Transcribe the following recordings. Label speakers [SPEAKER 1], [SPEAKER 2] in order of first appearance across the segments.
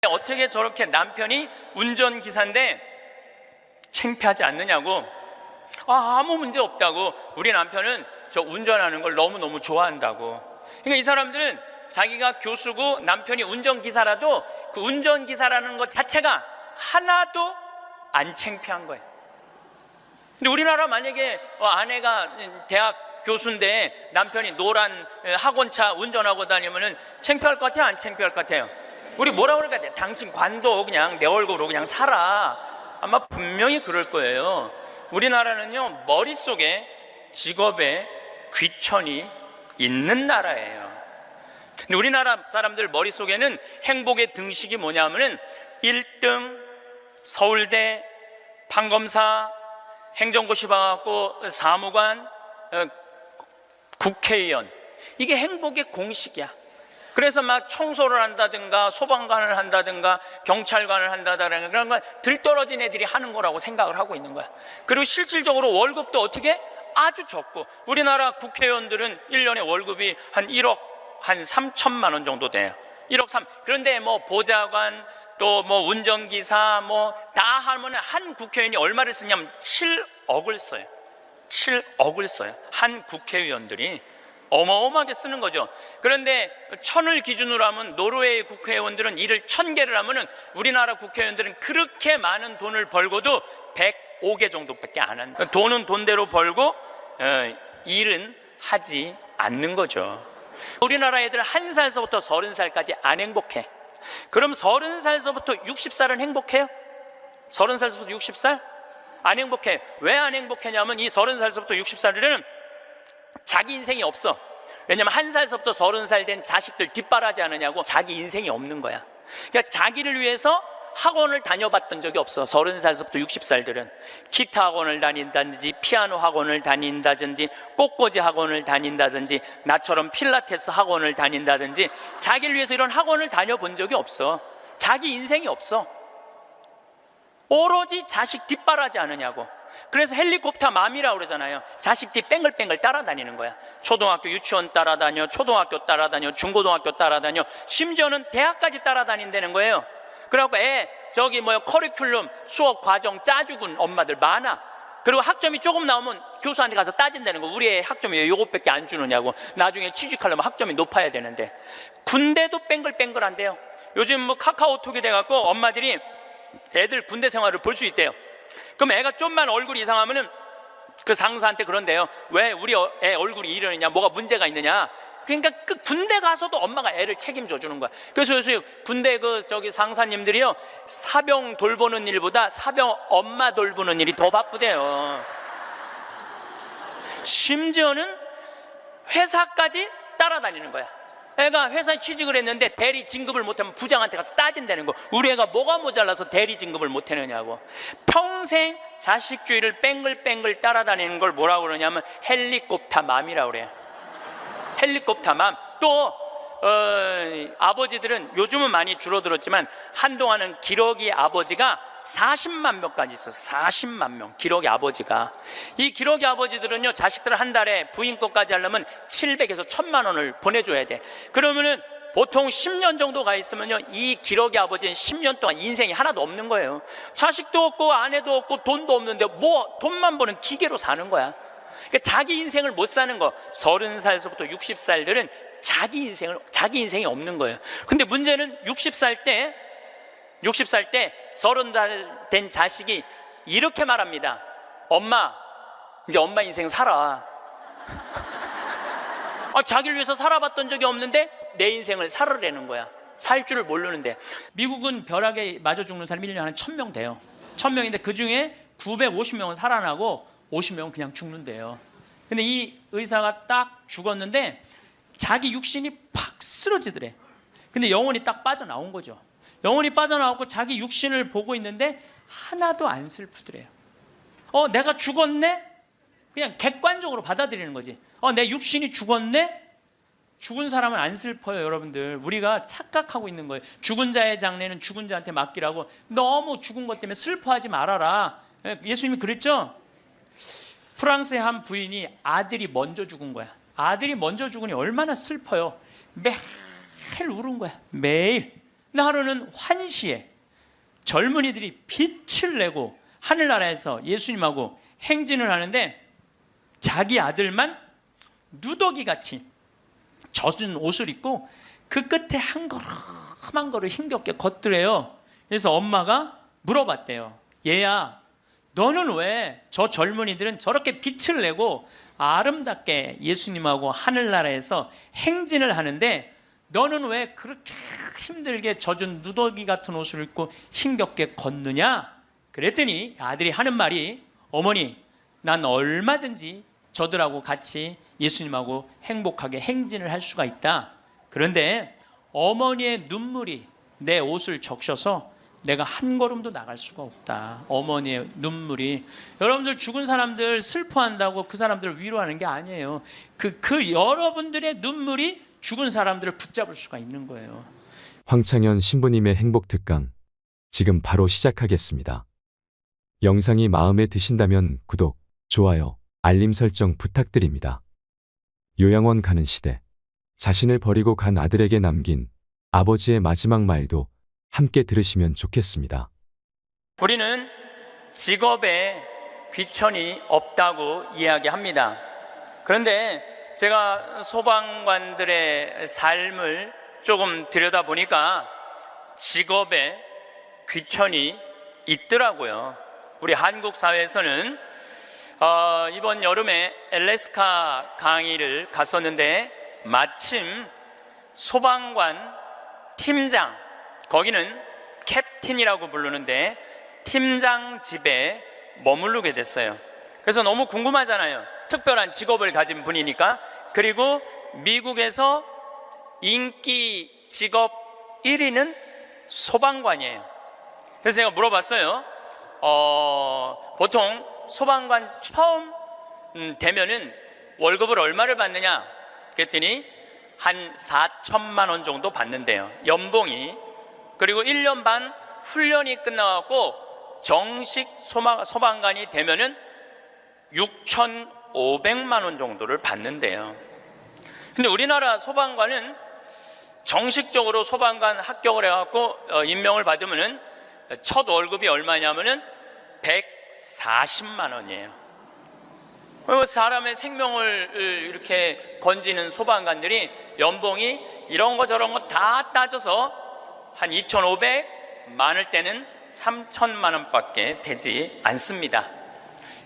[SPEAKER 1] 어떻게 저렇게 남편이 운전기사인데 창피하지 않느냐고. 아무 문제 없다고. 우리 남편은 저 운전하는 걸 너무너무 좋아한다고. 그러니까 이 사람들은 자기가 교수고 남편이 운전기사라도 그 운전기사라는 것 자체가 하나도 안 창피한 거예요. 근데 우리나라 만약에 아내가 대학 교수인데 남편이 노란 학원차 운전하고 다니면은 창피할 것 같아요? 안 창피할 것 같아요? 우리 뭐라 그럴까? 당신 관도 그냥 내 얼굴로 그냥 살아. 아마 분명히 그럴 거예요. 우리나라는요, 머릿속에 직업에 귀천이 있는 나라예요. 근데 우리나라 사람들 머릿속에는 행복의 등식이 뭐냐면은 1등, 서울대, 판검사, 행정고시 봐갖고 사무관, 국회의원. 이게 행복의 공식이야. 그래서 막 청소를 한다든가 소방관을 한다든가 경찰관을 한다든가 그런 거 들떨어진 애들이 하는 거라고 생각을 하고 있는 거야. 그리고 실질적으로 월급도 어떻게? 아주 적고. 우리나라 국회의원들은 1년에 월급이 한 1억 한 3천만 원 정도 돼요. 1억 3. 그런데 뭐 보좌관 또 뭐 운전기사 뭐 다 하면 한 국회의원이 얼마를 쓰냐면 7억을 써요. 7억을 써요. 한 국회의원들이 어마어마하게 쓰는 거죠. 그런데 1000을 기준으로 하면 노르웨이 국회의원들은 일을 1000개를 하면은 우리나라 국회의원들은 그렇게 많은 돈을 벌고도 105개 정도밖에 안 한다. 돈은 돈대로 벌고 일은 하지 않는 거죠. 우리나라 애들 1살서부터 30살까지 안 행복해. 그럼 30살서부터 60살은 행복해요? 30살서부터 60살? 안 행복해. 왜 안 행복하냐면 이 30살서부터 60살은 자기 인생이 없어. 왜냐면 1살서부터 30살 된 자식들 뒷바라지 않으냐고. 자기 인생이 없는 거야. 그러니까 자기를 위해서 학원을 다녀봤던 적이 없어. 30살서부터 60살들은 기타 학원을 다닌다든지 피아노 학원을 다닌다든지 꽃꽂이 학원을 다닌다든지 나처럼 필라테스 학원을 다닌다든지 자기를 위해서 이런 학원을 다녀본 적이 없어. 자기 인생이 없어. 오로지 자식 뒷바라지 않으냐고. 그래서 헬리콥터 맘이라고 그러잖아요. 자식 뒤 뺑글뺑글 따라다니는 거야. 초등학교 유치원 따라다녀, 초등학교 따라다녀, 중고등학교 따라다녀, 심지어는 대학까지 따라다닌다는 거예요. 그래갖고 저기 커리큘럼 수업 과정 짜주군 엄마들 많아. 그리고 학점이 조금 나오면 교수한테 가서 따진다는 거. 우리 애 학점이 왜 요것밖에 안 주느냐고. 나중에 취직하려면 학점이 높아야 되는데. 군대도 뺑글뺑글한데요. 요즘 카카오톡이 돼갖고 엄마들이 애들 군대 생활을 볼 수 있대요. 그럼 애가 좀만 얼굴이 이상하면은 그 상사한테 그런대요. 왜 우리 애 얼굴이 이러느냐, 뭐가 문제가 있느냐. 그러니까 그 군대 가서도 엄마가 애를 책임져 주는 거야. 그래서 요새 군대 상사님들이요, 사병 돌보는 일보다 사병 엄마 돌보는 일이 더 바쁘대요. 심지어는 회사까지 따라다니는 거야. 애가 회사에 취직을 했는데 대리 진급을 못하면 부장한테 가서 따진다는 거. 우리 애가 뭐가 모자라서 대리 진급을 못하느냐고. 평생 자식주의를 뺑글뺑글 따라다니는 걸 뭐라고 그러냐면 헬리콥터 맘이라고 그래요. 헬리콥터 맘. 또 아버지들은 요즘은 많이 줄어들었지만 한동안은 기러기 아버지가 40만 명까지 있었어. 40만 명 기러기 아버지가. 이 기러기 아버지들은요, 자식들 한 달에 부인 것까지 하려면 700에서 1000만 원을 보내줘야 돼. 그러면은 보통 10년 정도 가 있으면요, 이 기러기 아버지는 10년 동안 인생이 하나도 없는 거예요. 자식도 없고 아내도 없고 돈도 없는데 뭐 돈만 버는 기계로 사는 거야. 그러니까 자기 인생을 못 사는 거. 30살서부터 60살들은 자기 인생이 없는 거예요. 근데 문제는 60살 때 30살 된 자식이 이렇게 말합니다. 엄마, 이제 엄마 인생 살아. 자기를 위해서 살아봤던 적이 없는데 내 인생을 살으라는 거야. 살 줄을 모르는데. 미국은 벼락에 맞아 죽는 사람이 1년에 한 1000명 돼요. 1000명인데 그 중에 950명은 살아나고 50명은 그냥 죽는데요. 근데 이 의사가 딱 죽었는데 자기 육신이 팍 쓰러지더래. 근데 영혼이 딱 빠져나온 거죠. 영혼이 빠져나오고 자기 육신을 보고 있는데 하나도 안 슬프더래요. 내가 죽었네? 그냥 객관적으로 받아들이는 거지. 내 육신이 죽었네? 죽은 사람은 안 슬퍼요, 여러분들. 우리가 착각하고 있는 거예요. 죽은 자의 장례는 죽은 자한테 맡기라고. 너무 죽은 것 때문에 슬퍼하지 말아라. 예수님이 그랬죠? 프랑스의 한 부인이 아들이 먼저 죽은 거야. 아들이 먼저 죽으니 얼마나 슬퍼요. 매일 울은 거야. 매일. 근데 하루는 환시에 젊은이들이 빛을 내고 하늘나라에서 예수님하고 행진을 하는데 자기 아들만 누더기같이 젖은 옷을 입고 그 끝에 한 걸음 한 걸음 힘겹게 걷더래요. 그래서 엄마가 물어봤대요. 얘야, 너는 왜 저 젊은이들은 저렇게 빛을 내고 아름답게 예수님하고 하늘나라에서 행진을 하는데 너는 왜 그렇게 힘들게 젖은 누더기 같은 옷을 입고 힘겹게 걷느냐? 그랬더니 아들이 하는 말이, 어머니, 난 얼마든지 저들하고 같이 예수님하고 행복하게 행진을 할 수가 있다. 그런데 어머니의 눈물이 내 옷을 적셔서 내가 한 걸음도 나갈 수가 없다. 어머니의 눈물이. 여러분들 죽은 사람들 슬퍼한다고 그 사람들을 위로하는 게 아니에요. 그 여러분들의 눈물이 죽은 사람들을 붙잡을 수가 있는 거예요.
[SPEAKER 2] 황창현 신부님의 행복특강, 지금 바로 시작하겠습니다. 영상이 마음에 드신다면 구독, 좋아요, 알림 설정 부탁드립니다. 요양원 가는 시대, 자신을 버리고 간 아들에게 남긴 아버지의 마지막 말도 함께 들으시면 좋겠습니다.
[SPEAKER 1] 우리는 직업에 귀천이 없다고 이야기합니다. 그런데 제가 소방관들의 삶을 조금 들여다보니까 직업에 귀천이 있더라고요. 우리 한국 사회에서는 이번 여름에 알래스카 강의를 갔었는데 마침 소방관 팀장, 거기는 캡틴이라고 부르는데 팀장 집에 머무르게 됐어요. 그래서 너무 궁금하잖아요. 특별한 직업을 가진 분이니까. 그리고 미국에서 인기 직업 1위는 소방관이에요. 그래서 제가 물어봤어요. 보통 소방관 처음 되면은 월급을 얼마를 받느냐? 그랬더니 한 4천만 원 정도 받는데요. 연봉이. 그리고 1년 반 훈련이 끝나갖고 정식 소방관이 되면은 6,500만 원 정도를 받는데요. 근데 우리나라 소방관은 정식적으로 소방관 합격을 해갖고 임명을 받으면은 첫 월급이 얼마냐면은 140만 원이에요. 그리고 사람의 생명을 이렇게 건지는 소방관들이 연봉이 이런 거 저런 거 다 따져서 한 2,500, 많을 때는 3천만 원밖에 되지 않습니다.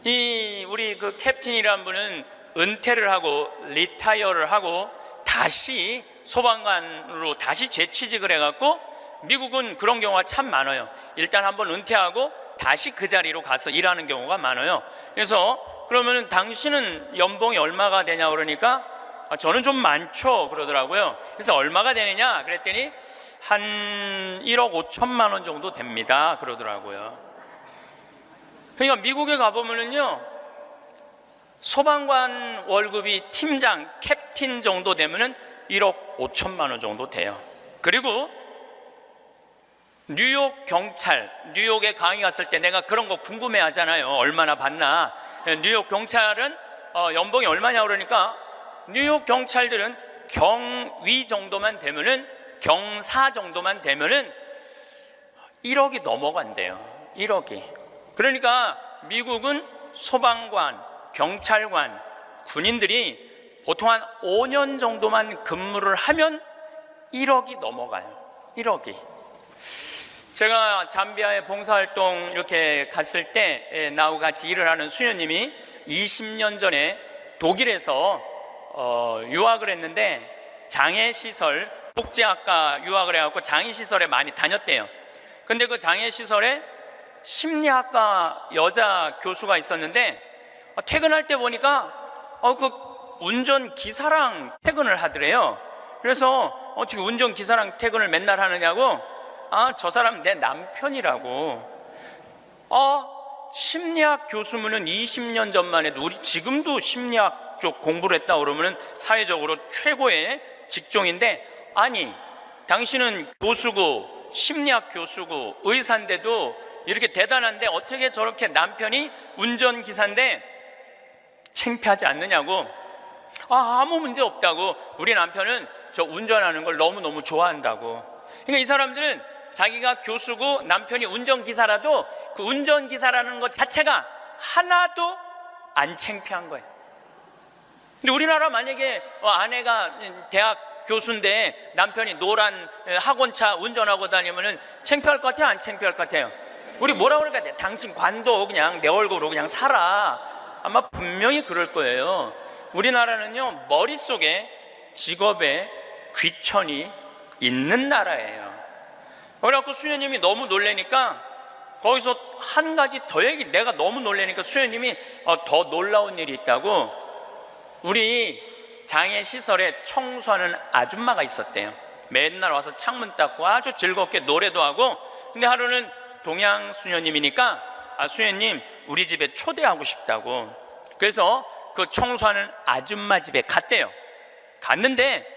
[SPEAKER 1] 우리 그 캡틴이라는 분은 은퇴를 하고 리타이어를 하고 다시 소방관으로 다시 재취직을 해갖고 미국은 그런 경우가 참 많아요. 일단 한번 은퇴하고 다시 그 자리로 가서 일하는 경우가 많아요. 그래서 그러면은 당신은 연봉이 얼마가 되냐 그러니까 저는 좀 많죠 그러더라고요. 그래서 얼마가 되느냐 그랬더니 한 1억 5천만 원 정도 됩니다 그러더라고요. 그러니까 미국에 가보면은요, 소방관 월급이 팀장, 캡틴 정도 되면은 1억 5천만 원 정도 돼요. 그리고 뉴욕 경찰, 뉴욕에 강의 갔을 때 내가 그런 거 궁금해 하잖아요. 얼마나 받나. 뉴욕 경찰은 연봉이 얼마냐 그러니까 뉴욕 경찰들은 경위 정도만 되면은, 경사 정도만 되면은 1억이 넘어간대요. 1억이. 그러니까 미국은 소방관, 경찰관, 군인들이 보통 한 5년 정도만 근무를 하면 1억이 넘어가요. 1억이. 제가 잠비아에 봉사활동 이렇게 갔을 때 나하고 같이 일을 하는 수녀님이 20년 전에 독일에서 유학을 했는데 장애시설, 복지학과 유학을 해갖고 장애시설에 많이 다녔대요. 근데 그 장애시설에 심리학과 여자 교수가 있었는데 퇴근할 때 보니까 그 운전기사랑 퇴근을 하더래요. 그래서 어떻게 운전기사랑 퇴근을 맨날 하느냐고, 저 사람 내 남편이라고. 심리학 교수면은 20년 전만 해도, 우리 지금도 심리학 쪽 공부를 했다 그러면은 사회적으로 최고의 직종인데, 아니 당신은 교수고 심리학 교수고 의사인데도 이렇게 대단한데 어떻게 저렇게 남편이 운전기사인데 창피하지 않느냐고. 아무 문제 없다고. 우리 남편은 저 운전하는 걸 너무너무 좋아한다고. 그러니까 이 사람들은 자기가 교수고 남편이 운전기사라도 그 운전기사라는 것 자체가 하나도 안 창피한 거예요. 근데 우리나라 만약에 아내가 대학 교수인데 남편이 노란 학원차 운전하고 다니면은 창피할 것 같아요? 안 창피할 것 같아요? 우리 뭐라 그럴까? 당신 관도 그냥 내 얼굴로 그냥 살아. 아마 분명히 그럴 거예요. 우리나라는요, 머릿속에 직업에 귀천이 있는 나라예요. 그래갖고 수녀님이 너무 놀래니까 거기서 한 가지 더 얘기, 내가 너무 놀래니까 수녀님이 더 놀라운 일이 있다고, 우리 장애 시설에 청소하는 아줌마가 있었대요. 맨날 와서 창문 닦고 아주 즐겁게 노래도 하고. 근데 하루는 동양 수녀님이니까 수녀님 우리 집에 초대하고 싶다고. 그래서 그 청소하는 아줌마 집에 갔대요. 갔는데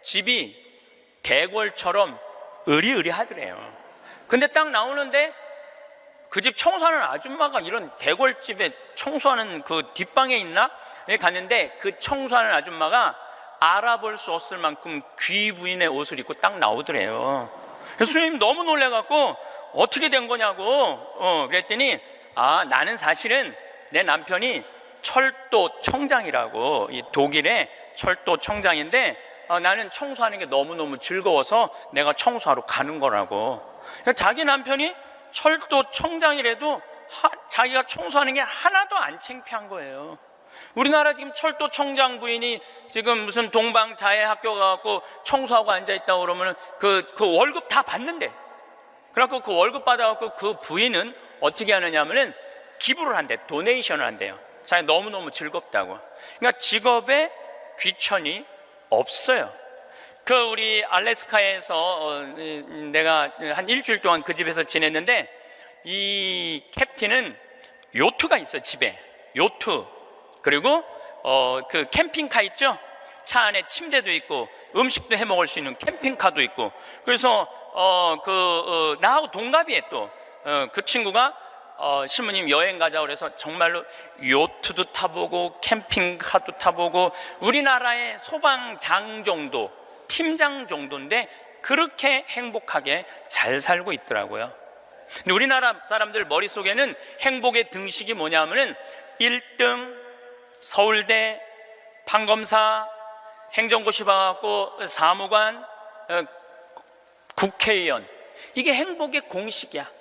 [SPEAKER 1] 집이 대궐처럼 으리으리하더래요. 근데 딱 나오는데 그 집 청소하는 아줌마가 이런 대궐집에 청소하는 그 뒷방에 있나? 갔는데 그 청소하는 아줌마가 알아볼 수 없을 만큼 귀부인의 옷을 입고 딱 나오더래요. 그래서 수녀님 너무 놀래갖고 어떻게 된 거냐고 그랬더니 나는 사실은 내 남편이 철도 청장이라고, 이 독일의 철도 청장인데 나는 청소하는 게 너무너무 즐거워서 내가 청소하러 가는 거라고. 그러니까 자기 남편이 철도 청장이라도 자기가 청소하는 게 하나도 안 창피한 거예요. 우리나라 지금 철도 청장 부인이 지금 무슨 동방자애 학교 가갖고 청소하고 앉아있다고 그러면 그 월급 다 받는데, 그래갖고 그 월급 받아갖고 그 부인은 어떻게 하느냐 하면은 기부를 한대, 도네이션을 한대요. 자기 너무너무 즐겁다고. 그러니까 직업에 귀천이 없어요. 그 우리 알래스카에서 내가 한 일주일 동안 그 집에서 지냈는데, 이 캡틴은 요트가 있어, 집에. 요트. 그리고 그 캠핑카 있죠? 차 안에 침대도 있고 음식도 해 먹을 수 있는 캠핑카도 있고. 그래서 나하고 동갑이에 또 그 친구가 신부님 여행 가자 그래서 정말로 요트도 타보고 캠핑카도 타보고, 우리나라의 소방장 정도, 팀장 정도인데 그렇게 행복하게 잘 살고 있더라고요. 근데 우리나라 사람들 머릿속에는 행복의 등식이 뭐냐면은 1등 서울대, 판검사, 행정고시 봐갖고 사무관, 국회의원, 이게 행복의 공식이야.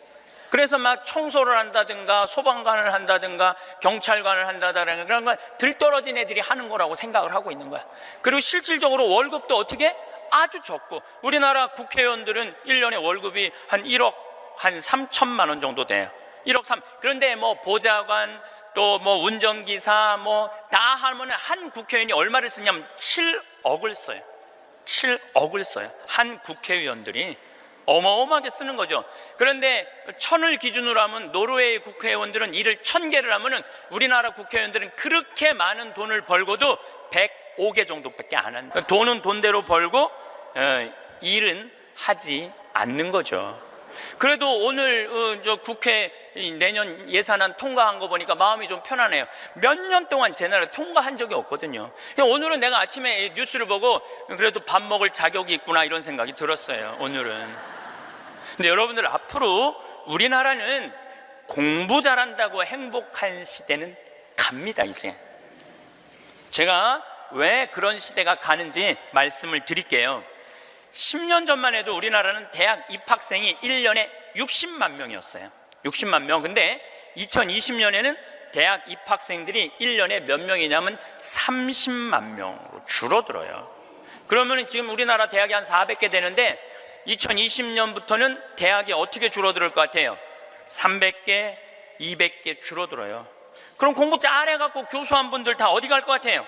[SPEAKER 1] 그래서 막 청소를 한다든가 소방관을 한다든가 경찰관을 한다든가 그런 건 들떨어진 애들이 하는 거라고 생각을 하고 있는 거야. 그리고 실질적으로 월급도 어떻게? 아주 적고, 우리나라 국회의원들은 1년에 월급이 한 1억 한 3천만 원 정도 돼요. 1억 3. 그런데 뭐 보좌관 또 뭐 운전기사 뭐 다 하면 한 국회의원이 얼마를 쓰냐면 7억을 써요. 7억을 써요. 한 국회의원들이 어마어마하게 쓰는 거죠. 그런데 1000을 기준으로 하면 노르웨이 국회의원들은 일을 1000개를 하면은 우리나라 국회의원들은 그렇게 많은 돈을 벌고도 105개 정도밖에 안 한다. 그러니까 돈은 돈대로 벌고 일은 하지 않는 거죠. 그래도 오늘 저 국회 내년 예산안 통과한 거 보니까 마음이 좀 편하네요. 몇 년 동안 제 나라 통과한 적이 없거든요. 오늘은 내가 아침에 뉴스를 보고 그래도 밥 먹을 자격이 있구나 이런 생각이 들었어요. 오늘은. 근데 여러분들, 앞으로 우리나라는 공부 잘한다고 행복한 시대는 갑니다. 이제 제가 왜 그런 시대가 가는지 말씀을 드릴게요. 10년 전만 해도 우리나라는 대학 입학생이 1년에 60만 명이었어요. 60만 명. 근데 2020년에는 대학 입학생들이 1년에 몇 명이냐면 30만 명으로 줄어들어요. 그러면 지금 우리나라 대학이 한 400개 되는데 2020년부터는 대학이 어떻게 줄어들 것 같아요? 300개, 200개 줄어들어요. 그럼 공부 잘해갖고 교수한 분들 다 어디 갈 것 같아요?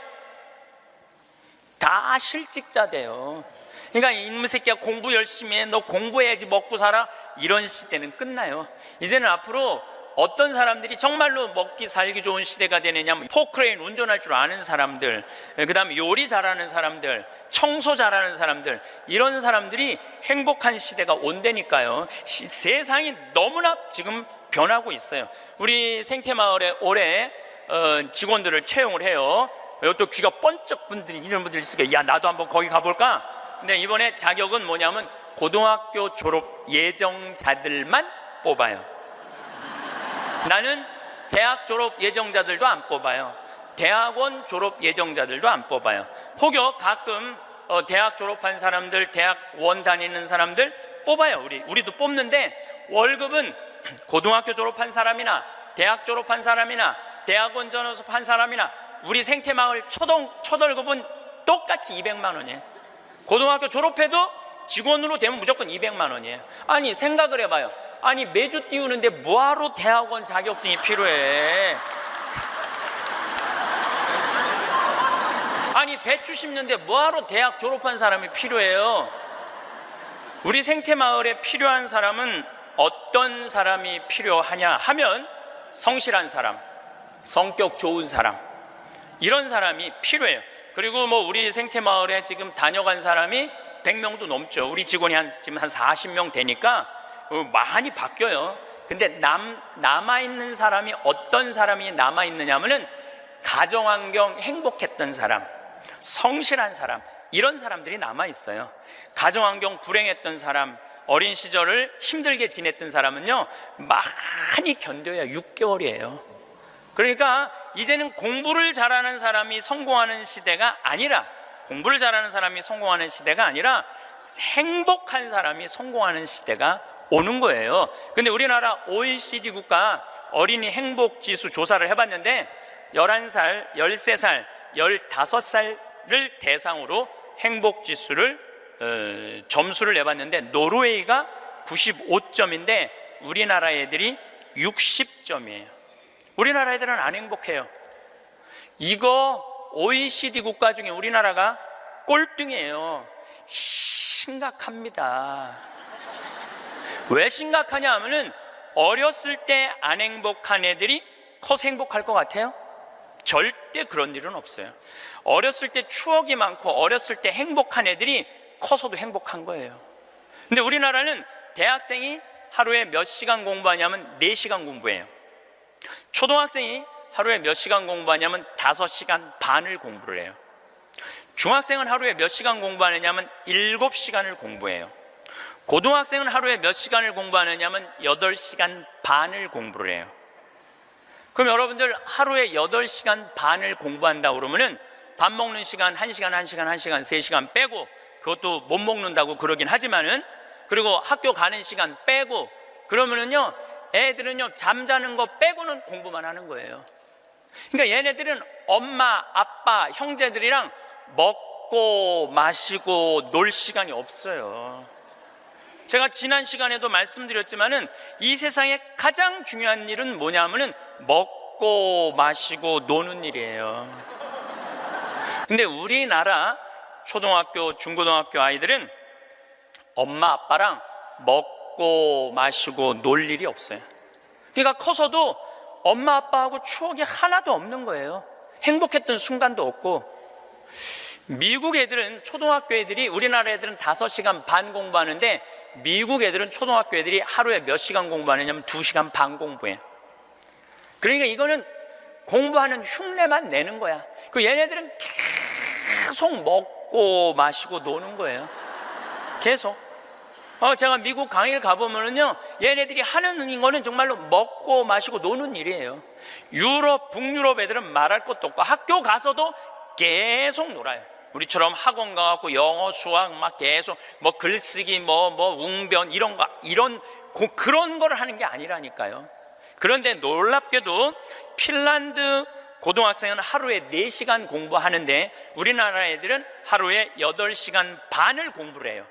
[SPEAKER 1] 다 실직자 돼요. 그러니까 이놈의 새끼야, 공부 열심히 해, 너 공부해야지 먹고 살아, 이런 시대는 끝나요. 이제는 앞으로 어떤 사람들이 정말로 먹기 살기 좋은 시대가 되느냐면 포크레인 운전할 줄 아는 사람들, 그 다음에 요리 잘하는 사람들, 청소 잘하는 사람들, 이런 사람들이 행복한 시대가 온다니까요. 세상이 너무나 지금 변하고 있어요. 우리 생태마을에 올해 직원들을 채용을 해요. 또 귀가 번쩍 분들이 이런 분들이 있으니까 야, 나도 한번 거기 가볼까? 근데 이번에 자격은 뭐냐면 고등학교 졸업 예정자들만 뽑아요. 나는 대학 졸업 예정자들도 안 뽑아요. 대학원 졸업 예정자들도 안 뽑아요. 혹여 가끔 대학 졸업한 사람들, 대학원 다니는 사람들 뽑아요. 우리도 뽑는데 월급은 고등학교 졸업한 사람이나 대학 졸업한 사람이나 대학원 졸업한 사람이나 우리 생태마을 첫 월급은 똑같이 200만 원이에요. 고등학교 졸업해도 직원으로 되면 무조건 200만 원이에요. 아니 생각을 해봐요. 아니 매주 띄우는데 뭐하러 대학원 자격증이 필요해? 아니 배추 심는데 뭐하러 대학 졸업한 사람이 필요해요? 우리 생태마을에 필요한 사람은 어떤 사람이 필요하냐 하면 성실한 사람, 성격 좋은 사람, 이런 사람이 필요해요. 그리고 뭐 우리 생태마을에 지금 다녀간 사람이 100명도 넘죠. 우리 직원이 지금 한 40명 되니까 많이 바뀌어요. 근데 남아있는 사람이 어떤 사람이 남아있느냐 하면은 가정환경 행복했던 사람, 성실한 사람, 이런 사람들이 남아있어요. 가정환경 불행했던 사람, 어린 시절을 힘들게 지냈던 사람은요 많이 견뎌야 6개월이에요. 그러니까 이제는 공부를 잘하는 사람이 성공하는 시대가 아니라, 공부를 잘하는 사람이 성공하는 시대가 아니라 행복한 사람이 성공하는 시대가 오는 거예요. 근데 우리나라 OECD 국가 어린이 행복지수 조사를 해봤는데 11살, 13살, 15살을 대상으로 행복지수를 점수를 내봤는데 노르웨이가 95점인데 우리나라 애들이 60점이에요. 우리나라 애들은 안 행복해요. 이거 OECD 국가 중에 우리나라가 꼴등이에요. 심각합니다. 왜 심각하냐 하면은 어렸을 때 안 행복한 애들이 커서 행복할 것 같아요? 절대 그런 일은 없어요. 어렸을 때 추억이 많고 어렸을 때 행복한 애들이 커서도 행복한 거예요. 근데 우리나라는 대학생이 하루에 몇 시간 공부하냐면 4시간 공부해요. 초등학생이 하루에 몇 시간 공부하냐면 5시간 반을 공부를 해요. 중학생은 하루에 몇 시간 공부하느냐면 7시간을 공부해요. 고등학생은 하루에 몇 시간을 공부하느냐면 8시간 반을 공부를 해요. 그럼 여러분들 하루에 8시간 반을 공부한다고 그러면은 밥 먹는 시간 1시간, 1시간, 1시간, 3시간 빼고, 그것도 못 먹는다고 그러긴 하지만은, 그리고 학교 가는 시간 빼고, 그러면은요 애들은요 잠자는 거 빼고는 공부만 하는 거예요. 그러니까 얘네들은 엄마, 아빠, 형제들이랑 먹고 마시고 놀 시간이 없어요. 제가 지난 시간에도 말씀드렸지만은 이 세상에 가장 중요한 일은 뭐냐면은 먹고 마시고 노는 일이에요. 근데 우리나라 초등학교, 중고등학교 아이들은 엄마, 아빠랑 먹고 마시고 놀 일이 없어요. 그러니까 커서도 엄마, 아빠하고 추억이 하나도 없는 거예요. 행복했던 순간도 없고. 미국 애들은, 초등학교 애들이, 우리나라 애들은 5시간 반 공부하는데 미국 애들은 초등학교 애들이 하루에 몇 시간 공부하느냐면 2시간 반 공부해요. 그러니까 이거는 공부하는 흉내만 내는 거야. 그 얘네들은 계속 먹고 마시고 노는 거예요. 계속. 제가 미국 강의를 가보면은요 얘네들이 하는 거는 정말로 먹고 마시고 노는 일이에요. 유럽, 북유럽 애들은 말할 것도 없고 학교 가서도 계속 놀아요. 우리처럼 학원 가갖고 영어, 수학 막 계속 뭐 글쓰기, 뭐 웅변 그런 걸 하는 게 아니라니까요. 그런데 놀랍게도 핀란드 고등학생은 하루에 4시간 공부하는데 우리나라 애들은 하루에 8시간 반을 공부를 해요.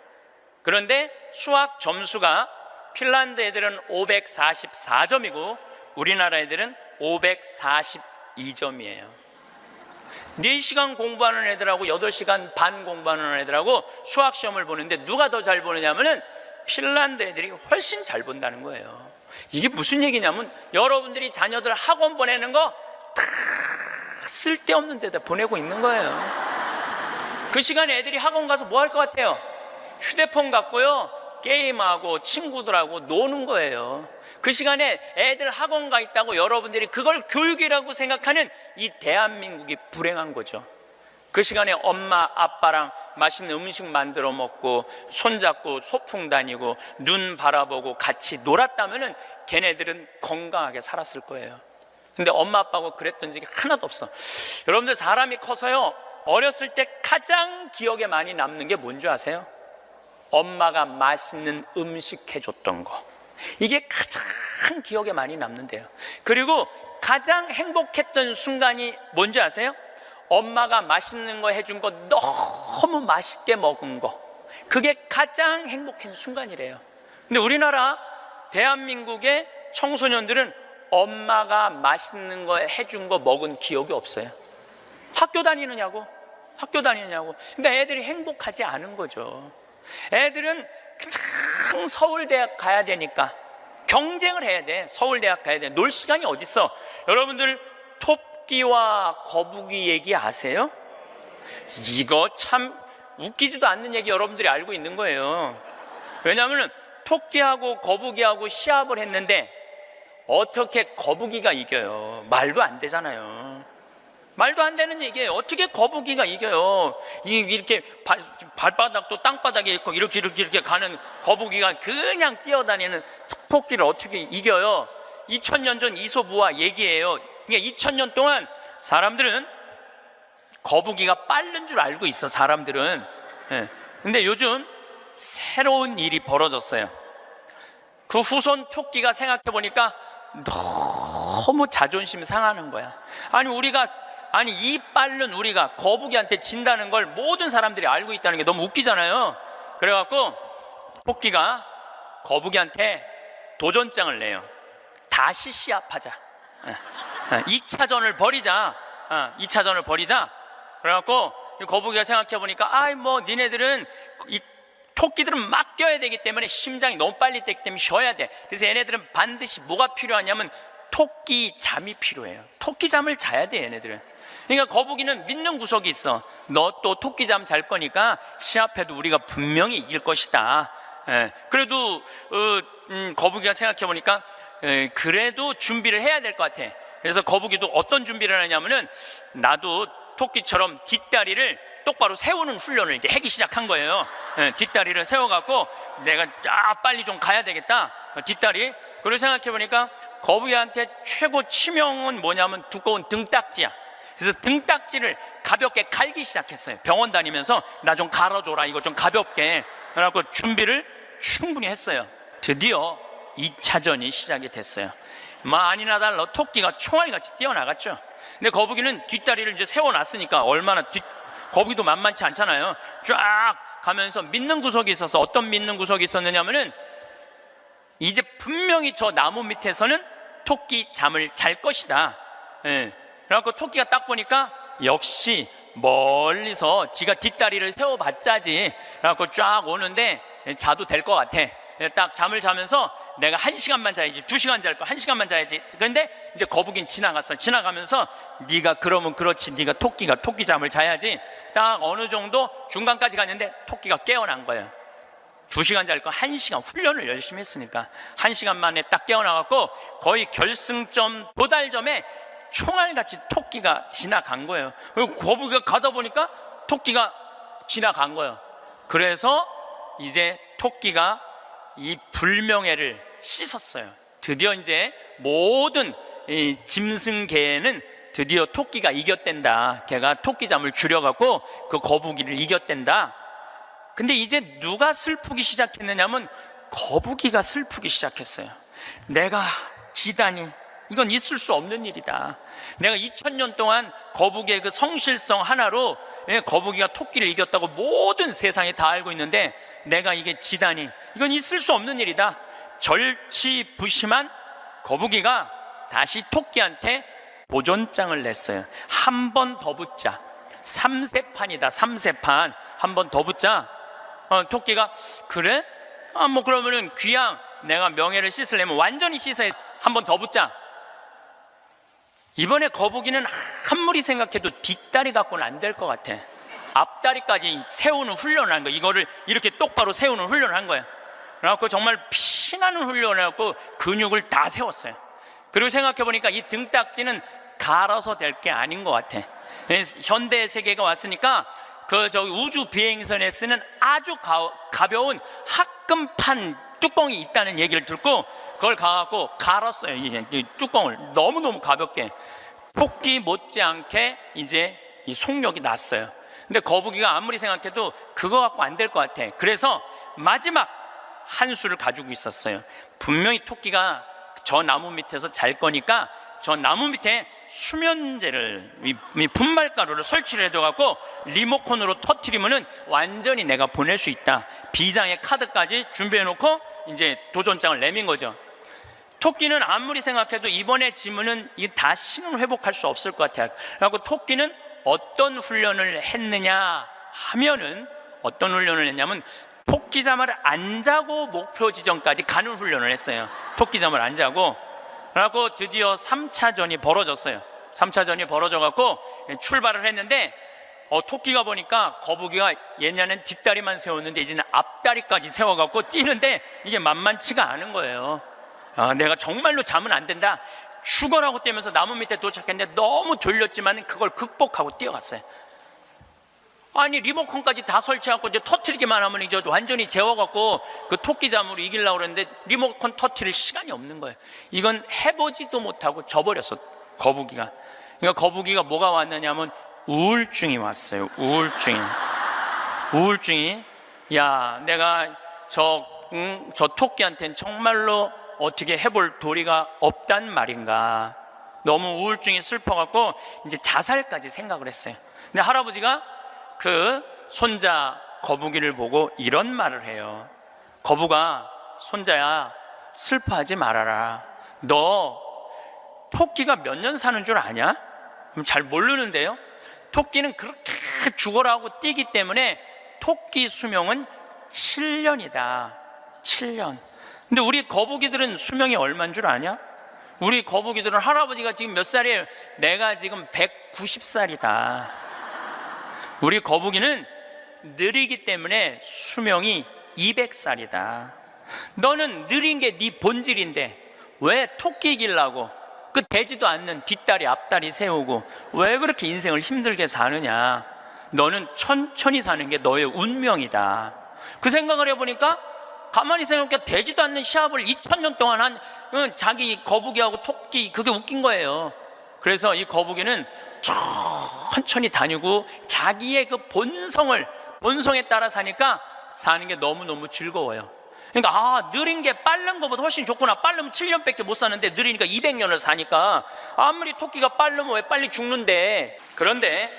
[SPEAKER 1] 그런데 수학 점수가 핀란드 애들은 544점이고 우리나라 애들은 542점이에요. 4시간 공부하는 애들하고 8시간 반 공부하는 애들하고 수학 시험을 보는데 누가 더 잘 보느냐면은 핀란드 애들이 훨씬 잘 본다는 거예요. 이게 무슨 얘기냐면 여러분들이 자녀들 학원 보내는 거 다 쓸데없는 데다 보내고 있는 거예요. 그 시간에 애들이 학원 가서 뭐 할 것 같아요? 휴대폰 갖고요 게임하고 친구들하고 노는 거예요. 그 시간에 애들 학원 가 있다고 여러분들이 그걸 교육이라고 생각하는 이 대한민국이 불행한 거죠. 그 시간에 엄마 아빠랑 맛있는 음식 만들어 먹고 손잡고 소풍 다니고 눈 바라보고 같이 놀았다면은 걔네들은 건강하게 살았을 거예요. 근데 엄마 아빠하고 그랬던 적이 하나도 없어. 여러분들 사람이 커서요, 어렸을 때 가장 기억에 많이 남는 게 뭔지 아세요? 엄마가 맛있는 음식 해줬던 거. 이게 가장 기억에 많이 남는데요. 그리고 가장 행복했던 순간이 뭔지 아세요? 엄마가 맛있는 거 해준 거 너무 맛있게 먹은 거. 그게 가장 행복한 순간이래요. 근데 우리나라 대한민국의 청소년들은 엄마가 맛있는 거 해준 거 먹은 기억이 없어요. 학교 다니느냐고. 그러니까 애들이 행복하지 않은 거죠. 애들은 참 서울대학 가야 되니까 경쟁을 해야 돼. 서울대학 가야 돼. 놀 시간이 어딨어. 여러분들 토끼와 거북이 얘기 아세요? 이거 참 웃기지도 않는 얘기 여러분들이 알고 있는 거예요. 왜냐하면 토끼하고 거북이하고 시합을 했는데 어떻게 거북이가 이겨요? 말도 안 되잖아요. 말도 안 되는 얘기예요. 어떻게 거북이가 이겨요? 이렇게 발바닥도 땅바닥에 있고 이렇게 가는 거북이가 그냥 뛰어다니는 토끼를 어떻게 이겨요? 2000년 전 이솝우화 얘기예요. 그러니까 2000년 동안 사람들은 거북이가 빠른 줄 알고 있어, 사람들은. 근데 요즘 새로운 일이 벌어졌어요. 그 후손 토끼가 생각해 보니까 너무 자존심 상하는 거야. 아니 이 빠른 우리가 거북이한테 진다는 걸 모든 사람들이 알고 있다는 게 너무 웃기잖아요. 그래갖고 토끼가 거북이한테 도전장을 내요. 다시 시합하자. 2차전을 벌이자. 2차전을 벌이자. 그래갖고 거북이가 생각해 보니까 니네들은 이 토끼들은 막 뛰어야 되기 때문에 심장이 너무 빨리 뛰기 때문에 쉬어야 돼. 그래서 얘네들은 반드시 뭐가 필요하냐면 토끼 잠이 필요해요. 토끼 잠을 자야 돼, 얘네들은. 그러니까 거북이는 믿는 구석이 있어. 너 또 토끼 잠 잘 거니까 시합해도 우리가 분명히 이길 것이다. 그래도 거북이가 생각해 보니까 그래도 준비를 해야 될 것 같아. 그래서 거북이도 어떤 준비를 하냐면은 나도 토끼처럼 뒷다리를 똑바로 세우는 훈련을 이제 하기 시작한 거예요. 뒷다리를 세워갖고 내가 빨리 좀 가야 되겠다. 뒷다리. 그리고 생각해 보니까 거북이한테 최고 치명은 뭐냐면 두꺼운 등딱지야. 그래서 등딱지를 가볍게 갈기 시작했어요. 병원 다니면서 나 좀 갈아줘라, 이거 좀 가볍게. 그래갖고 준비를 충분히 했어요. 드디어 2차전이 시작이 됐어요. 아니나 달라 토끼가 총알같이 뛰어나갔죠. 근데 거북이는 뒷다리를 이제 세워놨으니까 거북이도 만만치 않잖아요. 쫙 가면서 믿는 구석이 있어서, 어떤 믿는 구석이 있었느냐면은 이제 분명히 저 나무 밑에서는 토끼 잠을 잘 것이다. 그래갖고 토끼가 딱 보니까 역시 멀리서 지가 뒷다리를 세워봤자지. 그래갖고 쫙 오는데 자도 될 것 같아. 딱 잠을 자면서 내가 1시간만 자야지, 2시간 잘 거, 1시간만 자야지. 그런데 이제 거북이는 지나갔어. 지나가면서 네가 그러면 그렇지, 네가 토끼가 토끼 잠을 자야지. 딱 어느 정도 중간까지 갔는데 토끼가 깨어난 거예요. 2시간 잘 거 1시간 훈련을 열심히 했으니까 1시간 만에 딱 깨어나갖고 거의 결승점 도달점에 총알같이 토끼가 지나간 거예요. 그리고 거북이가 가다 보니까 토끼가 지나간 거예요. 그래서 이제 토끼가 이 불명예를 씻었어요. 드디어 이제 모든 이 짐승계에는 드디어 토끼가 이겼댄다. 걔가 토끼잠을 줄여갖고 그 거북이를 이겼댄다. 근데 이제 누가 슬프기 시작했느냐면 거북이가 슬프기 시작했어요. 내가 지다니, 이건 있을 수 없는 일이다. 내가 2000년 동안 거북이의 그 성실성 하나로 거북이가 토끼를 이겼다고 모든 세상이 다 알고 있는데 내가 이게 지다니, 이건 있을 수 없는 일이다. 절치부심한 거북이가 다시 토끼한테 도전장을 냈어요. 한 번 더 붙자. 3세판이다. 3세판. 한 번 더 붙자. 토끼가 그래? 그러면은 귀양 내가 명예를 씻으려면 완전히 씻어야, 한 번 더 붙자. 이번에 거북이는 아무리 생각해도 뒷다리 갖고는 안 될 것 같아. 앞다리까지 세우는 훈련을 한 거야. 이거를 이렇게 똑바로 세우는 훈련을 한 거야. 그래갖고 정말 피나는 훈련을 해갖고 근육을 다 세웠어요. 그리고 생각해보니까 이 등딱지는 갈아서 될 게 아닌 것 같아. 현대의 세계가 왔으니까 저기 우주 비행선에 쓰는 아주 가벼운 합금판 뚜껑이 있다는 얘기를 듣고 그걸 가갖고 갈았어요. 이 뚜껑을 너무너무 가볍게. 토끼 못지않게 이제 이 속력이 났어요. 근데 거북이가 아무리 생각해도 그거 갖고 안 될 것 같아. 그래서 마지막 한 수를 가지고 있었어요. 분명히 토끼가 저 나무 밑에서 잘 거니까 저 나무 밑에 수면제를, 이 분말가루를 설치를 해둬갖고 리모컨으로 터트리면은 완전히 내가 보낼 수 있다. 비장의 카드까지 준비해놓고 이제 도전장을 내민 거죠. 토끼는 아무리 생각해도 이번에 지면은 이게 다시는 회복할 수 없을 것 같아요. 그래갖고 토끼는 어떤 훈련을 했느냐 하면은, 어떤 훈련을 했냐면 토끼잠을 안 자고 목표 지점까지 가는 훈련을 했어요. 토끼잠을 안 자고. 그래갖고 드디어 3차전이 벌어졌어요. 3차전이 벌어져갖고 출발을 했는데 토끼가 보니까 거북이가 옛날엔 뒷다리만 세웠는데 이제는 앞다리까지 세워갖고 뛰는데 이게 만만치가 않은 거예요. 내가 정말로 자면 안 된다, 죽어라고 뛰면서 나무 밑에 도착했는데 너무 졸렸지만 그걸 극복하고 뛰어갔어요. 아니 리모컨까지 다 설치하고 이제 터트리기만 하면 이제 완전히 재워갖고 그 토끼잠으로 이기려고 그랬는데 리모컨 터트릴 시간이 없는 거예요. 이건 해보지도 못하고 져버렸어, 거북이가. 그러니까 거북이가 뭐가 왔느냐면 우울증이 왔어요. 우울증이 야, 내가 저 토끼한테는 정말로 어떻게 해볼 도리가 없단 말인가. 너무 우울증이 슬퍼갖고 이제 자살까지 생각을 했어요. 근데 할아버지가 그 손자 거북이를 보고 이런 말을 해요. 거북아, 손자야, 슬퍼하지 말아라. 너 토끼가 몇 년 사는 줄 아냐? 잘 모르는데요. 토끼는 그렇게 죽어라 하고 뛰기 때문에 토끼 수명은 7년이다. 7년. 근데 우리 거북이들은 수명이 얼마인 줄 아냐? 우리 거북이들은, 할아버지가 지금 몇 살이에요? 내가 지금 190살이다. 우리 거북이는 느리기 때문에 수명이 200살이다. 너는 느린 게 네 본질인데 왜 토끼 이기려고 그 되지도 않는 뒷다리 앞다리 세우고 왜 그렇게 인생을 힘들게 사느냐. 너는 천천히 사는 게 너의 운명이다. 그 생각을 해보니까 가만히 생각해 되지도 않는 시합을 2000년 동안 한 자기 거북이하고 토끼, 그게 웃긴 거예요. 그래서 이 거북이는 천천히 다니고 자기의 그 본성에 따라 사니까 사는 게 너무너무 즐거워요. 그러니까 느린 게 빠른 것보다 훨씬 좋구나. 빠르면 7년밖에 못 사는데 느리니까 200년을 사니까 아무리 토끼가 빠르면 왜 빨리 죽는데. 그런데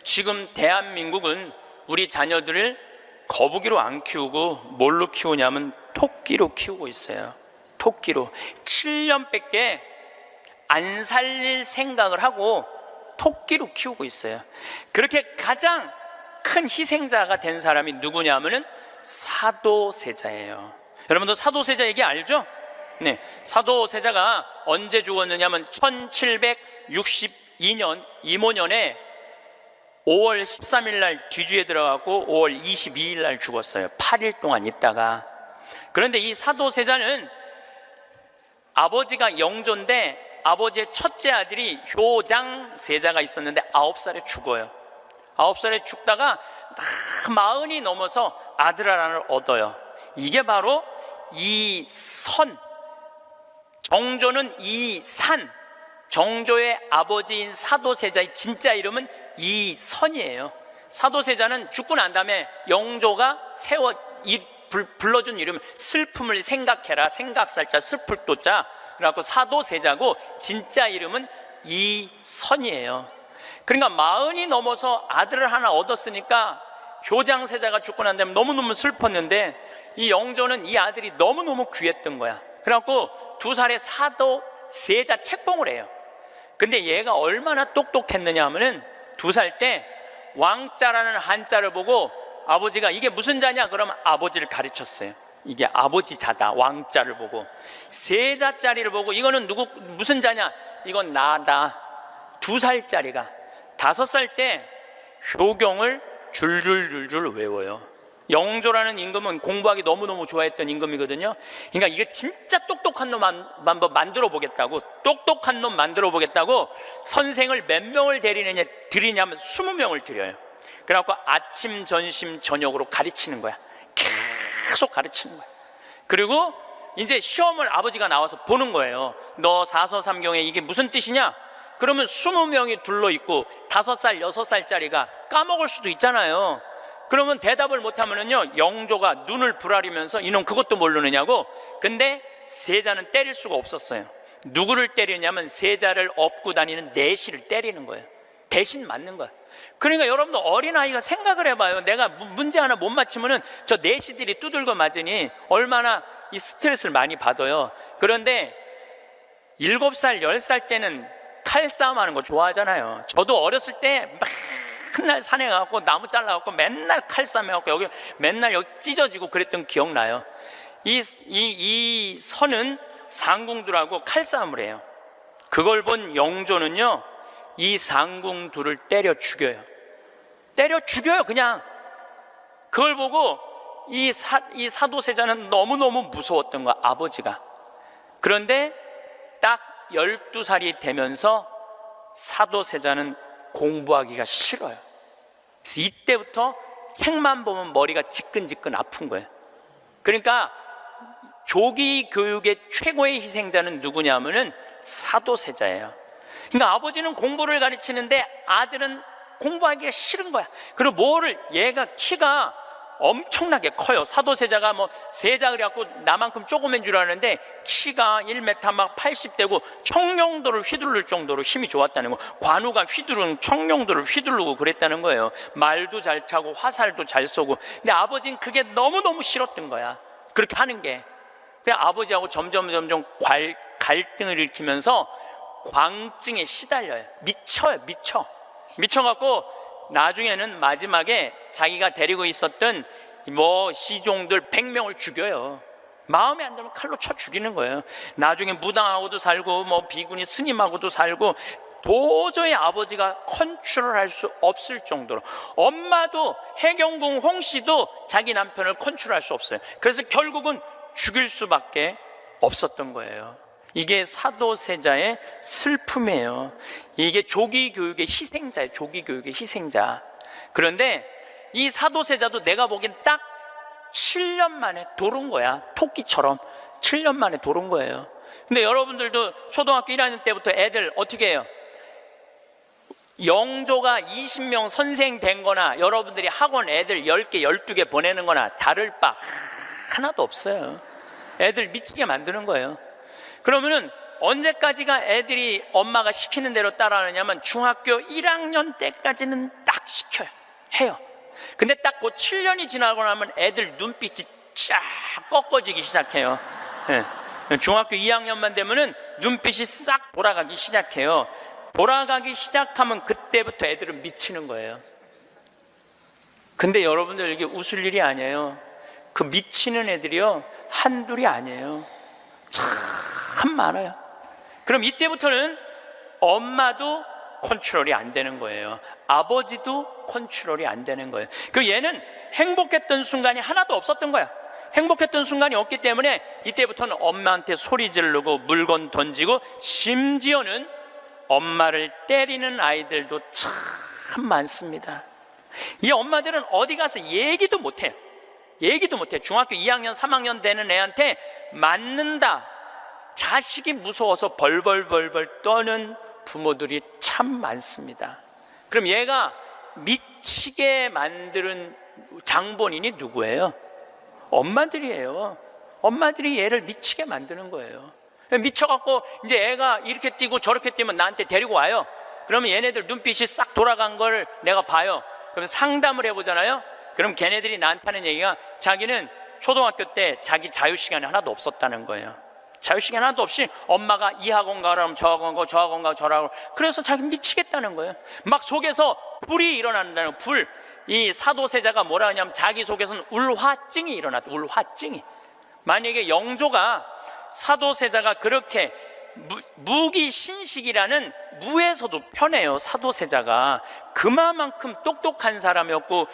[SPEAKER 1] 지금 대한민국은 우리 자녀들을 거북이로 안 키우고 뭘로 키우냐면 토끼로 키우고 있어요. 토끼로. 7년밖에 안 살릴 생각을 하고 토끼로 키우고 있어요. 그렇게 가장 큰 희생자가 된 사람이 누구냐면은 사도세자예요. 여러분도 사도세자 얘기 알죠? 네, 사도세자가 언제 죽었느냐면 1762년 이모년에 5월 13일 날 뒤주에 들어가고 5월 22일 날 죽었어요. 8일 동안 있다가. 그런데 이 사도세자는 아버지가 영조인데 아버지의 첫째 아들이 효장세자가 있었는데 9살에 죽어요. 9살에 죽다가 40이 넘어서 아들 하나를 얻어요. 이게 바로 이선, 정조는 이산, 정조의 아버지인 사도세자의 진짜 이름은 이선이에요. 사도세자는 죽고 난 다음에 영조가 불러준 이름은 슬픔을 생각해라, 생각살자 슬플 도자, 그래갖고 사도세자고 진짜 이름은 이선이에요. 그러니까 40이 넘어서 아들을 하나 얻었으니까 효장세자가 죽고 난 다음에 너무너무 슬펐는데 이 영조는 이 아들이 너무너무 귀했던 거야. 그래갖고 2살에 사도세자 책봉을 해요. 근데 얘가 얼마나 똑똑했느냐 하면은 2살 때 왕자라는 한자를 보고 아버지가 이게 무슨 자냐 그러면 아버지를 가르쳤어요. 이게 아버지 자다. 왕자를 보고. 세자짜리를 보고 이거는 무슨 자냐, 이건 나다. 2살짜리가 5살 때 효경을 줄줄줄줄 외워요. 영조라는 임금은 공부하기 너무너무 좋아했던 임금이거든요. 그러니까 이거 진짜 똑똑한 놈 한번 만들어 보겠다고, 똑똑한 놈 만들어 보겠다고 선생을 몇 명을 들이냐면 20명을 들여요. 그래갖고 아침, 점심, 저녁으로 가르치는 거야. 계속 가르치는 거야. 그리고 이제 시험을 아버지가 나와서 보는 거예요. 너 사서삼경에 이게 무슨 뜻이냐? 그러면 20명이 둘러있고 5살, 6살짜리가 까먹을 수도 있잖아요. 그러면 대답을 못하면은요, 영조가 눈을 부라리면서 이놈 그것도 모르느냐고. 근데 세자는 때릴 수가 없었어요. 누구를 때리냐면 세자를 업고 다니는 내시를 때리는 거예요. 대신 맞는 거예요. 그러니까 여러분도 어린아이가 생각을 해봐요. 내가 문제 하나 못 맞히면은 저 내시들이 두들겨 맞으니 얼마나 이 스트레스를 많이 받아요. 그런데 7살, 10살 때는 칼싸움 하는 거 좋아하잖아요. 저도 어렸을 때 맨날 산에 가고 나무 잘라갖고 맨날 칼싸움 해갖고 여기 맨날 여기 찢어지고 그랬던 기억나요. 이 선은 상궁들하고 칼싸움을 해요. 그걸 본 영조는요, 이 상궁들을 때려 죽여요. 때려 죽여요, 그냥. 그걸 보고 이 사도세자는 너무너무 무서웠던 거야, 아버지가. 그런데 딱 12살이 되면서 사도세자는 공부하기가 싫어요. 그래서 이때부터 책만 보면 머리가 지끈지끈 아픈 거예요. 그러니까 조기 교육의 최고의 희생자는 누구냐면은 사도세자예요. 그러니까 아버지는 공부를 가르치는데 아들은 공부하기가 싫은 거야. 그리고 얘가 키가 엄청나게 커요. 사도세자가 뭐 세자 그래갖고 나만큼 조그만 줄 아는데 키가 1m 막 80대고 청룡도를 휘두를 정도로 힘이 좋았다는 거. 관우가 청룡도를 휘두르고 그랬다는 거예요. 말도 잘 타고 화살도 잘 쏘고. 근데 아버지는 그게 너무너무 싫었던 거야, 그렇게 하는 게. 그래 아버지하고 점점 갈등을 일으키면서 광증에 시달려요. 미쳐갖고 나중에는 마지막에 자기가 데리고 있었던 시종들 100명을 죽여요. 마음에 안 들면 칼로 쳐 죽이는 거예요. 나중에 무당하고도 살고 비구니 스님하고도 살고, 도저히 아버지가 컨트롤할 수 없을 정도로. 엄마도 해경궁 홍씨도 자기 남편을 컨트롤할 수 없어요. 그래서 결국은 죽일 수밖에 없었던 거예요. 이게 사도세자의 슬픔이에요. 이게 조기교육의 희생자예요. 조기교육의 희생자. 그런데 이 사도세자도 내가 보기엔 딱 7년 만에 돌은 거야. 토끼처럼 7년 만에 돌은 거예요. 근데 여러분들도 초등학교 1학년 때부터 애들 어떻게 해요? 영조가 20명 선생 된 거나 여러분들이 학원 애들 10개, 12개 보내는 거나 다를 바 하나도 없어요. 애들 미치게 만드는 거예요. 그러면은 언제까지가 애들이 엄마가 시키는 대로 따라하느냐면 중학교 1학년 때까지는 딱 시켜요. 해요. 근데 딱 그 7년이 지나고 나면 애들 눈빛이 쫙 꺾어지기 시작해요. 네. 중학교 2학년만 되면은 눈빛이 싹 돌아가기 시작해요. 돌아가기 시작하면 그때부터 애들은 미치는 거예요. 근데 여러분들 이게 웃을 일이 아니에요. 그 미치는 애들이요, 한둘이 아니에요. 참 많아요. 그럼 이때부터는 엄마도 컨트롤이 안 되는 거예요. 아버지도 컨트롤이 안 되는 거예요. 그리고 얘는 행복했던 순간이 하나도 없었던 거야. 행복했던 순간이 없기 때문에 이때부터는 엄마한테 소리 지르고 물건 던지고, 심지어는 엄마를 때리는 아이들도 참 많습니다. 이 엄마들은 어디 가서 얘기도 못해요. 중학교 2학년 3학년 되는 애한테 맞는다, 자식이 무서워서 벌벌 떠는 부모들이 참 많습니다. 그럼 얘가 미치게 만드는 장본인이 누구예요? 엄마들이에요. 엄마들이 얘를 미치게 만드는 거예요. 미쳐갖고 이제 애가 이렇게 뛰고 저렇게 뛰면 나한테 데리고 와요. 그러면 얘네들 눈빛이 싹 돌아간 걸 내가 봐요. 그럼 상담을 해보잖아요. 그럼 걔네들이 나한테 하는 얘기가, 자기는 초등학교 때 자기 자유시간이 하나도 없었다는 거예요. 자유시간 하나도 없이 엄마가 이 학원 가라면 저 학원 가고 저 학원 가고 저 학원 가고, 그래서 자기 미치겠다는 거예요. 막 속에서 불이 일어난다는 불. 이 사도세자가 뭐라 하냐면 자기 속에서는 울화증이 일어났다. 울화증이. 만약에 영조가 사도세자가 그렇게 무기신식이라는 무에서도 편해요. 사도세자가 그만큼 똑똑한 사람이었고,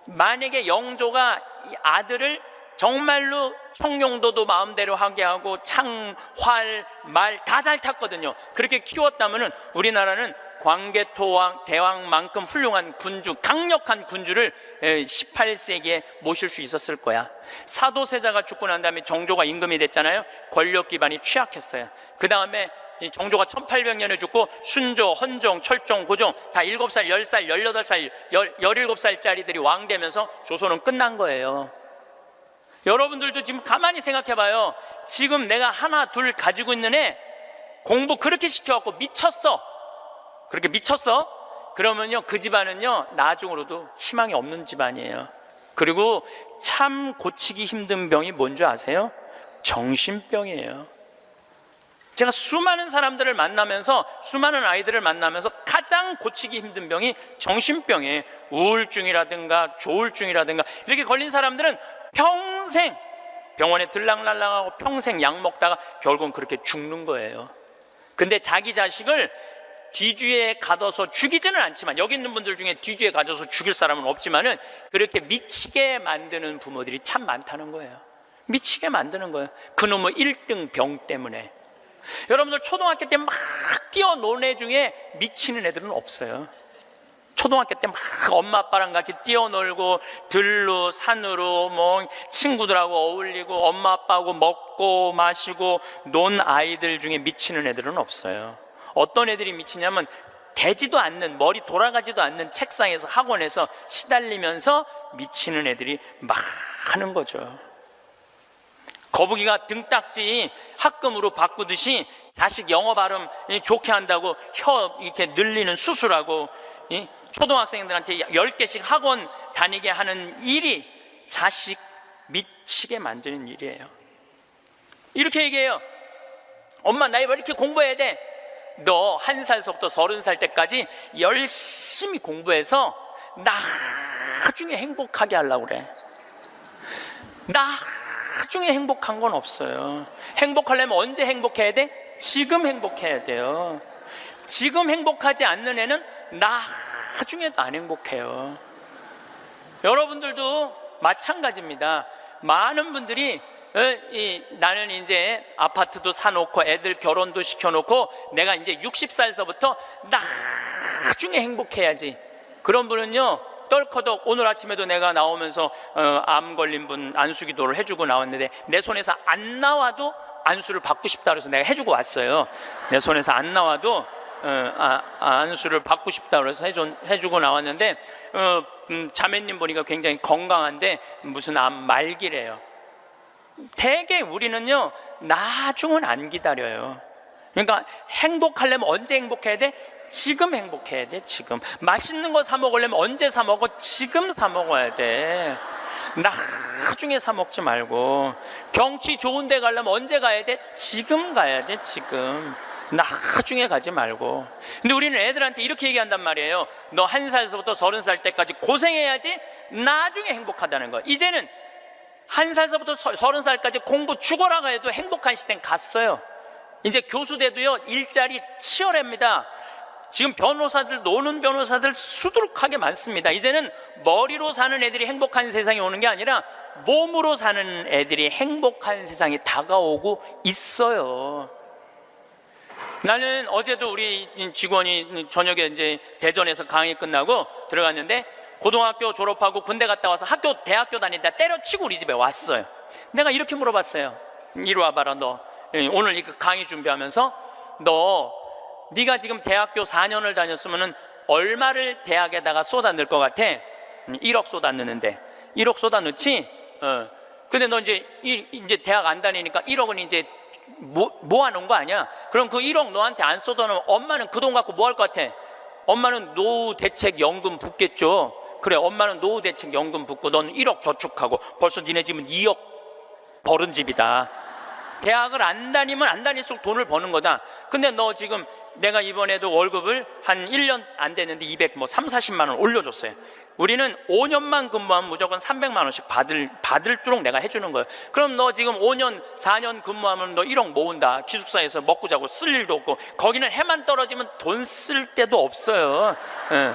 [SPEAKER 1] 만약에 영조가 이 아들을 정말로 청룡도도 마음대로 하게 하고 창, 활, 말 다 잘 탔거든요. 그렇게 키웠다면 우리나라는 광개토왕 대왕만큼 훌륭한 군주, 강력한 군주를 18세기에 모실 수 있었을 거야. 사도세자가 죽고 난 다음에 정조가 임금이 됐잖아요. 권력 기반이 취약했어요. 그 다음에 정조가 1800년에 죽고 순조, 헌종, 철종, 고종 다 7살, 10살, 18살, 17살짜리들이 왕 되면서 조선은 끝난 거예요. 여러분들도 지금 가만히 생각해 봐요. 지금 내가 하나 둘 가지고 있는 애 공부 그렇게 시켜갖고 미쳤어. 그렇게 미쳤어? 그러면요, 그 집안은요 나중으로도 희망이 없는 집안이에요. 그리고 참 고치기 힘든 병이 뭔지 아세요? 정신병이에요. 제가 수많은 사람들을 만나면서, 수많은 아이들을 만나면서 가장 고치기 힘든 병이 정신병이에요. 우울증이라든가 조울증이라든가 이렇게 걸린 사람들은 평생 병원에 들락날락하고 평생 약 먹다가 결국은 그렇게 죽는 거예요. 근데 자기 자식을 뒤주에 가둬서 죽이지는 않지만, 여기 있는 분들 중에 뒤주에 가둬서 죽일 사람은 없지만은 그렇게 미치게 만드는 부모들이 참 많다는 거예요. 미치게 만드는 거예요. 그놈의 1등 병 때문에. 여러분들 초등학교 때 막 뛰어노는 애 중에 미치는 애들은 없어요. 초등학교 때 막 엄마 아빠랑 같이 뛰어놀고 들로 산으로 뭐 친구들하고 어울리고 엄마 아빠하고 먹고 마시고 논 아이들 중에 미치는 애들은 없어요. 어떤 애들이 미치냐면 되지도 않는, 머리 돌아가지도 않는 책상에서 학원에서 시달리면서 미치는 애들이 많은 거죠. 거북이가 등딱지 합금으로 바꾸듯이 자식 영어 발음 좋게 한다고 혀 이렇게 늘리는 수술하고 초등학생들한테 10개씩 학원 다니게 하는 일이 자식 미치게 만드는 일이에요. 이렇게 얘기해요. 엄마, 나 왜 이렇게 공부해야 돼? 너 1살서부터 30살 때까지 열심히 공부해서 나중에 행복하게 하려고 그래. 나중에 행복한 건 없어요. 행복하려면 언제 행복해야 돼? 지금 행복해야 돼요. 지금 행복하지 않는 애는 나중에도 안 행복해요. 여러분들도 마찬가지입니다. 많은 분들이 나는 이제 아파트도 사놓고 애들 결혼도 시켜놓고 내가 이제 60살서부터 나중에 행복해야지. 그런 분은요, 떨커덕 오늘 아침에도 내가 나오면서 암 걸린 분 안수기도를 해주고 나왔는데, 내 손에서 안 나와도 안수를 받고 싶다 그래서 내가 해주고 왔어요. 내 손에서 안 나와도 안수를 받고 싶다 그래서 해주고 나왔는데, 자매님 보니까 굉장히 건강한데 무슨 암 말기래요. 대개 우리는요 나중은 안 기다려요. 그러니까 행복하려면 언제 행복해야 돼? 지금 행복해야 돼. 지금 맛있는 거 사 먹으려면 언제 사 먹어? 지금 사 먹어야 돼. 나중에 사 먹지 말고. 경치 좋은 데 가려면 언제 가야 돼? 지금 가야 돼. 지금. 나중에 가지 말고. 근데 우리는 애들한테 이렇게 얘기한단 말이에요. 너 1살서부터 30살 때까지 고생해야지 나중에 행복하다는 거. 이제는 1살서부터 30살까지 공부 죽어라 해도 행복한 시대는 갔어요. 이제 교수 돼도요 일자리 치열합니다. 지금 변호사들, 노는 변호사들 수두룩하게 많습니다. 이제는 머리로 사는 애들이 행복한 세상이 오는 게 아니라 몸으로 사는 애들이 행복한 세상이 다가오고 있어요. 나는 어제도 우리 직원이 저녁에 이제 대전에서 강의 끝나고 들어갔는데, 고등학교 졸업하고 군대 갔다 와서 대학교 다니다 때려치고 우리 집에 왔어요. 내가 이렇게 물어봤어요. 이리 와봐라, 너 오늘 이 강의 준비하면서 네가 지금 대학교 4년을 다녔으면 얼마를 대학에다가 쏟아 넣을 것 같아? 1억 쏟아 넣는데. 1억 쏟아 넣지? 근데 너 이제 대학 안 다니니까 1억은 이제 모아놓은 거 아니야? 그럼 그 1억 너한테 안 쏟아놓으면 엄마는 그 돈 갖고 뭐 할 것 같아? 엄마는 노후대책연금 붓겠죠. 그래, 엄마는 노후대책연금 붓고 넌 1억 저축하고 벌써 니네 집은 2억 벌은 집이다. 대학을 안 다니면 안 다닐수록 돈을 버는 거다. 근데 너 지금 내가 이번에도 월급을 한 1년 안 됐는데 30, 40만 원 올려줬어요. 우리는 5년만 근무하면 무조건 300만 원씩 받을도록 내가 해주는 거예요. 그럼 너 지금 5년, 4년 근무하면 너 1억 모은다. 기숙사에서 먹고 자고 쓸 일도 없고, 거기는 해만 떨어지면 돈 쓸 데도 없어요. 예.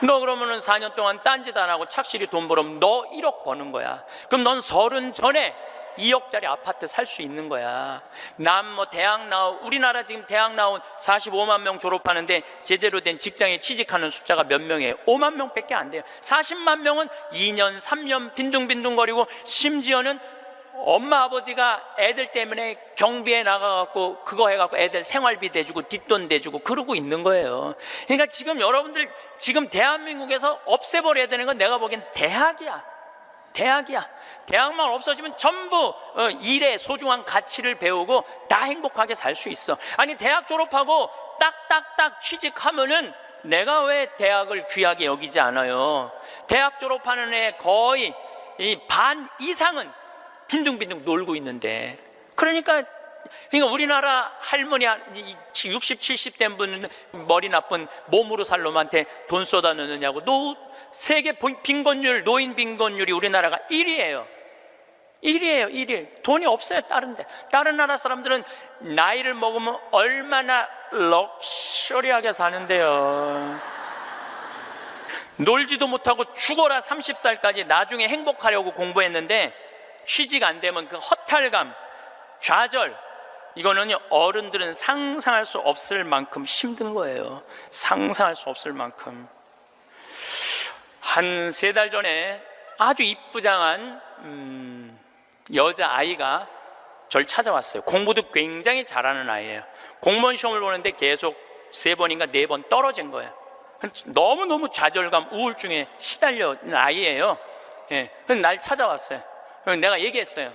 [SPEAKER 1] 너 그러면은 4년 동안 딴짓 안 하고 착실히 돈 벌으면 너 1억 버는 거야. 그럼 넌 30 전에 2억짜리 아파트 살 수 있는 거야. 우리나라 지금 대학 나온 45만 명 졸업하는데 제대로 된 직장에 취직하는 숫자가 몇 명이에요? 5만 명밖에 안 돼요. 40만 명은 2년, 3년 빈둥빈둥거리고, 심지어는 엄마 아버지가 애들 때문에 경비에 나가갖고 그거 해갖고 애들 생활비 대주고 뒷돈 대주고 그러고 있는 거예요. 그러니까 지금 여러분들, 지금 대한민국에서 없애버려야 되는 건 내가 보기엔 대학이야. 대학만 없어지면 전부 일의 소중한 가치를 배우고 다 행복하게 살 수 있어. 아니, 대학 졸업하고 딱딱딱 취직하면은 내가 왜 대학을 귀하게 여기지 않아요? 대학 졸업하는 애 거의 반 이상은 빈둥빈둥 놀고 있는데. 그러니까 우리나라 할머니 60, 70 된 분, 머리 나쁜 몸으로 살 놈한테 돈 쏟아 넣느냐고. 세계 빈곤율, 노인 빈곤율이 우리나라가 1위예요. 1위. 돈이 없어요. 다른 나라 사람들은 나이를 먹으면 얼마나 럭셔리하게 사는데요. 놀지도 못하고 죽어라 30살까지 나중에 행복하려고 공부했는데 취직 안 되면 그 허탈감, 좌절, 이거는요, 어른들은 상상할 수 없을 만큼 힘든 거예요. 상상할 수 없을 만큼. 한 3달 전에 아주 이쁘장한 여자아이가 절 찾아왔어요. 공부도 굉장히 잘하는 아이예요. 공무원 시험을 보는데 계속 3번인가 4번 떨어진 거예요. 너무너무 좌절감, 우울증에 시달려는 아이예요. 예. 날 찾아왔어요. 내가 얘기했어요.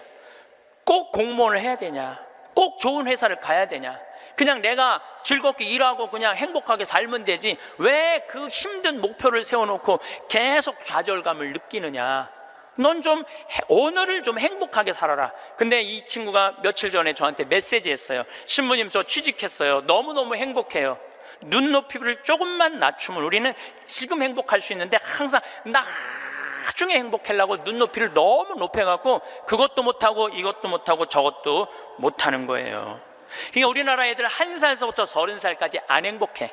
[SPEAKER 1] 꼭 공무원을 해야 되냐? 꼭 좋은 회사를 가야 되냐? 그냥 내가 즐겁게 일하고 그냥 행복하게 살면 되지, 왜 그 힘든 목표를 세워놓고 계속 좌절감을 느끼느냐? 넌 좀 오늘을 좀 행복하게 살아라. 근데 이 친구가 며칠 전에 저한테 메시지 했어요. 신부님, 저 취직했어요. 너무너무 행복해요. 눈높이를 조금만 낮추면 우리는 지금 행복할 수 있는데 항상 나중에 행복하려고 눈높이를 너무 높여갖고 그것도 못하고 이것도 못하고 저것도 못하는 거예요. 그러니까 우리나라 애들 1살서부터 30살까지 안 행복해.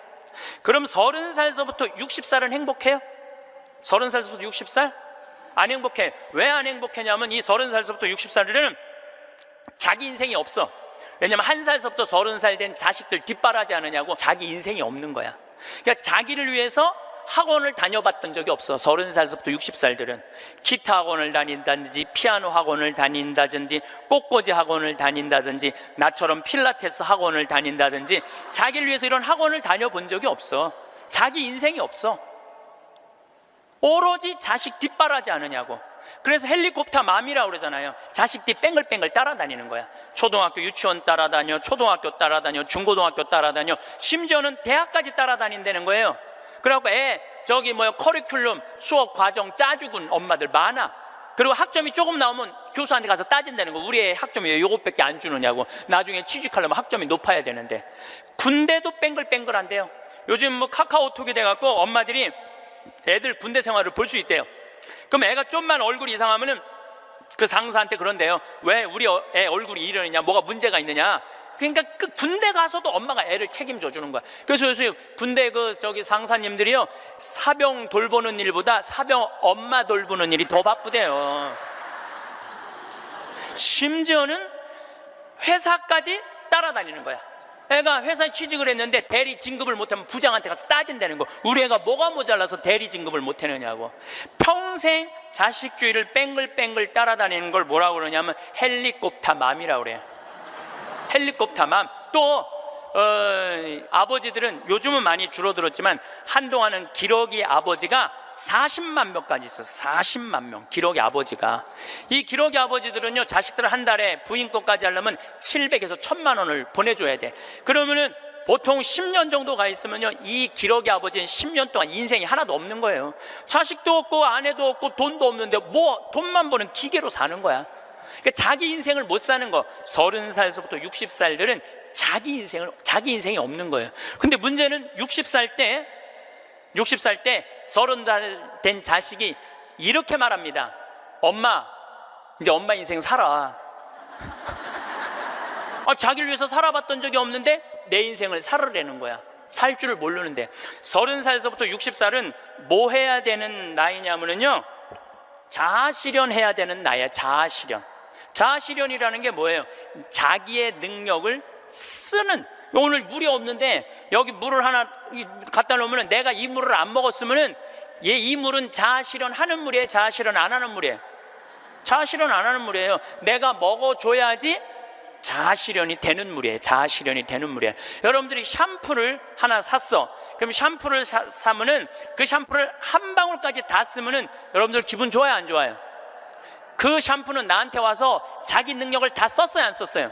[SPEAKER 1] 그럼 30살서부터 60살은 행복해요? 30살서부터 60살? 안 행복해. 왜 안 행복하냐면 이 30살서부터 60살들은 자기 인생이 없어. 왜냐면 1살서부터 30살 된 자식들 뒷바라지 않느냐고 자기 인생이 없는 거야. 그러니까 자기를 위해서 학원을 다녀봤던 적이 없어. 30살서부터 60살들은 기타 학원을 다닌다든지 피아노 학원을 다닌다든지 꽃꽂이 학원을 다닌다든지 나처럼 필라테스 학원을 다닌다든지 자기를 위해서 이런 학원을 다녀본 적이 없어. 자기 인생이 없어. 오로지 자식 뒷바라지 않느냐고. 그래서 헬리콥터 맘이라고 그러잖아요. 자식 뒤 뺑글뺑글 따라다니는 거야. 초등학교 유치원 따라다녀, 초등학교 따라다녀, 중고등학교 따라다녀, 심지어는 대학까지 따라다닌다는 거예요. 그래갖고 커리큘럼 수업 과정 짜주군 엄마들 많아. 그리고 학점이 조금 나오면 교수한테 가서 따진다는 거. 우리 애 학점이 왜 요것밖에 안 주느냐고. 나중에 취직하려면 학점이 높아야 되는데. 군대도 뺑글뺑글한데요. 요즘 카카오톡이 돼갖고 엄마들이 애들 군대 생활을 볼 수 있대요. 그럼 애가 좀만 얼굴이 이상하면은 그 상사한테 그런대요. 왜 우리 애 얼굴이 이러느냐, 뭐가 문제가 있느냐. 그러니까 그 군대 가서도 엄마가 애를 책임져 주는 거야. 그래서 요새 군대 상사님들이요, 사병 돌보는 일보다 사병 엄마 돌보는 일이 더 바쁘대요. 심지어는 회사까지 따라다니는 거야. 애가 회사에 취직을 했는데 대리 진급을 못하면 부장한테 가서 따진다는 거. 우리 애가 뭐가 모자라서 대리 진급을 못하느냐고. 평생 자식주의를 뺑글뺑글 따라다니는 걸 뭐라고 그러냐면 헬리콥터 맘이라고 그래요. 헬리콥터 맘. 또 아버지들은 요즘은 많이 줄어들었지만 한동안은 기러기 아버지가 40만 명까지 있었어. 40만 명 기러기 아버지가. 이 기러기 아버지들은요, 자식들 한 달에 부인 것까지 하려면 700에서 1000만 원을 보내줘야 돼. 그러면은 보통 10년 정도 가 있으면요, 이 기러기 아버지는 10년 동안 인생이 하나도 없는 거예요. 자식도 없고 아내도 없고 돈도 없는데 뭐 돈만 버는 기계로 사는 거야. 그러니까 자기 인생을 못 사는 거. 30살서부터 60살들은 자기 인생이 없는 거예요. 근데 문제는 60살 때 30살 된 자식이 이렇게 말합니다. 엄마, 이제 엄마 인생 살아. 자기를 위해서 살아봤던 적이 없는데 내 인생을 살으라는 거야. 살 줄을 모르는데. 30살서부터 60살은 뭐 해야 되는 나이냐면요, 자아실현해야 되는 나이야. 자아실현이라는 게 뭐예요? 자기의 능력을 쓰는. 오늘 물이 없는데 여기 물을 하나 갖다 놓으면 내가 이 물을 안 먹었으면 이 물은 자아실현하는 물이에요? 자아실현 안 하는 물이에요? 자아실현 안 하는 물이에요. 내가 먹어줘야지 자아실현이 되는 물이에요. 자아실현이 되는 물이에요. 여러분들이 샴푸를 하나 샀어. 그럼 샴푸를 사면은 그 샴푸를 한 방울까지 다 쓰면은 여러분들 기분 좋아요, 안 좋아요? 그 샴푸는 나한테 와서 자기 능력을 다 썼어요, 안 썼어요?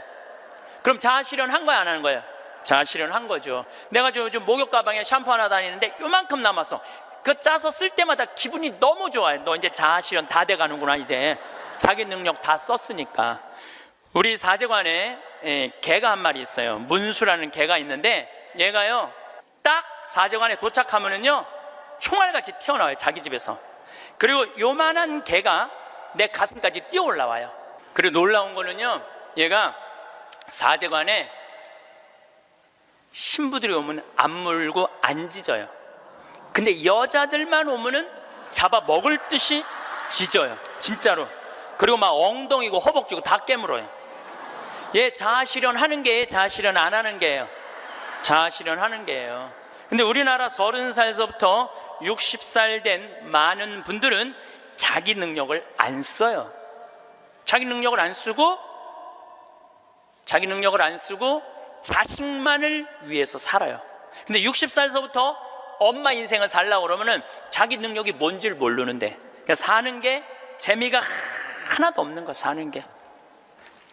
[SPEAKER 1] 그럼 자아실현 한 거야, 안 하는 거예요? 자아실현 한 거죠. 내가 요즘 목욕 가방에 샴푸 하나 다니는데 요만큼 남았어. 그 짜서 쓸 때마다 기분이 너무 좋아요. 너 이제 자아실현 다 돼가는구나. 이제 자기 능력 다 썼으니까. 우리 사제관에 개가 한 마리 있어요. 문수라는 개가 있는데 얘가요, 딱 사제관에 도착하면은요 총알같이 튀어나와요, 자기 집에서. 그리고 요만한 개가 내 가슴까지 뛰어 올라와요. 그리고 놀라운 거는요, 얘가 사제관에 신부들이 오면 안 물고 안 짖어요. 근데 여자들만 오면은 잡아 먹을 듯이 짖어요, 진짜로. 그리고 막 엉덩이고 허벅지고 다 깨물어요. 얘 자아실현 하는 게 자아실현 안 하는 게예요. 자아실현 하는 게예요. 근데 우리나라 30살서부터 60살 된 많은 분들은 자기 능력을 안 써요. 자기 능력을 안 쓰고 자식만을 위해서 살아요. 근데 60살서부터 엄마 인생을 살려고 그러면은 자기 능력이 뭔지를 모르는데, 그러니까 사는 게 재미가 하나도 없는 거. 사는 게,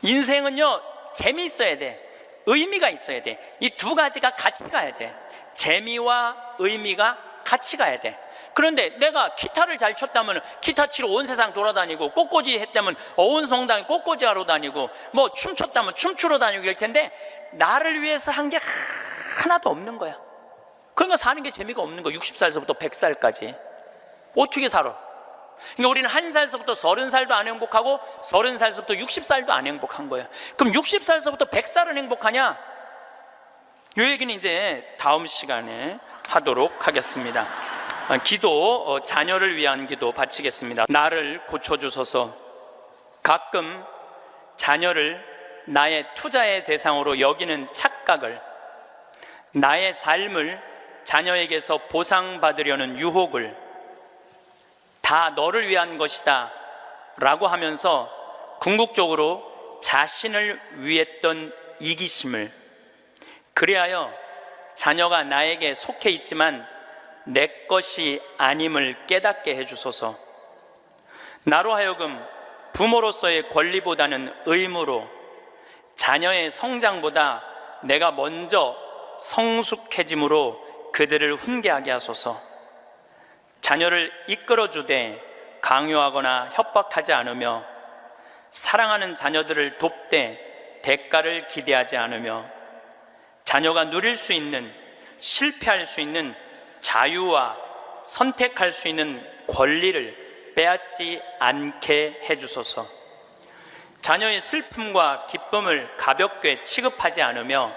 [SPEAKER 1] 인생은요 재미있어야 돼, 의미가 있어야 돼. 이 두 가지가 같이 가야 돼. 재미와 의미가 같이 가야 돼. 그런데 내가 기타를 잘 쳤다면 기타 치러 온 세상 돌아다니고, 꽃꽂이 했다면 온 성당에 꽃꽂이 하러 다니고, 뭐 춤췄다면 춤추러 다니고 이럴 텐데 나를 위해서 한 게 하나도 없는 거야. 그러니까 사는 게 재미가 없는 거야. 60살서부터 100살까지 어떻게 살아? 그러니까 우리는 1살서부터 30살도 안 행복하고 30살서부터 60살도 안 행복한 거예요. 그럼 60살서부터 100살은 행복하냐? 이 얘기는 이제 다음 시간에 하도록 하겠습니다. 기도, 자녀를 위한 기도 바치겠습니다. 나를 고쳐주소서. 가끔 자녀를 나의 투자의 대상으로 여기는 착각을, 나의 삶을 자녀에게서 보상받으려는 유혹을, 다 너를 위한 것이다 라고 하면서 궁극적으로 자신을 위했던 이기심을, 그리하여 자녀가 나에게 속해 있지만 내 것이 아님을 깨닫게 해주소서. 나로 하여금 부모로서의 권리보다는 의무로, 자녀의 성장보다 내가 먼저 성숙해짐으로 그들을 훈계하게 하소서. 자녀를 이끌어주되 강요하거나 협박하지 않으며, 사랑하는 자녀들을 돕되 대가를 기대하지 않으며, 자녀가 누릴 수 있는, 실패할 수 있는 자유와 선택할 수 있는 권리를 빼앗지 않게 해주소서. 자녀의 슬픔과 기쁨을 가볍게 취급하지 않으며,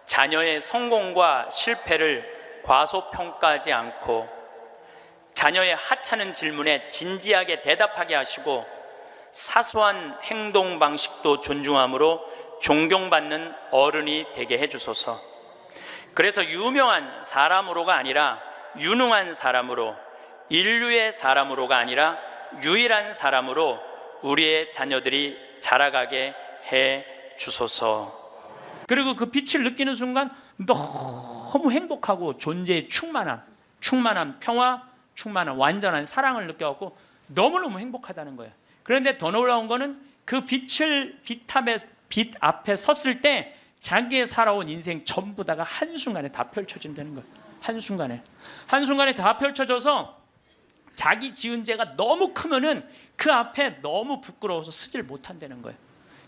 [SPEAKER 1] 자녀의 성공과 실패를 과소평가하지 않고, 자녀의 하찮은 질문에 진지하게 대답하게 하시고, 사소한 행동 방식도 존중함으로 존경받는 어른이 되게 해주소서. 그래서 유명한 사람으로가 아니라 유능한 사람으로, 인류의 사람으로가 아니라 유일한 사람으로 우리의 자녀들이 자라가게 해 주소서. 그리고 그 빛을 느끼는 순간 너무 행복하고 존재에 충만한 평화, 충만한 완전한 사랑을 느껴갖고 너무너무 행복하다는 거예요. 그런데 더 놀라운 거는 그 빛 앞에 섰을 때 자기의 살아온 인생 전부 다가 한순간에 다 펼쳐진다는 거예요. 한순간에 다 펼쳐져서 자기 지은 죄가 너무 크면은 그 앞에 너무 부끄러워서 서질 못한다는 거예요.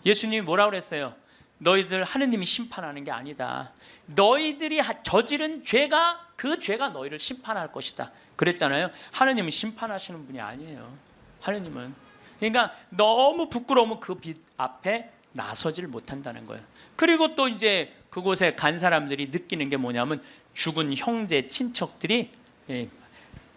[SPEAKER 1] 예수님이 뭐라고 그랬어요? 너희들 하느님이 심판하는 게 아니다. 너희들이 저지른 죄가 그 죄가 너희를 심판할 것이다. 그랬잖아요. 하느님은 심판하시는 분이 아니에요. 하느님은. 그러니까 너무 부끄러우면 그 빛 앞에 나서지를 못한다는 거예요. 그리고 또 이제 그곳에 간 사람들이 느끼는 게 뭐냐면 죽은 형제 친척들이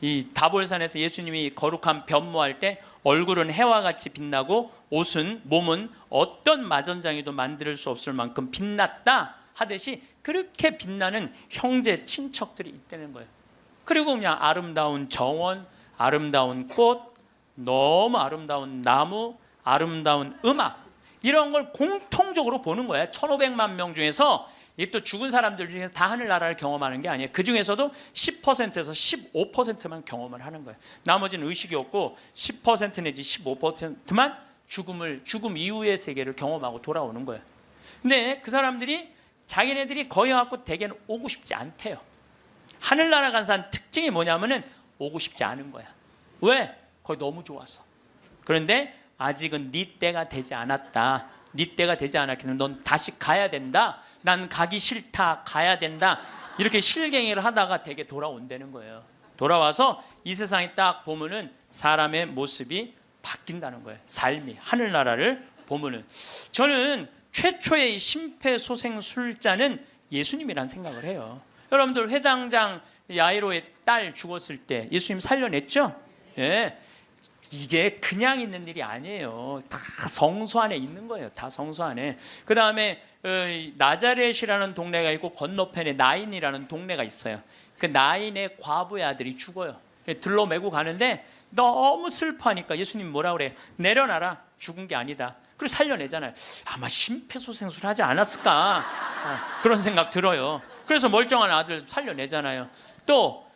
[SPEAKER 1] 이 다볼산에서 예수님이 거룩한 변모할 때 얼굴은 해와 같이 빛나고 옷은 몸은 어떤 마전장이도 만들 수 없을 만큼 빛났다 하듯이 그렇게 빛나는 형제 친척들이 있다는 거예요. 그리고 그냥 아름다운 정원, 아름다운 꽃, 너무 아름다운 나무, 아름다운 음악 이런 걸 공통적으로 보는 거예요. 1,500만 명 중에서 이 또 죽은 사람들 중에서 다 하늘나라를 경험하는 게 아니에요. 그 중에서도 10%에서 15%만 경험을 하는 거예요. 나머지는 의식이 없고 10% 내지 15%만 죽음 이후의 세계를 경험하고 돌아오는 거예요. 근데 그 사람들이 자기네들이 거기 갖고 대개는 오고 싶지 않대요. 하늘나라 간 사람 특징이 뭐냐면은 오고 싶지 않은 거야. 왜? 거기 너무 좋아서. 그런데 아직은 네 때가 되지 않았다. 네 때가 되지 않았기 때문에 넌 다시 가야 된다. 난 가기 싫다. 가야 된다. 이렇게 실갱이를 하다가 되게 돌아온다는 거예요. 돌아와서 이 세상에 딱 보면은 사람의 모습이 바뀐다는 거예요. 삶이 하늘나라를 보면은 저는 최초의 심폐소생술자는 예수님이란 생각을 해요. 여러분들 회당장 야이로의 딸 죽었을 때 예수님 살려냈죠? 예. 이게 그냥 있는 일이 아니에요. 다 성소 안에 있는 거예요. 다 성소 안에. 그 다음에 나자렛이라는 동네가 있고 건너편에 나인이라는 동네가 있어요. 그 나인의 과부의 아들이 죽어요. 들로 메고 가는데 너무 슬퍼하니까 예수님 뭐라 그래요? 내려놔라. 죽은 게 아니다. 그리고 살려내잖아요. 아마 심폐소생술 하지 않았을까 그런 생각 들어요. 그래서 멀쩡한 아들 살려내잖아요. 또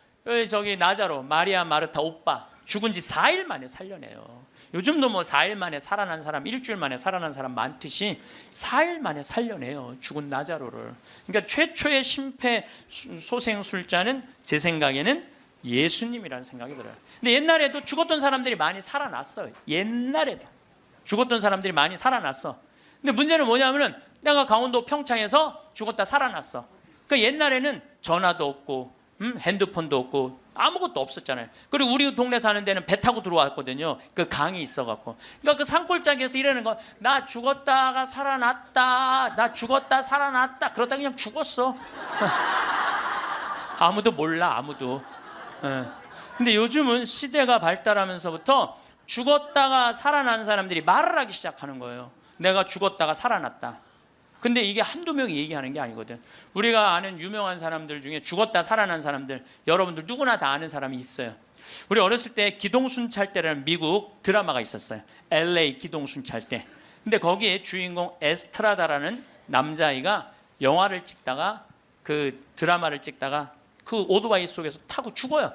[SPEAKER 1] 저기 나자로 마리아 마르타 오빠 죽은 지 4일 만에 살려내요. 요즘도 뭐 4일 만에 살아난 사람, 일주일 만에 살아난 사람 많듯이 4일 만에 살려내요. 죽은 나자로를. 그러니까 최초의 심폐소생술자는 제 생각에는 예수님이라는 생각이 들어요. 근데 옛날에도 죽었던 사람들이 많이 살아났어요. 옛날에도 죽었던 사람들이 많이 살아났어. 근데 문제는 뭐냐면은 내가 강원도 평창에서 죽었다 살아났어. 그러니까 옛날에는 전화도 없고 핸드폰도 없고 아무것도 없었잖아요. 그리고 우리 동네 사는 데는 배 타고 들어왔거든요. 그 강이 있어갖고. 그러니까 그 산골짜기에서 이러는 거, 나 죽었다가 살아났다, 나 죽었다 살아났다. 그러다 그냥 죽었어. 아무도 몰라, 아무도. 근데 요즘은 시대가 발달하면서부터 죽었다가 살아난 사람들이 말을 하기 시작하는 거예요. 내가 죽었다가 살아났다. 근데 이게 한두 명이 얘기하는 게 아니거든. 우리가 아는 유명한 사람들 중에 죽었다 살아난 사람들, 여러분들 누구나 다 아는 사람이 있어요. 우리 어렸을 때 기동순찰대라는 미국 드라마가 있었어요. LA 기동순찰대. 근데 거기에 주인공 에스트라다라는 남자아이가 영화를 찍다가 그 드라마를 찍다가 그 오토바이 속에서 타고 죽어요.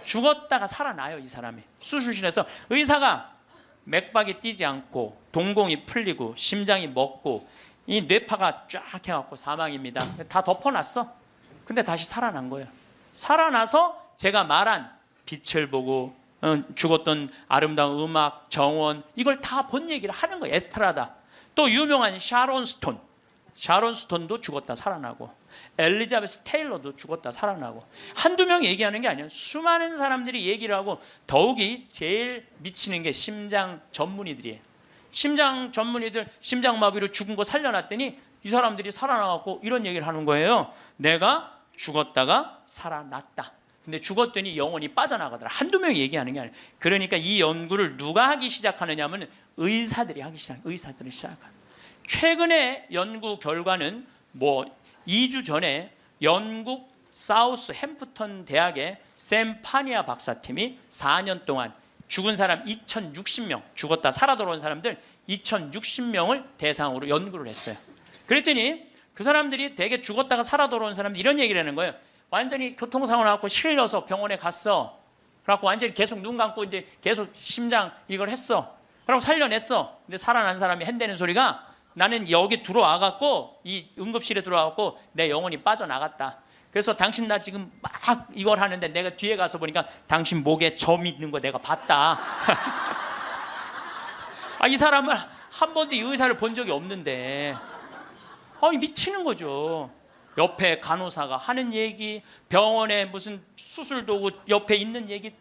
[SPEAKER 1] 죽었다가 살아나요, 이 사람이. 수술실에서 의사가 맥박이 뛰지 않고 동공이 풀리고 심장이 멎고 이 뇌파가 쫙 해갖고 사망입니다. 다 덮어놨어. 근데 다시 살아난 거예요. 살아나서 제가 말한 빛을 보고 죽었던 아름다운 음악, 정원 이걸 다 본 얘기를 하는 거예요. 에스트라다. 또 유명한 샤론 스톤. 샤론 스톤도 죽었다 살아나고 엘리자베스 테일러도 죽었다 살아나고 한두 명이 얘기하는 게 아니에요. 수많은 사람들이 얘기를 하고 더욱이 제일 미치는 게 심장 전문의들이에요. 심장 전문의들 심장마비로 죽은 거 살려놨더니 이 사람들이 살아나갖고 이런 얘기를 하는 거예요. 내가 죽었다가 살아났다. 근데 죽었더니 영혼이 빠져나가더라. 한두 명이 얘기하는 게 아니에요. 그러니까 이 연구를 누가 하기 시작하느냐 하면 의사들이 하기 시작해요. 의사들이 시작해요. 최근에 연구 결과는 2주 전에 영국 사우스 햄프턴 대학의 샘 파니아 박사팀이 4년 동안 죽은 사람 2,060명, 죽었다 살아 돌아온 사람들 2,060명을 대상으로 연구를 했어요. 그랬더니 그 사람들이 대개 죽었다가 살아 돌아온 사람들 이런 얘기를 하는 거예요. 완전히 교통사고 나갖고 실려서 병원에 갔어. 그래갖고 완전히 계속 눈 감고 이제 계속 심장 이걸 했어. 그러고 살려냈어. 근데 살아난 사람이 한다는 소리가 나는 여기 들어와갖고 이 응급실에 들어와갖고 내 영혼이 빠져나갔다. 그래서 당신 나 지금 막 이걸 하는데 내가 뒤에 가서 보니까 당신 목에 점 있는 거 내가 봤다. 이 사람은 한 번도 이 의사를 본 적이 없는데 미치는 거죠. 옆에 간호사가 하는 얘기, 병원에 무슨 수술 도구 옆에 있는 얘기,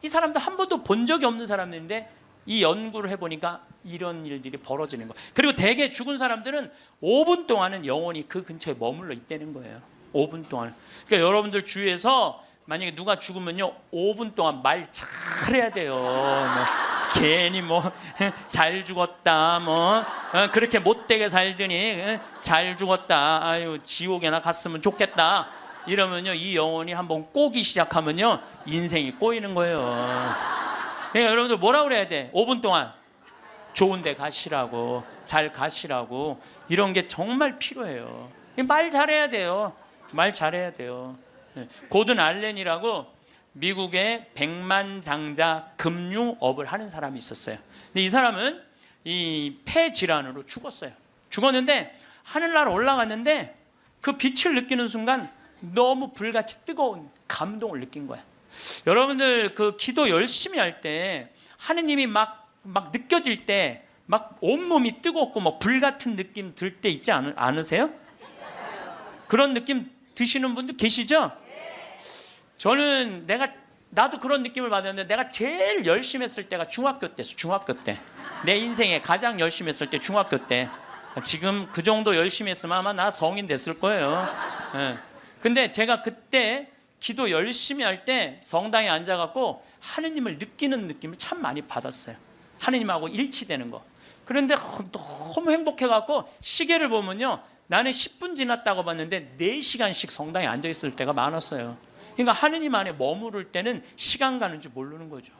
[SPEAKER 1] 이 사람도 한 번도 본 적이 없는 사람인데 이 연구를 해보니까 이런 일들이 벌어지는 거예요. 그리고 대개 죽은 사람들은 5분 동안은 영원히 그 근처에 머물러 있다는 거예요. 5분 동안. 그러니까 여러분들 주위에서 만약에 누가 죽으면요, 5분 동안 말 잘해야 돼요. 괜히 잘 죽었다, 그렇게 못되게 살더니 잘 죽었다, 아유 지옥에나 갔으면 좋겠다, 이러면요 이 영혼이 한번 꼬기 시작하면요 인생이 꼬이는 거예요. 그러니까 여러분들 뭐라 그래야 돼? 5분 동안 좋은 데 가시라고, 잘 가시라고, 이런 게 정말 필요해요. 말 잘해야 돼요. 말 잘해야 돼요. 고든 알렌이라고 미국의 백만장자 금융업을 하는 사람이 있었어요. 근데 이 사람은 이 폐 질환으로 죽었어요. 죽었는데 하늘나라 올라갔는데 그 빛을 느끼는 순간 너무 불같이 뜨거운 감동을 느낀 거야. 여러분들 그 기도 열심히 할 때 하느님이 막 느껴질 때 막 온몸이 뜨겁고 막 불 같은 느낌 들 때 있지 않으세요? 그런 느낌 드시는 분들 계시죠? 저는 나도 그런 느낌을 받았는데 내가 제일 열심히 했을 때가 중학교 때였어. 중학교 때. 내 인생에 가장 열심히 했을 때 중학교 때. 지금 그 정도 열심히 했으면 아마 나 성인 됐을 거예요. 근데 제가 그때 기도 열심히 할 때 성당에 앉아갖고 하느님을 느끼는 느낌을 참 많이 받았어요. 하느님하고 일치되는 거. 그런데 너무 행복해갖고 시계를 보면요, 나는 10분 지났다고 봤는데 4시간씩 성당에 앉아있을 때가 많았어요. 그러니까 하느님 안에 머무를 때는 시간 가는 줄 모르는 거죠.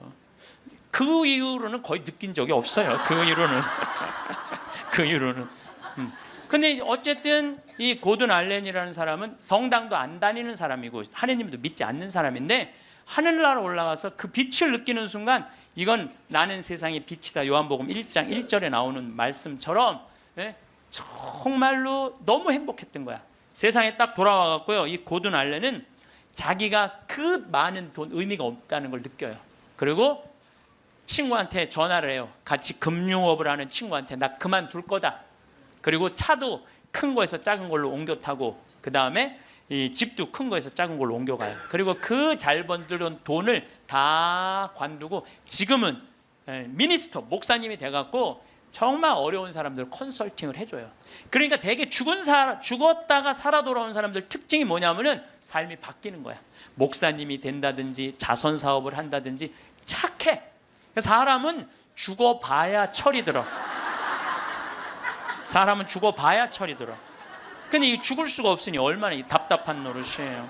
[SPEAKER 1] 그 이후로는 거의 느낀 적이 없어요. 그 이후로는. 그 이후로는. 근데 어쨌든 이 고든 알렌이라는 사람은 성당도 안 다니는 사람이고 하느님도 믿지 않는 사람인데 하늘나라 올라가서 그 빛을 느끼는 순간 이건 나는 세상의 빛이다. 요한복음 1장 1절에 나오는 말씀처럼 정말로 너무 행복했던 거야. 세상에 딱 돌아와갖고요, 이 고든 알렌은 자기가 그 많은 돈 의미가 없다는 걸 느껴요. 그리고 친구한테 전화를 해요. 같이 금융업을 하는 친구한테 나 그만둘 거다. 그리고 차도 큰 거에서 작은 걸로 옮겨 타고 그 다음에 이 집도 큰 거에서 작은 걸로 옮겨가요. 그리고 그 잘 번들은 돈을 다 관두고 지금은 미니스터 목사님이 돼갖고 정말 어려운 사람들 컨설팅을 해줘요. 그러니까 되게 죽었다가 살아 돌아온 사람들 특징이 뭐냐면은 삶이 바뀌는 거야. 목사님이 된다든지 자선 사업을 한다든지 착해. 사람은 죽어봐야 철이 들어. 사람은 죽어봐야 철이 들어. 근데 이 죽을 수가 없으니 얼마나 답답한 노릇이에요.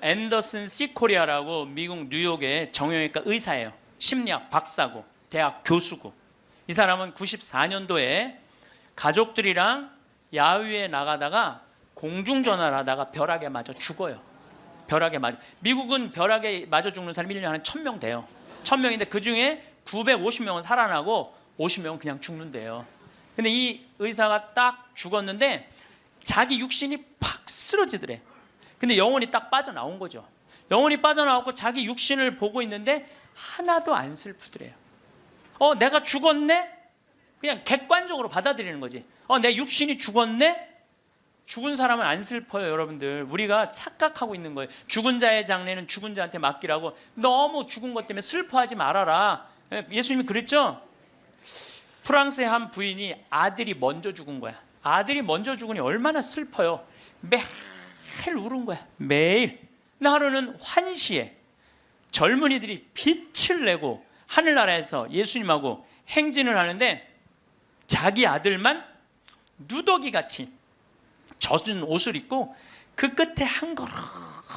[SPEAKER 1] 앤더슨 시코리아라고 미국 뉴욕의 정형외과 의사예요. 심리학 박사고 대학 교수고. 이 사람은 94년도에 가족들이랑 야외에 나가다가 공중전화를 하다가 벼락에 맞아 죽어요. 벼락에 맞아. 미국은 벼락에 맞아 죽는 사람이 1년에 한 1000명 돼요. 1000명인데 그중에 950명은 살아나고 50명은 그냥 죽는데요. 근데 이 의사가 딱 죽었는데 자기 육신이 팍 쓰러지더래. 근데 영혼이 딱 빠져나온 거죠. 영혼이 빠져나왔고 자기 육신을 보고 있는데 하나도 안 슬프더래요. 내가 죽었네? 그냥 객관적으로 받아들이는 거지. 내 육신이 죽었네? 죽은 사람은 안 슬퍼요, 여러분들. 우리가 착각하고 있는 거예요. 죽은 자의 장례는 죽은 자한테 맡기라고. 너무 죽은 것 때문에 슬퍼하지 말아라. 예수님이 그랬죠? 프랑스의 한 부인이 아들이 먼저 죽은 거야. 아들이 먼저 죽으니 얼마나 슬퍼요. 매일 울은 거야. 매일. 하루는 환시에 젊은이들이 빛을 내고 하늘나라에서 예수님하고 행진을 하는데 자기 아들만 누더기같이 젖은 옷을 입고 그 끝에 한 걸음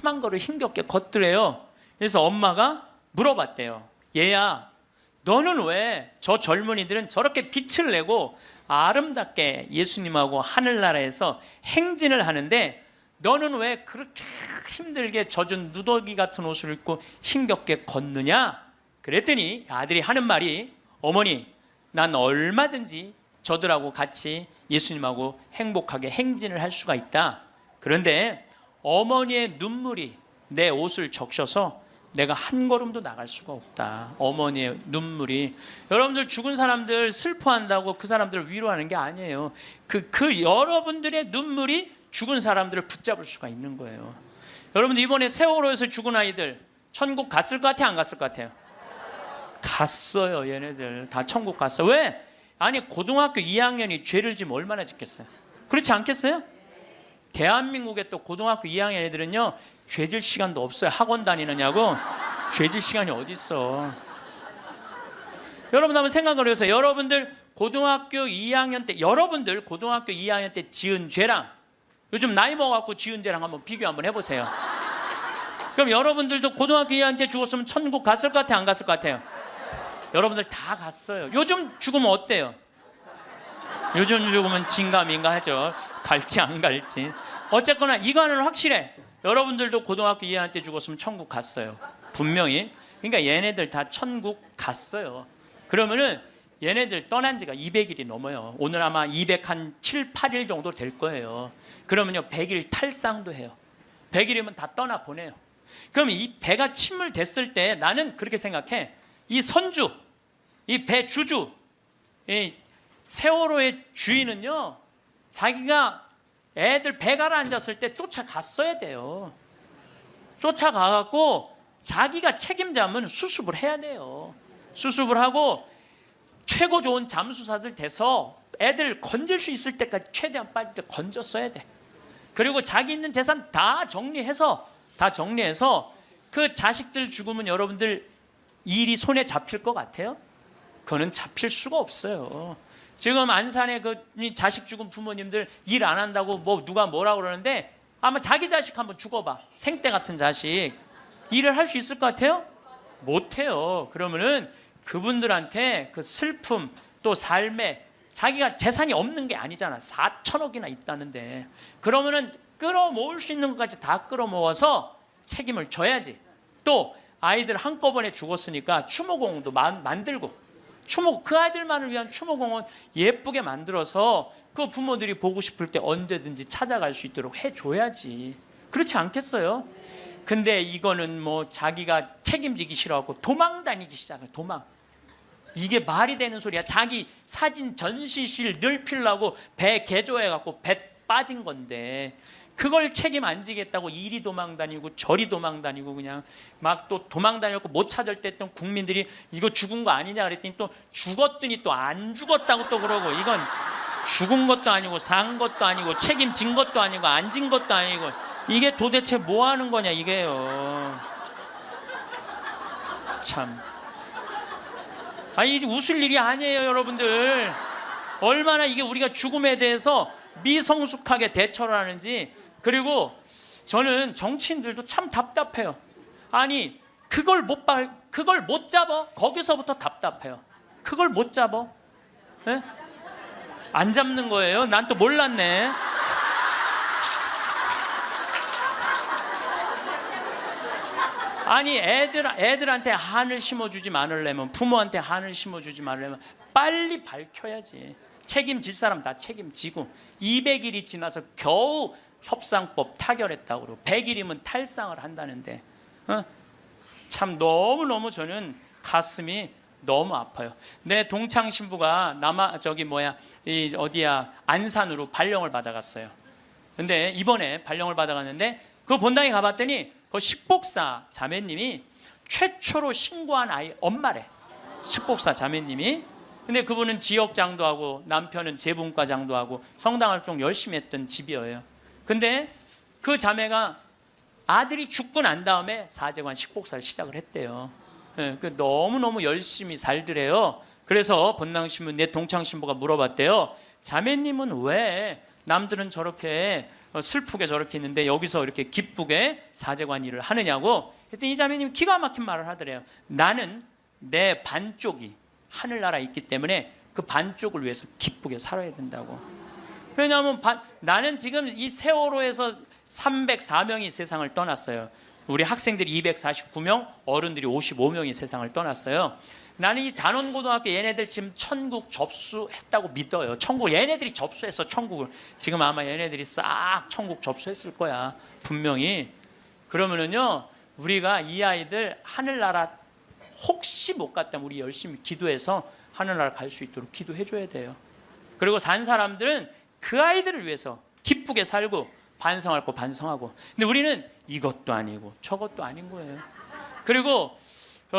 [SPEAKER 1] 한 걸음 힘겹게 걷더래요. 그래서 엄마가 물어봤대요. 얘야, 너는 왜 저 젊은이들은 저렇게 빛을 내고 아름답게 예수님하고 하늘나라에서 행진을 하는데 너는 왜 그렇게 힘들게 젖은 누더기 같은 옷을 입고 힘겹게 걷느냐? 그랬더니 아들이 하는 말이, 어머니, 난 얼마든지 저들하고 같이 예수님하고 행복하게 행진을 할 수가 있다. 그런데 어머니의 눈물이 내 옷을 적셔서 내가 한 걸음도 나갈 수가 없다. 어머니의 눈물이. 여러분들 죽은 사람들 슬퍼한다고 그 사람들을 위로하는 게 아니에요. 그 여러분들의 눈물이 죽은 사람들을 붙잡을 수가 있는 거예요. 여러분들 이번에 세월호에서 죽은 아이들 천국 갔을 것 같아요? 안 갔을 것 같아요? 갔어요. 얘네들 다 천국 갔어. 왜? 아니 고등학교 2학년이 죄를 지면 얼마나 짓겠어요? 그렇지 않겠어요? 대한민국의 또 고등학교 2학년 애들은요 죄질 시간도 없어요. 학원 다니느냐고 죄질 시간이 어디 있어. 여러분 한번 생각을 해보세요. 여러분들 고등학교 2학년 때 지은 죄랑 요즘 나이 먹어갖고 지은 죄랑 한번 비교 한번 해보세요. 그럼 여러분들도 고등학교 2학년 때 죽었으면 천국 갔을 것 같아요? 안 갔을 것 같아요? 여러분들 다 갔어요. 요즘 죽으면 어때요? 요즘 죽으면 진감인가 하죠. 갈지 안 갈지. 어쨌거나 이거는 확실해. 여러분들도 고등학교 2학년 때 죽었으면 천국 갔어요. 분명히. 그러니까 얘네들 다 천국 갔어요. 그러면은 얘네들 떠난 지가 200일이 넘어요. 오늘 아마 207, 8일 정도 될 거예요. 그러면요 100일 탈상도 해요. 100일이면 다 떠나 보내요. 그럼 이 배가 침몰됐을 때 나는 그렇게 생각해. 이 선주, 이 배 주주, 이 세월호의 주인은요 자기가 애들 배 가라앉았을 때 쫓아갔어야 돼요. 쫓아가갖고 자기가 책임자면 수습을 해야 돼요. 수습을 하고 최고 좋은 잠수사들 돼서 애들 건질 수 있을 때까지 최대한 빨리 건졌어야 돼. 그리고 자기 있는 재산 다 정리해서 그 자식들 죽으면 여러분들 일이 손에 잡힐 것 같아요? 그거는 잡힐 수가 없어요. 지금 안산에 그 자식 죽은 부모님들 일 안 한다고 뭐 누가 뭐라 그러는데 아마 자기 자식 한번 죽어봐. 생떼 같은 자식. 일을 할 수 있을 것 같아요? 못해요. 그러면은 그분들한테 그 슬픔 또 삶에 자기가 재산이 없는 게 아니잖아. 4천억이나 있다는데. 그러면은 끌어모을 수 있는 것까지 다 끌어모아서 책임을 져야지. 또 아이들 한꺼번에 죽었으니까 추모공원도 만들고 그 아이들만을 위한 추모공원 예쁘게 만들어서 그 부모들이 보고 싶을 때 언제든지 찾아갈 수 있도록 해줘야지. 그렇지 않겠어요? 근데 이거는 뭐 자기가 책임지기 싫어하고 도망 다니기 시작해. 도망. 이게 말이 되는 소리야. 자기 사진 전시실 늘피려고 배 개조해갖고 배 빠진 건데 그걸 책임 안 지겠다고 이리 도망 다니고 저리 도망 다니고 그냥 막 또 도망 다녔고 못 찾을 때 또 국민들이 이거 죽은 거 아니냐 그랬더니 또 죽었더니 또 안 죽었다고 또 그러고 이건 죽은 것도 아니고 산 것도 아니고 책임진 것도 아니고 안 진 것도 아니고 이게 도대체 뭐 하는 거냐 이게요. 참. 아니 이제 웃을 일이 아니에요 여러분들. 얼마나 이게 우리가 죽음에 대해서 미성숙하게 대처를 하는지. 그리고 저는 정치인들도 참 답답해요. 아니 그걸 못 잡아? 거기서부터 답답해요. 그걸 못 잡아? 네? 안 잡는 거예요? 난 또 몰랐네. 아니 애들한테 한을 심어주지 말으려면 부모한테 한을 심어주지 말으려면 빨리 밝혀야지. 책임질 사람 다 책임지고 200일이 지나서 겨우 협상법 타결했다고 그러고 100일이면 탈상을 한다는데 참 너무너무 저는 가슴이 너무 아파요. 내 동창 신부가 안산으로 발령을 받아갔어요. 근데 이번에 발령을 받아갔는데 그 본당에 가봤더니 그 식복사 자매님이 최초로 신고한 아이 엄마래. 식복사 자매님이. 근데 그분은 지역장도 하고 남편은 재분과장도 하고 성당 활동 열심히 했던 집이에요. 근데 그 자매가 아들이 죽고 난 다음에 사제관 식복사를 시작을 했대요. 네, 너무너무 열심히 살더래요. 그래서 본당신부 내 동창신부가 물어봤대요. 자매님은 왜 남들은 저렇게 슬프게 저렇게 있는데 여기서 이렇게 기쁘게 사제관 일을 하느냐고 했더니 이 자매님이 기가 막힌 말을 하더래요. 나는 내 반쪽이 하늘나라에 있기 때문에 그 반쪽을 위해서 기쁘게 살아야 된다고. 왜냐하면 나는 지금 이 세월호에서 304명이 세상을 떠났어요. 우리 학생들이 249명, 어른들이 55명이 세상을 떠났어요. 나는 이 단원고등학교 얘네들 지금 천국 접수했다고 믿어요. 천국 얘네들이 접수했어. 천국을 지금 아마 얘네들이 싹 천국 접수했을 거야 분명히. 그러면은요 우리가 이 아이들 하늘나라 혹시 못 갔다면 우리 열심히 기도해서 하늘나라 갈 수 있도록 기도해 줘야 돼요. 그리고 산 사람들은 그 아이들을 위해서 기쁘게 살고 반성할 거 반성하고. 근데 우리는 이것도 아니고 저것도 아닌 거예요. 그리고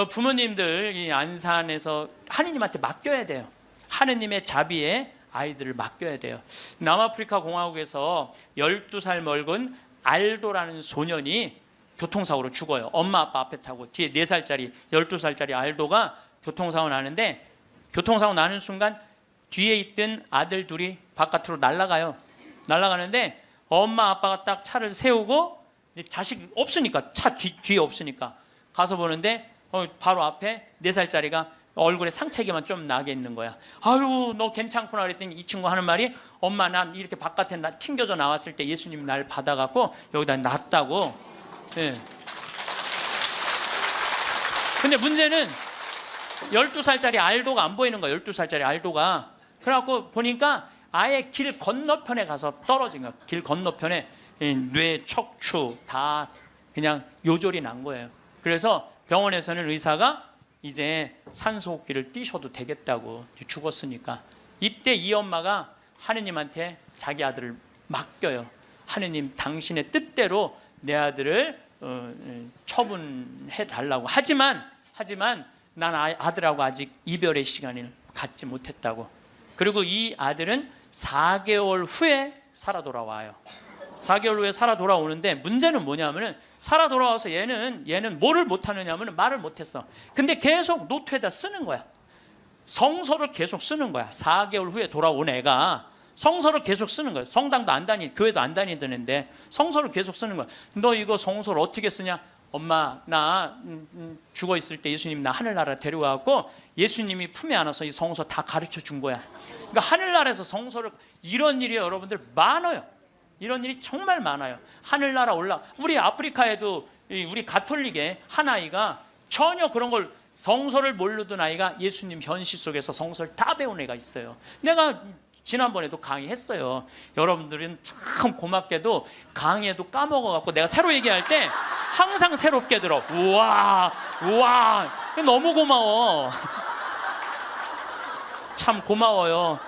[SPEAKER 1] 부모님들 이 안산에서 하느님한테 맡겨야 돼요. 하느님의 자비에 아이들을 맡겨야 돼요. 남아프리카 공화국에서 12살 먹은 알도라는 소년이 교통사고로 죽어요. 엄마 아빠 앞에 타고 뒤에 4살짜리 12살짜리 알도가 교통사고 나는데, 교통사고 나는 순간 뒤에 있던 아들 둘이 바깥으로 날아가요. 날아가는데 엄마 아빠가 딱 차를 세우고, 이제 자식 없으니까, 차 뒤에 없으니까 가서 보는데 바로 앞에 4살짜리가 얼굴에 상처기만 좀 나게 있는 거야. 아유, 너 괜찮구나 그랬더니 이 친구 하는 말이, 엄마 난 이렇게 바깥에 튕겨져 나왔을 때 예수님이 날 받아갖고 여기다 놨다고. 예. 근데 문제는 12살짜리 알도가 안 보이는 거야. 12살짜리 알도가. 그래갖고 보니까 아예 길 건너편에 가서 떨어진 거야. 길 건너편에 뇌, 척추 다 그냥 요절이 난 거예요. 그래서 병원에서는 의사가 이제 산소호흡기를 띄셔도 되겠다고, 죽었으니까. 이때 이 엄마가 하느님한테 자기 아들을 맡겨요. 하느님, 당신의 뜻대로 내 아들을 처분해 달라고. 하지만 난 아들하고 아직 이별의 시간을 갖지 못했다고. 그리고 이 아들은 4개월 후에 살아 돌아와요. 4개월 후에 살아 돌아오는데, 문제는 뭐냐면은 살아 돌아와서 얘는 뭐를 못하느냐면 말을 못했어. 근데 계속 노트에다 쓰는 거야. 성서를 계속 쓰는 거야. 4개월 후에 돌아온 애가 성서를 계속 쓰는 거야. 성당도 안 교회도 안 다니던 애인데 성서를 계속 쓰는 거야. 너 이거 성서를 어떻게 쓰냐? 엄마, 나 죽어 있을 때 예수님 나 하늘나라 데려와갖고 예수님이 품에 안아서 이 성서 다 가르쳐 준 거야. 그러니까 하늘나라에서 성서를, 이런 일이 여러분들 많아요. 이런 일이 정말 많아요. 하늘나라 우리 아프리카에도 우리 가톨릭의 한 아이가 전혀 그런 걸, 성서를 모르던 아이가 예수님 현시 속에서 성서를 다 배운 애가 있어요. 내가 지난번에도 강의했어요. 여러분들은 참 고맙게도 강의에도 까먹어갖고 내가 새로 얘기할 때 항상 새롭게 들어. 우와 너무 고마워. 참 고마워요.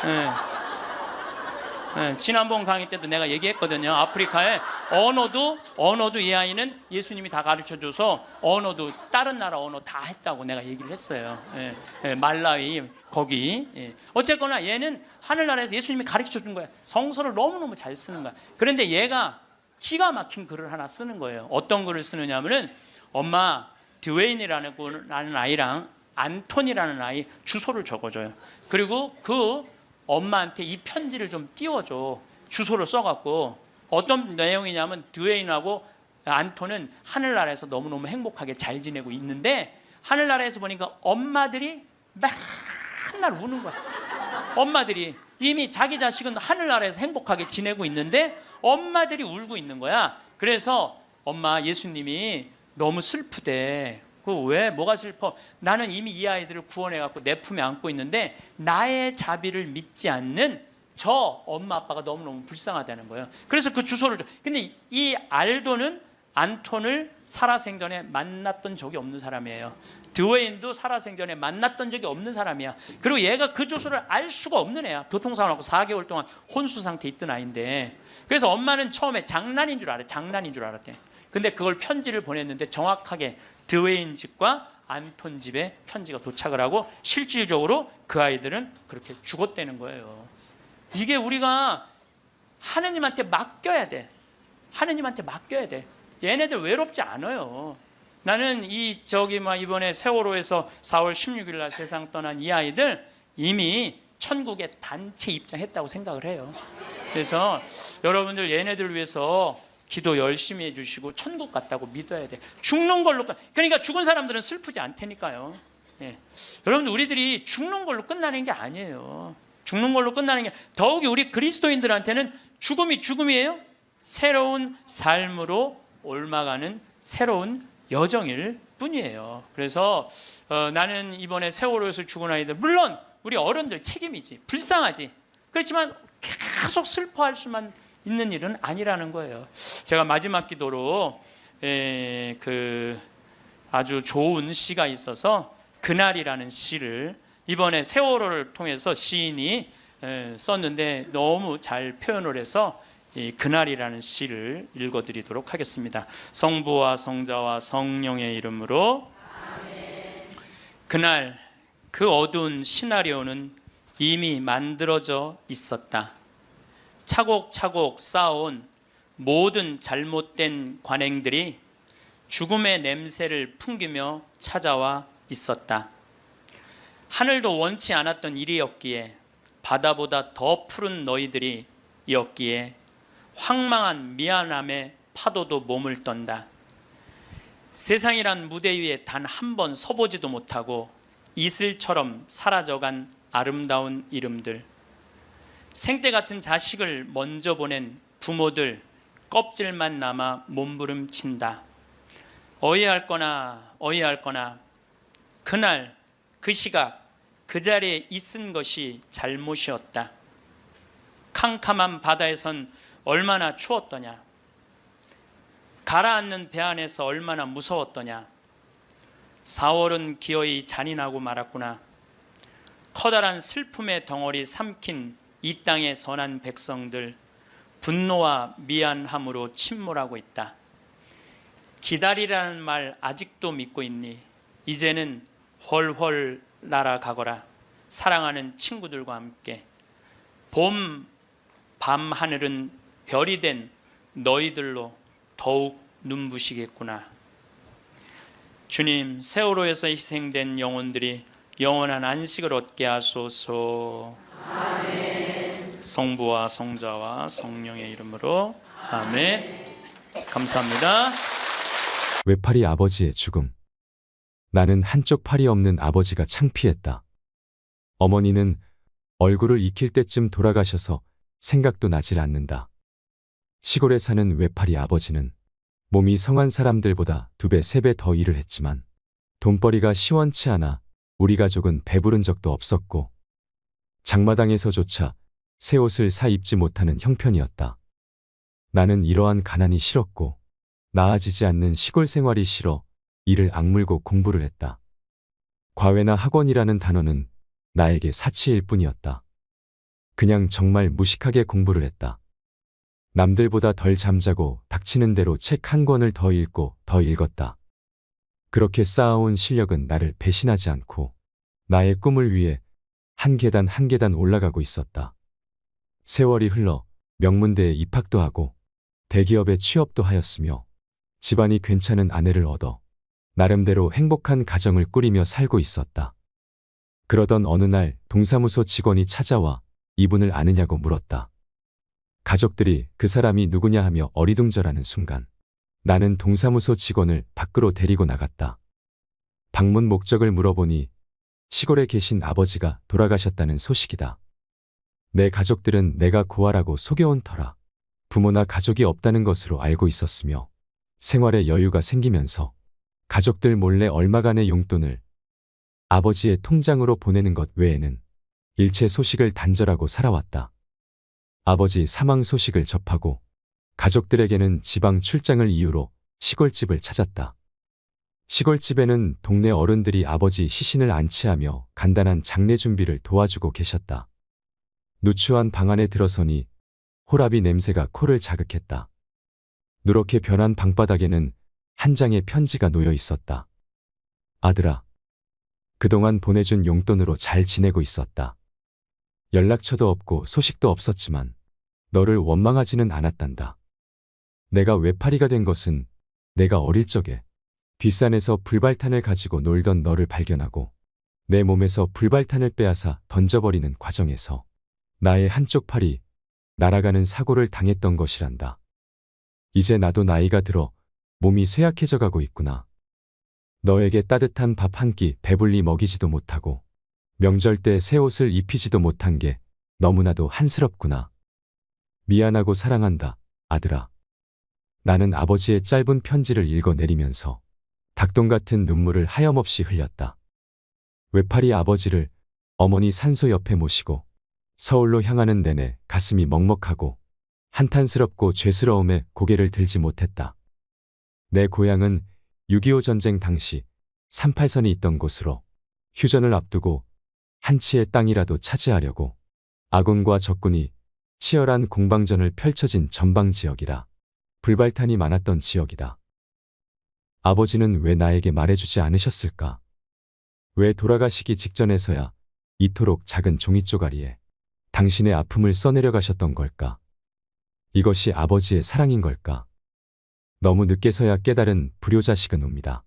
[SPEAKER 1] 네. 네, 지난번 강의 때도 내가 얘기했거든요. 아프리카에 언어도 이 아이는 예수님이 다 가르쳐줘서 언어도 다른 나라 언어 다 했다고 내가 얘기를 했어요. 예, 예, 말라위 거기. 예. 어쨌거나 얘는 하늘나라에서 예수님이 가르쳐준 거야. 성서를 너무너무 잘 쓰는 거야. 그런데 얘가 기가 막힌 글을 하나 쓰는 거예요. 어떤 글을 쓰느냐면은, 엄마, 드웨인이라는 아이랑 안톤이라는 아이 주소를 적어줘요. 그리고 그 엄마한테 이 편지를 좀 띄워줘. 주소를 써갖고. 어떤 내용이냐면, 드웨인하고 안톤은 하늘나라에서 너무너무 행복하게 잘 지내고 있는데, 하늘나라에서 보니까 엄마들이 맨날 우는 거야. 엄마들이 이미 자기 자식은 하늘나라에서 행복하게 지내고 있는데 엄마들이 울고 있는 거야. 그래서 엄마, 예수님이 너무 슬프대. 왜? 뭐가 슬퍼? 나는 이미 이 아이들을 구원해갖고 내 품에 안고 있는데 나의 자비를 믿지 않는 저 엄마 아빠가 너무너무 불쌍하다는 거예요. 그래서 그 주소를 줘. 근데 이 알도는 안톤을 살아생전에 만났던 적이 없는 사람이에요. 드웨인도 살아생전에 만났던 적이 없는 사람이야. 그리고 얘가 그 주소를 알 수가 없는 애야. 교통사고 나고 4개월 동안 혼수 상태에 있던 아이인데. 그래서 엄마는 처음에 장난인 줄 알았대. 근데 그걸 편지를 보냈는데 정확하게 드웨인 집과 안톤 집에 편지가 도착을 하고 실질적으로 그 아이들은 그렇게 죽었다는 거예요. 이게 우리가 하느님한테 맡겨야 돼. 하느님한테 맡겨야 돼. 얘네들 외롭지 않아요. 나는 이번에 세월호에서 4월 16일 날 세상 떠난 이 아이들 이미 천국에 단체 입장했다고 생각을 해요. 그래서 여러분들 얘네들 위해서 기도 열심히 해주시고 천국 갔다고 믿어야 돼. 죽는 걸로 그러니까 죽은 사람들은 슬프지 않다니까요. 예. 여러분들 우리들이 죽는 걸로 끝나는 게 아니에요. 죽는 걸로 끝나는 게, 더욱이 우리 그리스도인들한테는 죽음이 죽음이에요. 새로운 삶으로 옮아가는 새로운 여정일 뿐이에요. 그래서 나는 이번에 세월호에서 죽은 아이들, 물론 우리 어른들 책임이지, 불쌍하지. 그렇지만 계속 슬퍼할 수만 있는 일은 아니라는 거예요. 제가 마지막 기도로 그 아주 좋은 시가 있어서 그날이라는 시를 이번에 세월호를 통해서 시인이 썼는데 너무 잘 표현을 해서 이 그날이라는 시를 읽어드리도록 하겠습니다. 성부와 성자와 성령의 이름으로 아멘. 그날 그 어두운 시나리오는 이미 만들어져 있었다. 차곡차곡 쌓아온 모든 잘못된 관행들이 죽음의 냄새를 풍기며 찾아와 있었다. 하늘도 원치 않았던 일이었기에, 바다보다 더 푸른 너희들이 였기에 황망한 미안함의 파도도 몸을 떤다. 세상이란 무대 위에 단 한 번 서보지도 못하고 이슬처럼 사라져간 아름다운 이름들, 생때 같은 자식을 먼저 보낸 부모들 껍질만 남아 몸부림친다. 어이할 거나 그날 그 시각 그 자리에 있은 것이 잘못이었다. 캄캄한 바다에선 얼마나 추웠더냐. 가라앉는 배 안에서 얼마나 무서웠더냐. 4월은 기어이 잔인하고 말았구나. 커다란 슬픔의 덩어리 삼킨 이 땅의 선한 백성들, 분노와 미안함으로 침몰하고 있다. 기다리라는 말 아직도 믿고 있니? 이제는 훨훨 날아가거라. 사랑하는 친구들과 함께. 봄 밤 하늘은 별이 된 너희들로 더욱 눈부시겠구나. 주님, 세월호에서 희생된 영혼들이 영원한 안식을 얻게 하소서. 아멘. 성부와 성자와 성령의 이름으로 아멘. 감사합니다.
[SPEAKER 2] 외팔이 아버지의 죽음. 나는 한쪽 팔이 없는 아버지가 창피했다. 어머니는 얼굴을 익힐 때쯤 돌아가셔서 생각도 나질 않는다. 시골에 사는 외팔이 아버지는 몸이 성한 사람들보다 2배, 3배 더 일을 했지만 돈벌이가 시원치 않아 우리 가족은 배부른 적도 없었고 장마당에서조차 새 옷을 사 입지 못하는 형편이었다. 나는 이러한 가난이 싫었고 나아지지 않는 시골 생활이 싫어 이를 악물고 공부를 했다. 과외나 학원이라는 단어는 나에게 사치일 뿐이었다. 그냥 정말 무식하게 공부를 했다. 남들보다 덜 잠자고 닥치는 대로 책 한 권을 더 읽고 더 읽었다. 그렇게 쌓아온 실력은 나를 배신하지 않고 나의 꿈을 위해 한 계단 한 계단 올라가고 있었다. 세월이 흘러 명문대에 입학도 하고 대기업에 취업도 하였으며 집안이 괜찮은 아내를 얻어 나름대로 행복한 가정을 꾸리며 살고 있었다. 그러던 어느 날 동사무소 직원이 찾아와 이분을 아느냐고 물었다. 가족들이 그 사람이 누구냐 하며 어리둥절하는 순간 나는 동사무소 직원을 밖으로 데리고 나갔다. 방문 목적을 물어보니 시골에 계신 아버지가 돌아가셨다는 소식이다. 내 가족들은 내가 고아라고 속여온 터라 부모나 가족이 없다는 것으로 알고 있었으며 생활에 여유가 생기면서 가족들 몰래 얼마간의 용돈을 아버지의 통장으로 보내는 것 외에는 일체 소식을 단절하고 살아왔다. 아버지 사망 소식을 접하고 가족들에게는 지방 출장을 이유로 시골집을 찾았다. 시골집에는 동네 어른들이 아버지 시신을 안치하며 간단한 장례 준비를 도와주고 계셨다. 누추한 방 안에 들어서니 호라비 냄새가 코를 자극했다. 누렇게 변한 방바닥에는 한 장의 편지가 놓여 있었다. 아들아, 그동안 보내준 용돈으로 잘 지내고 있었다. 연락처도 없고 소식도 없었지만 너를 원망하지는 않았단다. 내가 외파리가 된 것은 내가 어릴 적에 뒷산에서 불발탄을 가지고 놀던 너를 발견하고 내 몸에서 불발탄을 빼앗아 던져버리는 과정에서 나의 한쪽 팔이 날아가는 사고를 당했던 것이란다. 이제 나도 나이가 들어 몸이 쇠약해져 가고 있구나. 너에게 따뜻한 밥 한 끼 배불리 먹이지도 못하고 명절 때 새 옷을 입히지도 못한 게 너무나도 한스럽구나. 미안하고 사랑한다, 아들아. 나는 아버지의 짧은 편지를 읽어내리면서 닭똥 같은 눈물을 하염없이 흘렸다. 외팔이 아버지를 어머니 산소 옆에 모시고 서울로 향하는 내내 가슴이 먹먹하고 한탄스럽고 죄스러움에 고개를 들지 못했다. 내 고향은 6.25 전쟁 당시 38선이 있던 곳으로 휴전을 앞두고 한 치의 땅이라도 차지하려고 아군과 적군이 치열한 공방전을 펼쳐진 전방 지역이라 불발탄이 많았던 지역이다. 아버지는 왜 나에게 말해주지 않으셨을까? 왜 돌아가시기 직전에서야 이토록 작은 종이 쪼가리에 당신의 아픔을 써내려 가셨던 걸까? 이것이 아버지의 사랑인 걸까? 너무 늦게서야 깨달은 불효자식은 옵니다.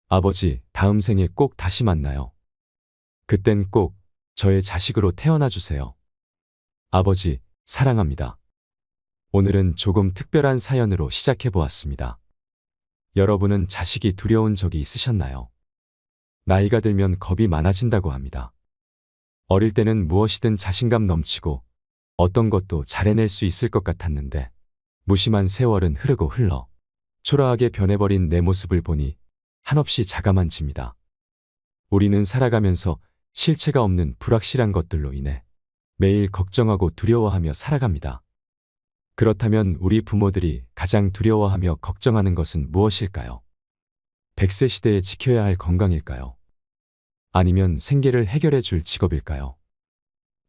[SPEAKER 2] 아버지, 다음 생에 꼭 다시 만나요. 그땐 꼭 저의 자식으로 태어나 주세요. 아버지, 사랑합니다. 오늘은 조금 특별한 사연으로 시작해 보았습니다. 여러분은 자식이 두려운 적이 있으셨나요? 나이가 들면 겁이 많아진다고 합니다. 어릴 때는 무엇이든 자신감 넘치고 어떤 것도 잘 해낼 수 있을 것 같았는데 무심한 세월은 흐르고 흘러 초라하게 변해버린 내 모습을 보니 한없이 자감한집니다. 우리는 살아가면서 실체가 없는 불확실한 것들로 인해 매일 걱정하고 두려워하며 살아갑니다. 그렇다면 우리 부모들이 가장 두려워하며 걱정하는 것은 무엇일까요? 100세 시대에 지켜야 할 건강일까요? 아니면 생계를 해결해 줄 직업일까요?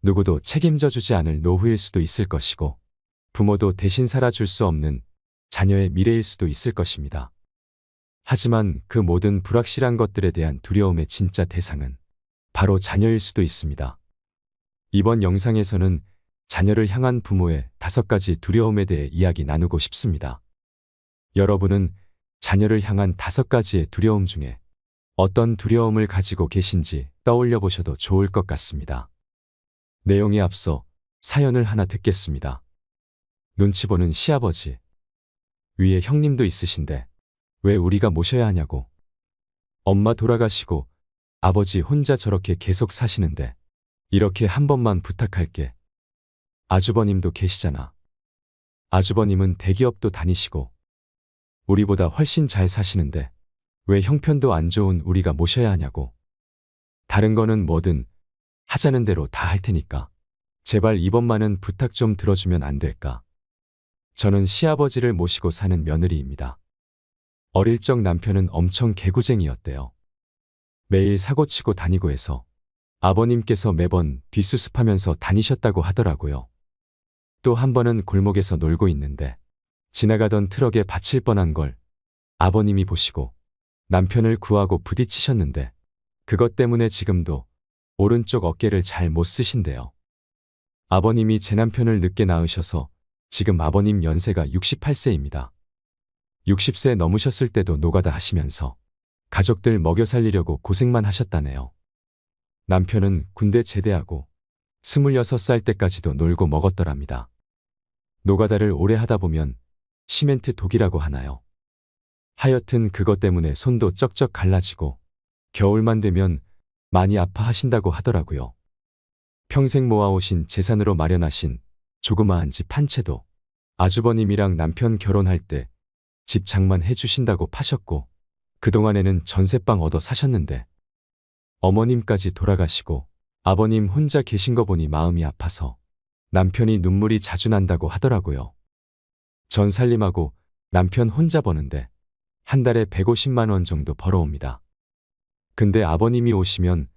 [SPEAKER 2] 누구도 책임져 주지 않을 노후일 수도 있을 것이고 부모도 대신 살아줄 수 없는 자녀의 미래일 수도 있을 것입니다. 하지만 그 모든 불확실한 것들에 대한 두려움의 진짜 대상은 바로 자녀일 수도 있습니다. 이번 영상에서는 자녀를 향한 부모의 5가지 두려움에 대해 이야기 나누고 싶습니다. 여러분은 자녀를 향한 5가지의 두려움 중에 어떤 두려움을 가지고 계신지 떠올려 보셔도 좋을 것 같습니다. 내용에 앞서 사연을 하나 듣겠습니다. 눈치 보는 시아버지. 위에 형님도 있으신데 왜 우리가 모셔야 하냐고. 엄마 돌아가시고 아버지 혼자 저렇게 계속 사시는데 이렇게 한 번만 부탁할게. 아주버님도 계시잖아. 아주버님은 대기업도 다니시고 우리보다 훨씬 잘 사시는데 왜 형편도 안 좋은 우리가 모셔야 하냐고. 다른 거는 뭐든 하자는 대로 다 할 테니까 제발 이번만은 부탁 좀 들어주면 안 될까. 저는 시아버지를 모시고 사는 며느리입니다. 어릴 적 남편은 엄청 개구쟁이였대요. 매일 사고치고 다니고 해서 아버님께서 매번 뒷수습하면서 다니셨다고 하더라고요. 또 한 번은 골목에서 놀고 있는데 지나가던 트럭에 받칠 뻔한 걸 아버님이 보시고 남편을 구하고 부딪히셨는데 그것 때문에 지금도 오른쪽 어깨를 잘 못 쓰신대요. 아버님이 제 남편을 늦게 낳으셔서 지금 아버님 연세가 68세입니다. 60세 넘으셨을 때도 노가다 하시면서 가족들 먹여 살리려고 고생만 하셨다네요. 남편은 군대 제대하고 26살 때까지도 놀고 먹었더랍니다. 노가다를 오래 하다 보면 시멘트 독이라고 하나요? 하여튼 그것 때문에 손도 쩍쩍 갈라지고 겨울만 되면 많이 아파하신다고 하더라고요. 평생 모아오신 재산으로 마련하신 조그마한 집 한 채도 아주버님이랑 남편 결혼할 때 집 장만해 주신다고 파셨고 그동안에는 전세방 얻어 사셨는데 어머님까지 돌아가시고 아버님 혼자 계신 거 보니 마음이 아파서 남편이 눈물이 자주 난다고 하더라고요. 전 살림하고 남편 혼자 버는데 한 달에 150만 원 정도 벌어옵니다. 근데 아버님이 오시면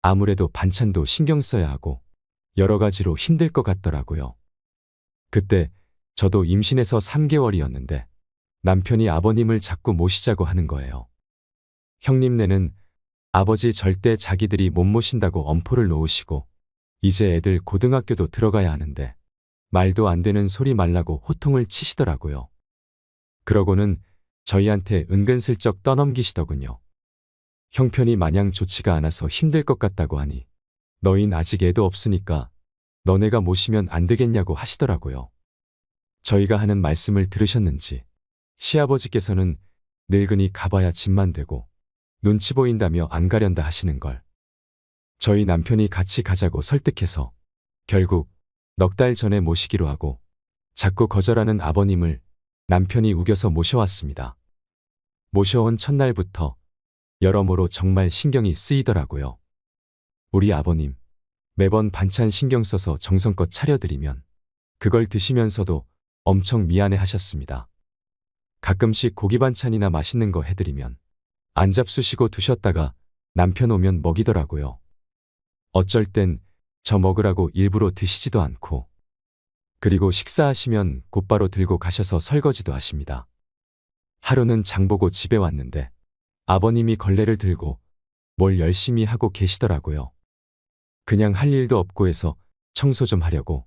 [SPEAKER 2] 아무래도 반찬도 신경 써야 하고 여러 가지로 힘들 것 같더라고요. 그때 저도 임신해서 3개월이었는데 남편이 아버님을 자꾸 모시자고 하는 거예요. 형님네는 아버지 절대 자기들이 못 모신다고 엄포를 놓으시고 이제 애들 고등학교도 들어가야 하는데 말도 안 되는 소리 말라고 호통을 치시더라고요. 그러고는 저희한테 은근슬쩍 떠넘기시더군요. 형편이 마냥 좋지가 않아서 힘들 것 같다고 하니 너흰 아직 애도 없으니까 너네가 모시면 안 되겠냐고 하시더라고요. 저희가 하는 말씀을 들으셨는지 시아버지께서는 늙으니 가봐야 집만 되고 눈치 보인다며 안 가련다 하시는 걸 저희 남편이 같이 가자고 설득해서 결국 넉 달 전에 모시기로 하고 자꾸 거절하는 아버님을 남편이 우겨서 모셔왔습니다. 모셔온 첫날부터 여러모로 정말 신경이 쓰이더라고요. 우리 아버님 매번 반찬 신경 써서 정성껏 차려드리면 그걸 드시면서도 엄청 미안해 하셨습니다. 가끔씩 고기 반찬이나 맛있는 거 해드리면 안 잡수시고 두셨다가 남편 오면 먹이더라고요. 어쩔 땐 저 먹으라고 일부러 드시지도 않고, 그리고 식사하시면 곧바로 들고 가셔서 설거지도 하십니다. 하루는 장보고 집에 왔는데 아버님이 걸레를 들고 뭘 열심히 하고 계시더라고요. 그냥 할 일도 없고 해서 청소 좀 하려고.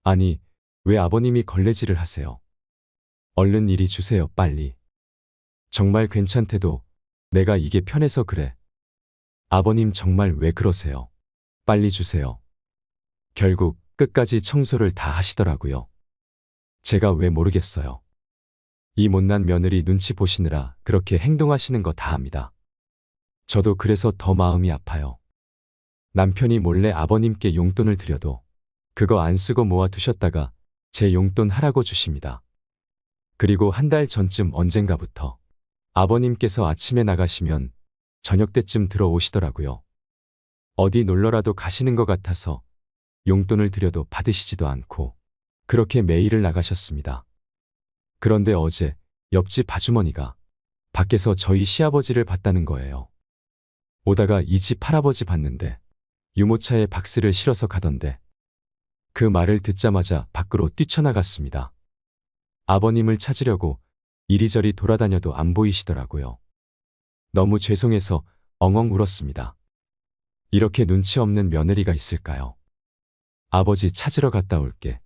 [SPEAKER 2] 아니, 왜 아버님이 걸레질을 하세요? 얼른 이리 주세요, 빨리. 정말 괜찮대도 내가 이게 편해서 그래. 아버님 정말 왜 그러세요? 빨리 주세요. 결국 끝까지 청소를 다 하시더라고요. 제가 왜 모르겠어요. 이 못난 며느리 눈치 보시느라 그렇게 행동하시는 거 다 압니다. 저도 그래서 더 마음이 아파요. 남편이 몰래 아버님께 용돈을 드려도 그거 안 쓰고 모아 두셨다가 제 용돈 하라고 주십니다. 그리고 한 달 전쯤 언젠가부터 아버님께서 아침에 나가시면 저녁 때쯤 들어오시더라고요. 어디 놀러라도 가시는 것 같아서 용돈을 드려도 받으시지도 않고 그렇게 매일을 나가셨습니다. 그런데 어제 옆집 아주머니가 밖에서 저희 시아버지를 봤다는 거예요. 오다가 이 집 할아버지 봤는데 유모차에 박스를 실어서 가던데, 그 말을 듣자마자 밖으로 뛰쳐나갔습니다. 아버님을 찾으려고 이리저리 돌아다녀도 안 보이시더라고요. 너무 죄송해서 엉엉 울었습니다. 이렇게 눈치 없는 며느리가 있을까요? 아버지 찾으러 갔다 올게.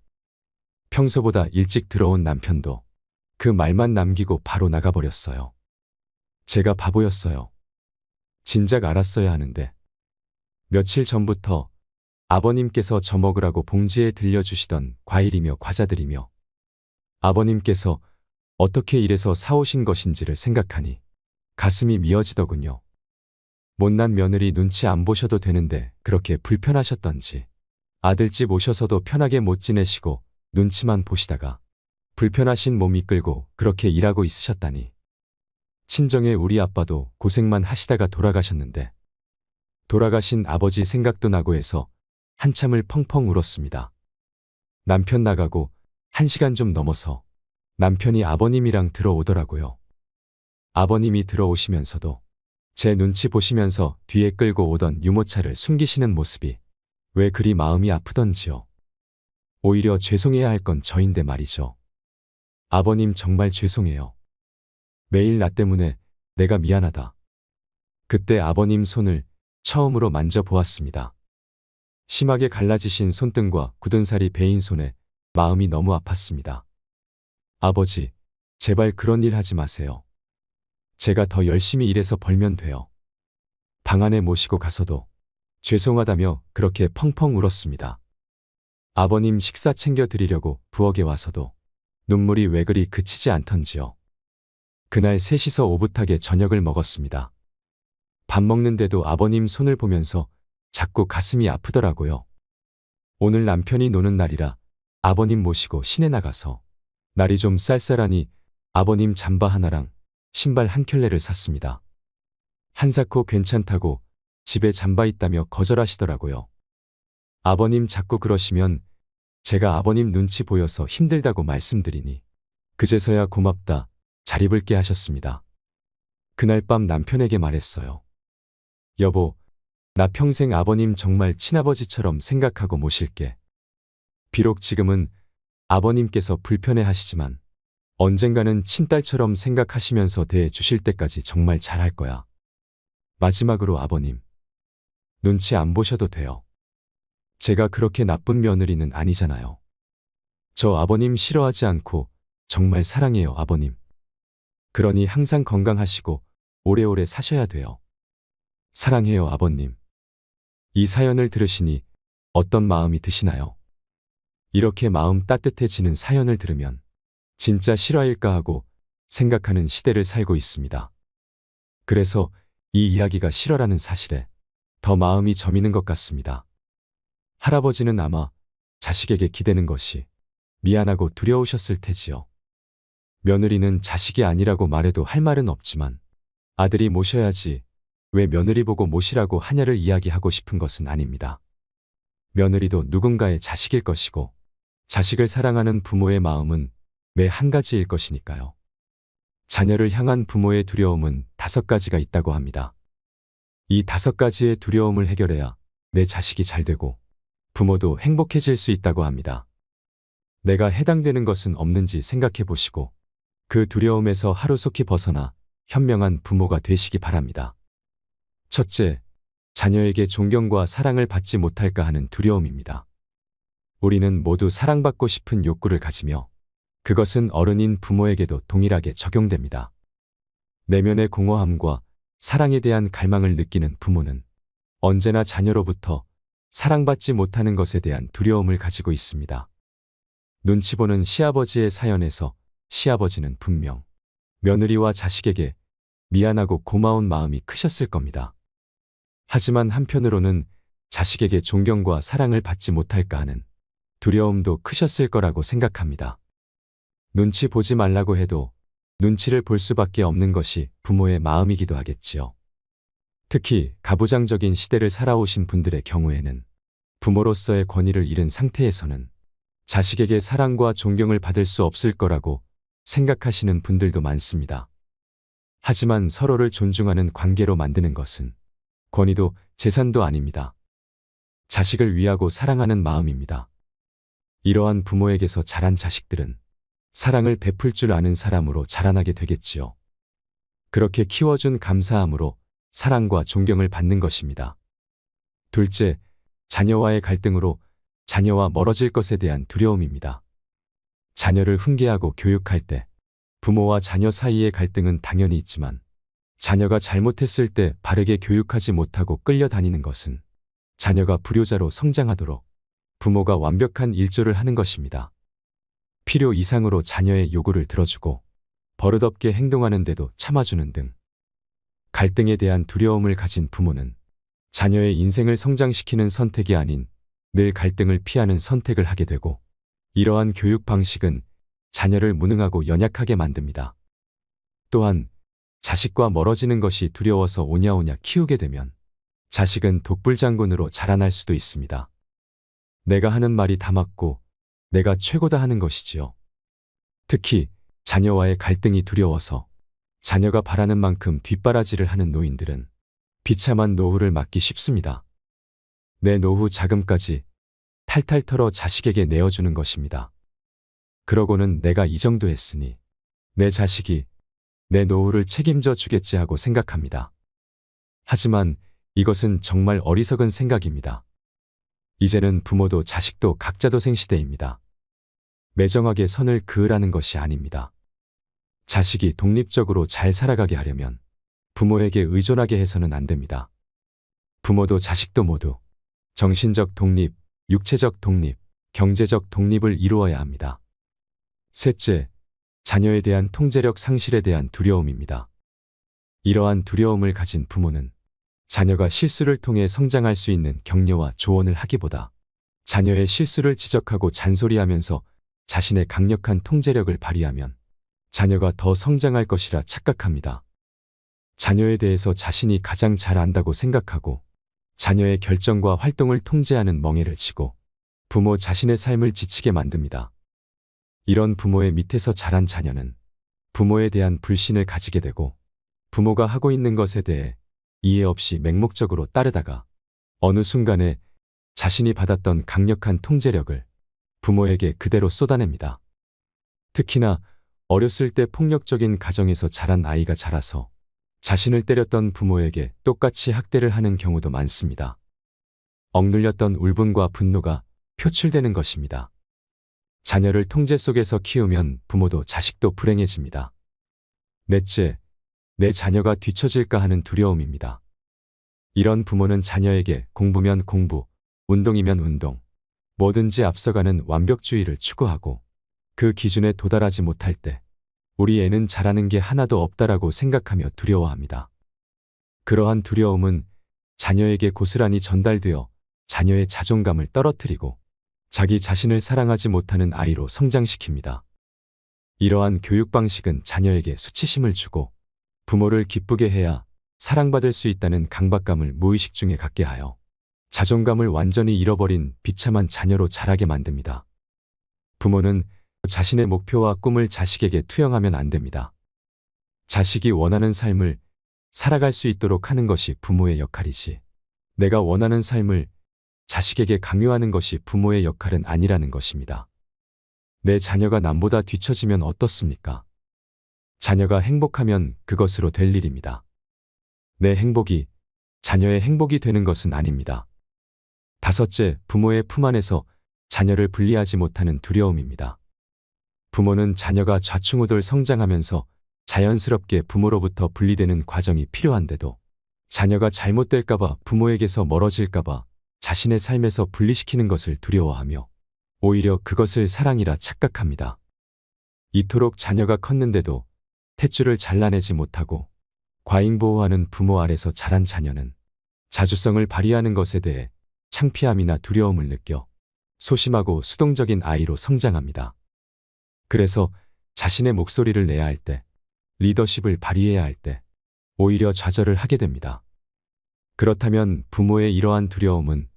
[SPEAKER 2] 평소보다 일찍 들어온 남편도 그 말만 남기고 바로 나가버렸어요. 제가 바보였어요. 진작 알았어야 하는데. 며칠 전부터 아버님께서 저 먹으라고 봉지에 들려주시던 과일이며 과자들이며 아버님께서 어떻게 이래서 사오신 것인지를 생각하니 가슴이 미어지더군요. 못난 며느리 눈치 안 보셔도 되는데 그렇게 불편하셨던지 아들집 오셔서도 편하게 못 지내시고 눈치만 보시다가 불편하신 몸 이끌고 그렇게 일하고 있으셨다니. 친정의 우리 아빠도 고생만 하시다가 돌아가셨는데 돌아가신 아버지 생각도 나고 해서 한참을 펑펑 울었습니다. 남편 나가고 1시간 좀 넘어서 남편이 아버님이랑 들어오더라고요. 아버님이 들어오시면서도 제 눈치 보시면서 뒤에 끌고 오던 유모차를 숨기시는 모습이 왜 그리 마음이 아프던지요. 오히려 죄송해야 할 건 저인데 말이죠. 아버님 정말 죄송해요. 매일 나 때문에 내가 미안하다. 그때 아버님 손을 처음으로 만져보았습니다. 심하게 갈라지신 손등과 굳은 살이 베인 손에 마음이 너무 아팠습니다. 아버지, 제발 그런 일 하지 마세요. 제가 더 열심히 일해서 벌면 돼요. 방 안에 모시고 가서도 죄송하다며 그렇게 펑펑 울었습니다. 아버님 식사 챙겨 드리려고 부엌에 와서도 눈물이 왜 그리 그치지 않던지요. 그날 셋이서 오붓하게 저녁을 먹었습니다. 밥 먹는데도 아버님 손을 보면서 자꾸 가슴이 아프더라고요. 오늘 남편이 노는 날이라 아버님 모시고 시내 나가서 날이 좀 쌀쌀하니 아버님 잠바 하나랑 신발 한 켤레를 샀습니다. 한사코 괜찮다고 집에 잠바 있다며 거절하시더라고요. 아버님 자꾸 그러시면 제가 아버님 눈치 보여서 힘들다고 말씀드리니 그제서야 고맙다, 잘 입을게 하셨습니다. 그날 밤 남편에게 말했어요. 여보, 나 평생 아버님 정말 친아버지처럼 생각하고 모실게. 비록 지금은 아버님께서 불편해 하시지만 언젠가는 친딸처럼 생각하시면서 대해 주실 때까지 정말 잘할 거야. 마지막으로 아버님, 눈치 안 보셔도 돼요. 제가 그렇게 나쁜 며느리는 아니잖아요. 저 아버님 싫어하지 않고 정말 사랑해요, 아버님. 그러니 항상 건강하시고 오래오래 사셔야 돼요. 사랑해요, 아버님. 이 사연을 들으시니 어떤 마음이 드시나요? 이렇게 마음 따뜻해지는 사연을 들으면 진짜 실화일까 하고 생각하는 시대를 살고 있습니다. 그래서 이 이야기가 실화라는 사실에 더 마음이 저미는 것 같습니다. 할아버지는 아마 자식에게 기대는 것이 미안하고 두려우셨을 테지요. 며느리는 자식이 아니라고 말해도 할 말은 없지만 아들이 모셔야지 왜 며느리 보고 모시라고 하냐를 이야기하고 싶은 것은 아닙니다. 며느리도 누군가의 자식일 것이고 자식을 사랑하는 부모의 마음은 매 한 가지일 것이니까요. 자녀를 향한 부모의 두려움은 5가지가 있다고 합니다. 이 5가지의 두려움을 해결해야 내 자식이 잘 되고 부모도 행복해질 수 있다고 합니다. 내가 해당되는 것은 없는지 생각해 보시고 그 두려움에서 하루속히 벗어나 현명한 부모가 되시기 바랍니다. 첫째, 자녀에게 존경과 사랑을 받지 못할까 하는 두려움입니다. 우리는 모두 사랑받고 싶은 욕구를 가지며 그것은 어른인 부모에게도 동일하게 적용됩니다. 내면의 공허함과 사랑에 대한 갈망을 느끼는 부모는 언제나 자녀로부터 사랑받지 못하는 것에 대한 두려움을 가지고 있습니다. 눈치 보는 시아버지의 사연에서 시아버지는 분명 며느리와 자식에게 미안하고 고마운 마음이 크셨을 겁니다. 하지만 한편으로는 자식에게 존경과 사랑을 받지 못할까 하는 두려움도 크셨을 거라고 생각합니다. 눈치 보지 말라고 해도 눈치를 볼 수밖에 없는 것이 부모의 마음이기도 하겠지요. 특히 가부장적인 시대를 살아오신 분들의 경우에는 부모로서의 권위를 잃은 상태에서는 자식에게 사랑과 존경을 받을 수 없을 거라고 생각하시는 분들도 많습니다. 하지만 서로를 존중하는 관계로 만드는 것은 권위도 재산도 아닙니다. 자식을 위하고 사랑하는 마음입니다. 이러한 부모에게서 자란 자식들은 사랑을 베풀 줄 아는 사람으로 자라나게 되겠지요. 그렇게 키워준 감사함으로 사랑과 존경을 받는 것입니다. 둘째, 자녀와의 갈등으로 자녀와 멀어질 것에 대한 두려움입니다. 자녀를 훈계하고 교육할 때 부모와 자녀 사이의 갈등은 당연히 있지만 자녀가 잘못했을 때 바르게 교육하지 못하고 끌려다니는 것은 자녀가 불효자로 성장하도록 부모가 완벽한 일조를 하는 것입니다. 필요 이상으로 자녀의 요구를 들어주고 버릇없게 행동하는데도 참아주는 등 갈등에 대한 두려움을 가진 부모는 자녀의 인생을 성장시키는 선택이 아닌 늘 갈등을 피하는 선택을 하게 되고 이러한 교육 방식은 자녀를 무능하고 연약하게 만듭니다. 또한 자식과 멀어지는 것이 두려워서 오냐오냐 키우게 되면 자식은 독불장군으로 자라날 수도 있습니다. 내가 하는 말이 다 맞고 내가 최고다 하는 것이지요. 특히 자녀와의 갈등이 두려워서 자녀가 바라는 만큼 뒷바라지를 하는 노인들은 비참한 노후를 맞기 쉽습니다. 내 노후 자금까지 탈탈 털어 자식에게 내어주는 것입니다. 그러고는 내가 이 정도 했으니 내 자식이 내 노후를 책임져 주겠지 하고 생각합니다. 하지만 이것은 정말 어리석은 생각입니다. 이제는 부모도 자식도 각자도생 시대입니다. 매정하게 선을 그으라는 것이 아닙니다. 자식이 독립적으로 잘 살아가게 하려면 부모에게 의존하게 해서는 안 됩니다. 부모도 자식도 모두 정신적 독립, 육체적 독립, 경제적 독립을 이루어야 합니다. 셋째, 자녀에 대한 통제력 상실에 대한 두려움입니다. 이러한 두려움을 가진 부모는 자녀가 실수를 통해 성장할 수 있는 격려와 조언을 하기보다 자녀의 실수를 지적하고 잔소리하면서 자신의 강력한 통제력을 발휘하면 자녀가 더 성장할 것이라 착각합니다. 자녀에 대해서 자신이 가장 잘 안다고 생각하고 자녀의 결정과 활동을 통제하는 멍해를 치고 부모 자신의 삶을 지치게 만듭니다. 이런 부모의 밑에서 자란 자녀는 부모에 대한 불신을 가지게 되고 부모가 하고 있는 것에 대해 이해 없이 맹목적으로 따르다가 어느 순간에 자신이 받았던 강력한 통제력을 부모에게 그대로 쏟아냅니다. 특히나 어렸을 때 폭력적인 가정에서 자란 아이가 자라서 자신을 때렸던 부모에게 똑같이 학대를 하는 경우도 많습니다. 억눌렸던 울분과 분노가 표출되는 것입니다. 자녀를 통제 속에서 키우면 부모도 자식도 불행해집니다. 넷째, 내 자녀가 뒤처질까 하는 두려움입니다. 이런 부모는 자녀에게 공부면 공부, 운동이면 운동, 뭐든지 앞서가는 완벽주의를 추구하고 그 기준에 도달하지 못할 때 우리 애는 잘하는 게 하나도 없다라고 생각하며 두려워합니다. 그러한 두려움은 자녀에게 고스란히 전달되어 자녀의 자존감을 떨어뜨리고 자기 자신을 사랑하지 못하는 아이로 성장시킵니다. 이러한 교육 방식은 자녀에게 수치심을 주고 부모를 기쁘게 해야 사랑받을 수 있다는 강박감을 무의식 중에 갖게 하여 자존감을 완전히 잃어버린 비참한 자녀로 자라게 만듭니다. 부모는 자신의 목표와 꿈을 자식에게 투영하면 안 됩니다. 자식이 원하는 삶을 살아갈 수 있도록 하는 것이 부모의 역할이지, 내가 원하는 삶을 자식에게 강요하는 것이 부모의 역할은 아니라는 것입니다. 내 자녀가 남보다 뒤처지면 어떻습니까? 자녀가 행복하면 그것으로 될 일입니다. 내 행복이 자녀의 행복이 되는 것은 아닙니다. 다섯째, 부모의 품 안에서 자녀를 분리하지 못하는 두려움입니다. 부모는 자녀가 좌충우돌 성장하면서 자연스럽게 부모로부터 분리되는 과정이 필요한데도 자녀가 잘못될까봐, 부모에게서 멀어질까봐 자신의 삶에서 분리시키는 것을 두려워하며 오히려 그것을 사랑이라 착각합니다. 이토록 자녀가 컸는데도 탯줄을 잘라내지 못하고 과잉보호하는 부모 아래서 자란 자녀는 자주성을 발휘하는 것에 대해 창피함이나 두려움을 느껴 소심하고 수동적인 아이로 성장합니다. 그래서 자신의 목소리를 내야 할 때, 리더십을 발휘해야 할 때 오히려 좌절을 하게 됩니다. 그렇다면 부모의 이러한 두려움은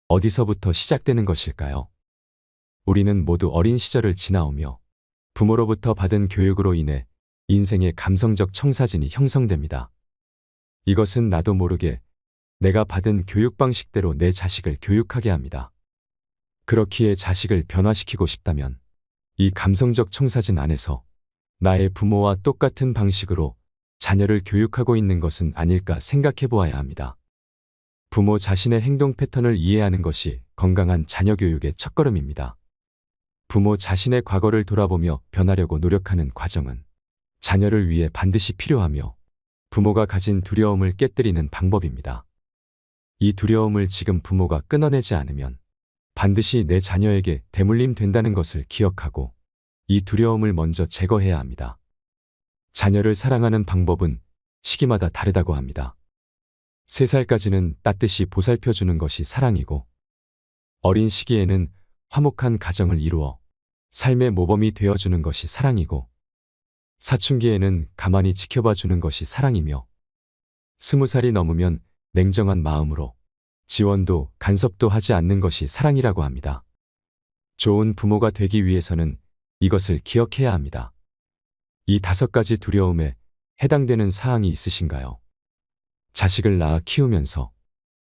[SPEAKER 2] 어디서부터 시작되는 것일까요? 우리는 모두 어린 시절을 지나오며 부모로부터 받은 교육으로 인해 인생의 감성적 청사진이 형성됩니다. 이것은 나도 모르게 내가 받은 교육 방식대로 내 자식을 교육하게 합니다. 그렇기에 자식을 변화시키고 싶다면 이 감성적 청사진 안에서 나의 부모와 똑같은 방식으로 자녀를 교육하고 있는 것은 아닐까 생각해 보아야 합니다. 부모 자신의 행동 패턴을 이해하는 것이 건강한 자녀 교육의 첫걸음입니다. 부모 자신의 과거를 돌아보며 변하려고 노력하는 과정은 자녀를 위해 반드시 필요하며 부모가 가진 두려움을 깨뜨리는 방법입니다. 이 두려움을 지금 부모가 끊어내지 않으면 반드시 내 자녀에게 대물림 된다는 것을 기억하고 이 두려움을 먼저 제거해야 합니다. 자녀를 사랑하는 방법은 시기마다 다르다고 합니다. 3살까지는 따뜻이 보살펴주는 것이 사랑이고, 어린 시기에는 화목한 가정을 이루어 삶의 모범이 되어주는 것이 사랑이고, 사춘기에는 가만히 지켜봐 주는 것이 사랑이며, 20살이 넘으면 냉정한 마음으로 지원도 간섭도 하지 않는 것이 사랑이라고 합니다. 좋은 부모가 되기 위해서는 이것을 기억해야 합니다. 이 5가지 두려움에 해당되는 사항이 있으신가요? 자식을 낳아 키우면서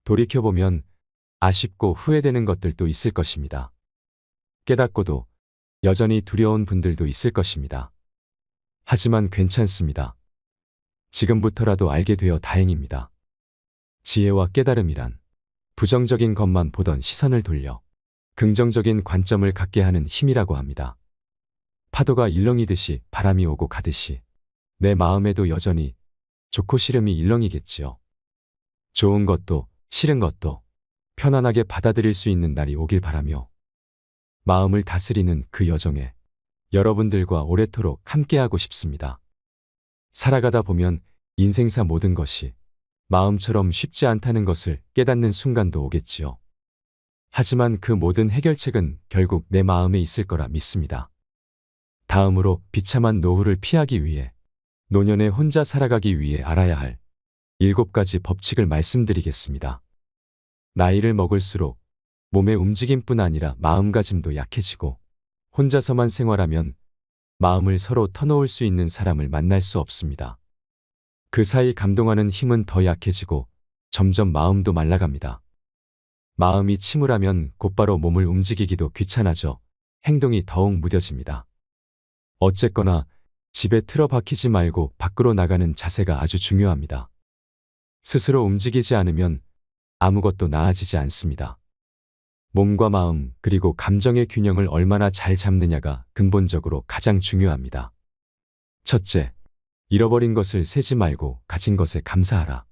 [SPEAKER 2] 돌이켜보면 아쉽고 후회되는 것들도 있을 것입니다. 깨닫고도 여전히 두려운 분들도 있을 것입니다. 하지만 괜찮습니다. 지금부터라도 알게 되어 다행입니다. 지혜와 깨달음이란 부정적인 것만 보던 시선을 돌려 긍정적인 관점을 갖게 하는 힘이라고 합니다. 파도가 일렁이듯이 바람이 오고 가듯이 내 마음에도 여전히 좋고 싫음이 일렁이겠지요. 좋은 것도 싫은 것도 편안하게 받아들일 수 있는 날이 오길 바라며 마음을 다스리는 그 여정에 여러분들과 오래도록 함께하고 싶습니다. 살아가다 보면 인생사 모든 것이 마음처럼 쉽지 않다는 것을 깨닫는 순간도 오겠지요. 하지만 그 모든 해결책은 결국 내 마음에 있을 거라 믿습니다. 다음으로 비참한 노후를 피하기 위해, 노년에 혼자 살아가기 위해 알아야 할 7가지 법칙을 말씀드리겠습니다. 나이를 먹을수록 몸의 움직임뿐 아니라 마음가짐도 약해지고, 혼자서만 생활하면 마음을 서로 터놓을 수 있는 사람을 만날 수 없습니다. 그 사이 감동하는 힘은 더 약해지고 점점 마음도 말라갑니다. 마음이 침울하면 곧바로 몸을 움직이기도 귀찮아져 행동이 더욱 무뎌집니다. 어쨌거나 집에 틀어박히지 말고 밖으로 나가는 자세가 아주 중요합니다. 스스로 움직이지 않으면 아무것도 나아지지 않습니다. 몸과 마음 그리고 감정의 균형을 얼마나 잘 잡느냐가 근본적으로 가장 중요합니다. 첫째, 잃어버린 것을 세지 말고 가진 것에 감사하라.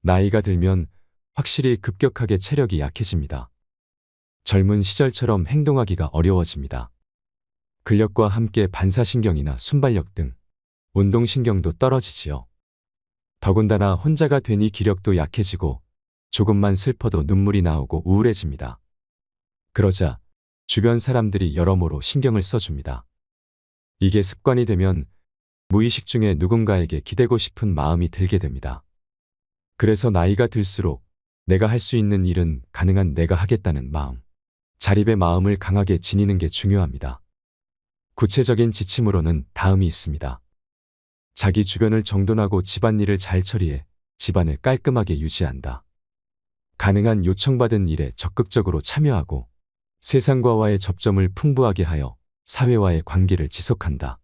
[SPEAKER 2] 나이가 들면 확실히 급격하게 체력이 약해집니다. 젊은 시절처럼 행동하기가 어려워집니다. 근력과 함께 반사신경이나 순발력 등 운동신경도 떨어지지요. 더군다나 혼자가 되니 기력도 약해지고 조금만 슬퍼도 눈물이 나오고 우울해집니다. 그러자 주변 사람들이 여러모로 신경을 써줍니다. 이게 습관이 되면 무의식 중에 누군가에게 기대고 싶은 마음이 들게 됩니다. 그래서 나이가 들수록 내가 할 수 있는 일은 가능한 내가 하겠다는 마음, 자립의 마음을 강하게 지니는 게 중요합니다. 구체적인 지침으로는 다음이 있습니다. 자기 주변을 정돈하고 집안일을 잘 처리해 집안을 깔끔하게 유지한다. 가능한 요청받은 일에 적극적으로 참여하고 세상과의 접점을 풍부하게 하여 사회와의 관계를 지속한다.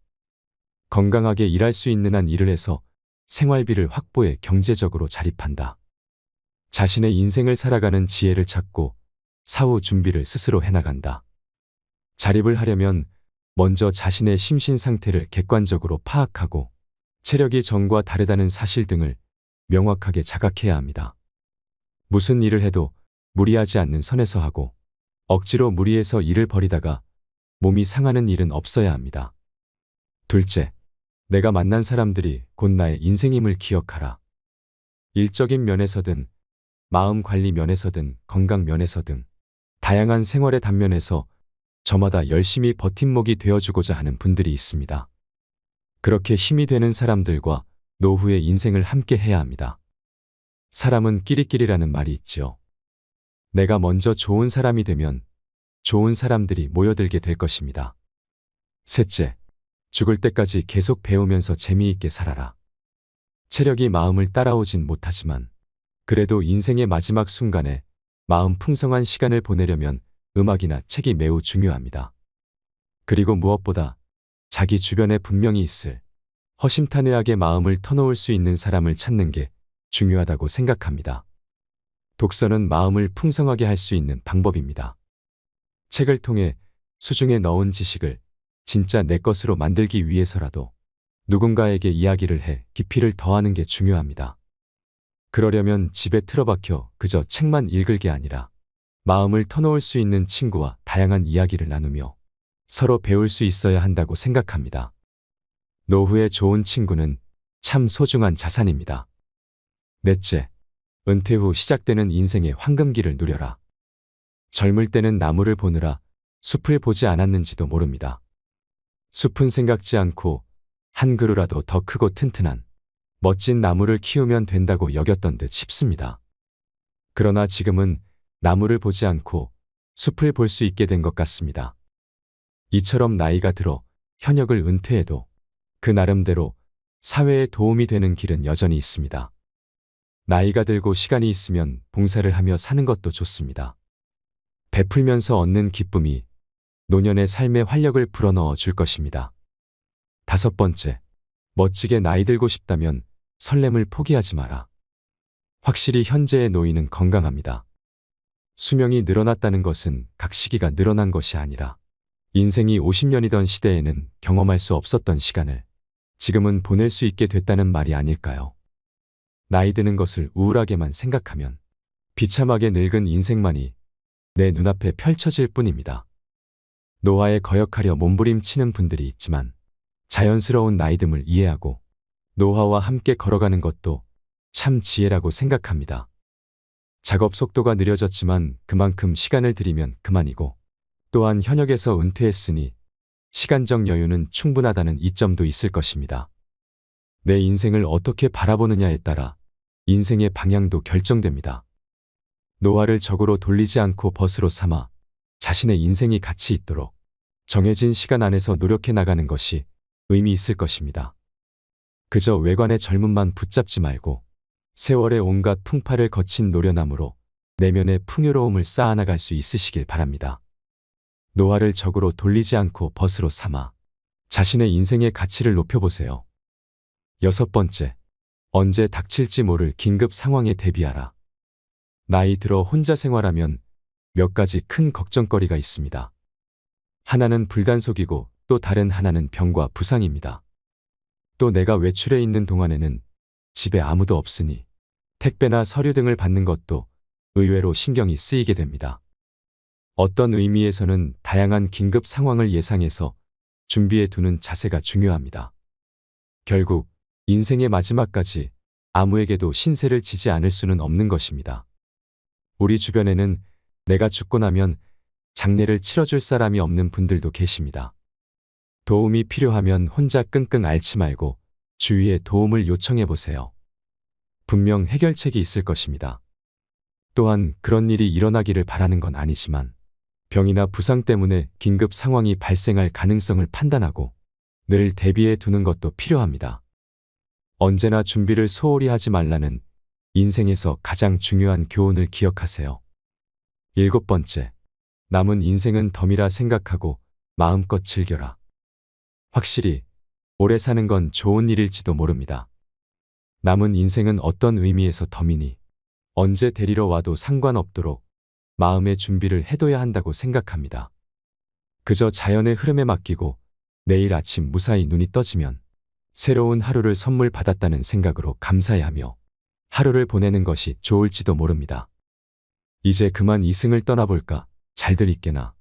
[SPEAKER 2] 건강하게 일할 수 있는 한 일을 해서 생활비를 확보해 경제적으로 자립한다. 자신의 인생을 살아가는 지혜를 찾고 사후 준비를 스스로 해나간다. 자립을 하려면 먼저 자신의 심신 상태를 객관적으로 파악하고 체력이 전과 다르다는 사실 등을 명확하게 자각해야 합니다. 무슨 일을 해도 무리하지 않는 선에서 하고 억지로 무리해서 일을 벌이다가 몸이 상하는 일은 없어야 합니다. 둘째, 내가 만난 사람들이 곧 나의 인생임을 기억하라. 일적인 면에서든 마음 관리 면에서든 건강 면에서든 다양한 생활의 단면에서 저마다 열심히 버팀목이 되어주고자 하는 분들이 있습니다. 그렇게 힘이 되는 사람들과 노후의 인생을 함께 해야 합니다. 사람은 끼리끼리라는 말이 있지요. 내가 먼저 좋은 사람이 되면 좋은 사람들이 모여들게 될 것입니다. 셋째, 죽을 때까지 계속 배우면서 재미있게 살아라. 체력이 마음을 따라오진 못하지만 그래도 인생의 마지막 순간에 마음 풍성한 시간을 보내려면 음악이나 책이 매우 중요합니다. 그리고 무엇보다 자기 주변에 분명히 있을 허심탄회하게 마음을 터놓을 수 있는 사람을 찾는 게 중요하다고 생각합니다. 독서는 마음을 풍성하게 할 수 있는 방법입니다. 책을 통해 수중에 넣은 지식을 진짜 내 것으로 만들기 위해서라도 누군가에게 이야기를 해 깊이를 더하는 게 중요합니다. 그러려면 집에 틀어박혀 그저 책만 읽을 게 아니라 마음을 터놓을 수 있는 친구와 다양한 이야기를 나누며 서로 배울 수 있어야 한다고 생각합니다. 노후에 좋은 친구는 참 소중한 자산입니다. 넷째, 은퇴 후 시작되는 인생의 황금기를 누려라. 젊을 때는 나무를 보느라 숲을 보지 않았는지도 모릅니다. 숲은 생각지 않고 한 그루라도 더 크고 튼튼한 멋진 나무를 키우면 된다고 여겼던 듯 싶습니다. 그러나 지금은 나무를 보지 않고 숲을 볼 수 있게 된 것 같습니다. 이처럼 나이가 들어 현역을 은퇴해도 그 나름대로 사회에 도움이 되는 길은 여전히 있습니다. 나이가 들고 시간이 있으면 봉사를 하며 사는 것도 좋습니다. 베풀면서 얻는 기쁨이 노년의 삶의 활력을 불어넣어 줄 것입니다. 다섯 번째, 멋지게 나이 들고 싶다면 설렘을 포기하지 마라. 확실히 현재의 노인은 건강합니다. 수명이 늘어났다는 것은 각 시기가 늘어난 것이 아니라 인생이 50년이던 시대에는 경험할 수 없었던 시간을 지금은 보낼 수 있게 됐다는 말이 아닐까요? 나이 드는 것을 우울하게만 생각하면 비참하게 늙은 인생만이 내 눈앞에 펼쳐질 뿐입니다. 노화에 거역하려 몸부림치는 분들이 있지만 자연스러운 나이듦을 이해하고 노화와 함께 걸어가는 것도 참 지혜라고 생각합니다. 작업 속도가 느려졌지만 그만큼 시간을 들이면 그만이고 또한 현역에서 은퇴했으니 시간적 여유는 충분하다는 이점도 있을 것입니다. 내 인생을 어떻게 바라보느냐에 따라 인생의 방향도 결정됩니다. 노화를 적으로 돌리지 않고 벗으로 삼아 자신의 인생이 가치 있도록 정해진 시간 안에서 노력해 나가는 것이 의미 있을 것입니다. 그저 외관의 젊음만 붙잡지 말고 세월의 온갖 풍파를 거친 노련함으로 내면의 풍요로움을 쌓아나갈 수 있으시길 바랍니다. 노화를 적으로 돌리지 않고 벗으로 삼아 자신의 인생의 가치를 높여보세요. 여섯 번째, 언제 닥칠지 모를 긴급 상황에 대비하라. 나이 들어 혼자 생활하면 몇 가지 큰 걱정거리가 있습니다. 하나는 불단속이고 또 다른 하나는 병과 부상입니다. 또 내가 외출해 있는 동안에는 집에 아무도 없으니 택배나 서류 등을 받는 것도 의외로 신경이 쓰이게 됩니다. 어떤 의미에서는 다양한 긴급 상황을 예상해서 준비해 두는 자세가 중요합니다. 결국 인생의 마지막까지 아무에게도 신세를 지지 않을 수는 없는 것입니다. 우리 주변에는 내가 죽고 나면 장례를 치러줄 사람이 없는 분들도 계십니다. 도움이 필요하면 혼자 끙끙 앓지 말고 주위에 도움을 요청해 보세요. 분명 해결책이 있을 것입니다. 또한 그런 일이 일어나기를 바라는 건 아니지만 병이나 부상 때문에 긴급 상황이 발생할 가능성을 판단하고 늘 대비해 두는 것도 필요합니다. 언제나 준비를 소홀히 하지 말라는 인생에서 가장 중요한 교훈을 기억하세요. 7번째, 남은 인생은 덤이라 생각하고 마음껏 즐겨라. 확실히 오래 사는 건 좋은 일일지도 모릅니다. 남은 인생은 어떤 의미에서 덤이니 언제 데리러 와도 상관없도록 마음의 준비를 해둬야 한다고 생각합니다. 그저 자연의 흐름에 맡기고 내일 아침 무사히 눈이 떠지면 새로운 하루를 선물 받았다는 생각으로 감사해하며 하루를 보내는 것이 좋을지도 모릅니다. 이제 그만 이승을 떠나볼까? 잘들 있게나.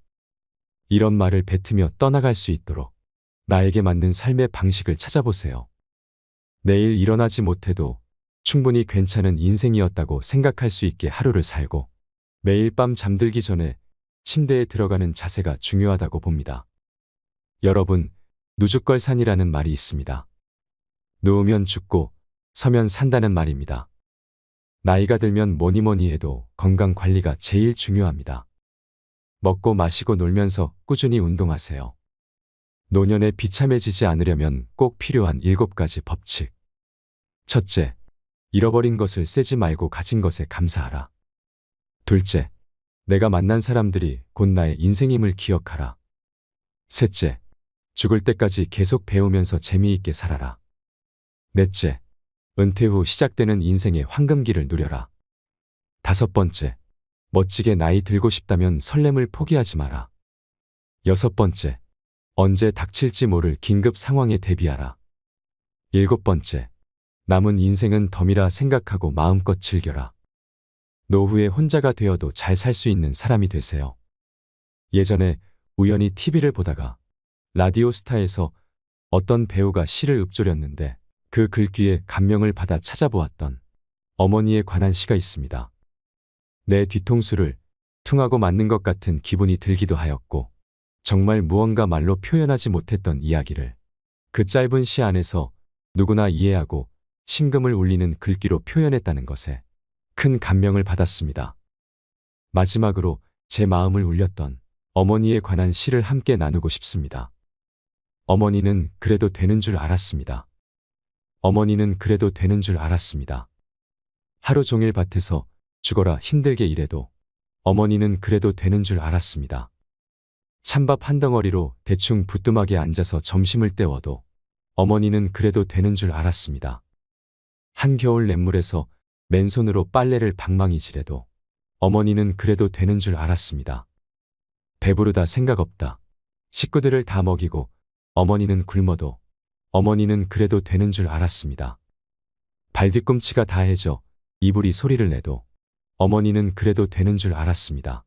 [SPEAKER 2] 이런 말을 뱉으며 떠나갈 수 있도록 나에게 맞는 삶의 방식을 찾아보세요. 내일 일어나지 못해도 충분히 괜찮은 인생이었다고 생각할 수 있게 하루를 살고 매일 밤 잠들기 전에 침대에 들어가는 자세가 중요하다고 봅니다. 여러분, 누죽걸산이라는 말이 있습니다. 누우면 죽고 서면 산다는 말입니다. 나이가 들면 뭐니 해도 건강 관리가 제일 중요합니다. 먹고 마시고 놀면서 꾸준히 운동하세요. 노년에 비참해지지 않으려면 꼭 필요한 7가지 법칙. 첫째, 잃어버린 것을 떼지 말고 가진 것에 감사하라. 둘째, 내가 만난 사람들이 곧 나의 인생임을 기억하라. 셋째, 죽을 때까지 계속 배우면서 재미있게 살아라. 넷째, 은퇴 후 시작되는 인생의 황금기를 누려라. 5번째, 멋지게 나이 들고 싶다면 설렘을 포기하지 마라. 6번째, 언제 닥칠지 모를 긴급 상황에 대비하라. 7번째, 남은 인생은 덤이라 생각하고 마음껏 즐겨라. 노후에 혼자가 되어도 잘 살 수 있는 사람이 되세요. 예전에 우연히 TV를 보다가 라디오스타에서 어떤 배우가 시를 읊조렸는데 그 글귀에 감명을 받아 찾아보았던 어머니에 관한 시가 있습니다. 내 뒤통수를 퉁하고 맞는 것 같은 기분이 들기도 하였고 정말 무언가 말로 표현하지 못했던 이야기를 그 짧은 시 안에서 누구나 이해하고 심금을 울리는 글귀로 표현했다는 것에 큰 감명을 받았습니다. 마지막으로 제 마음을 울렸던 어머니에 관한 시를 함께 나누고 싶습니다. 어머니는 그래도 되는 줄 알았습니다. 어머니는 그래도 되는 줄 알았습니다. 하루 종일 밭에서 죽어라 힘들게 일해도 어머니는 그래도 되는 줄 알았습니다. 찬밥 한 덩어리로 대충 부뚜막에 앉아서 점심을 때워도 어머니는 그래도 되는 줄 알았습니다. 한겨울 냇물에서 맨손으로 빨래를 방망이질해도 어머니는 그래도 되는 줄 알았습니다. 배부르다 생각 없다. 식구들을 다 먹이고 어머니는 굶어도 어머니는 그래도 되는 줄 알았습니다. 발뒤꿈치가 다해져 이불이 소리를 내도 어머니는 그래도 되는 줄 알았습니다.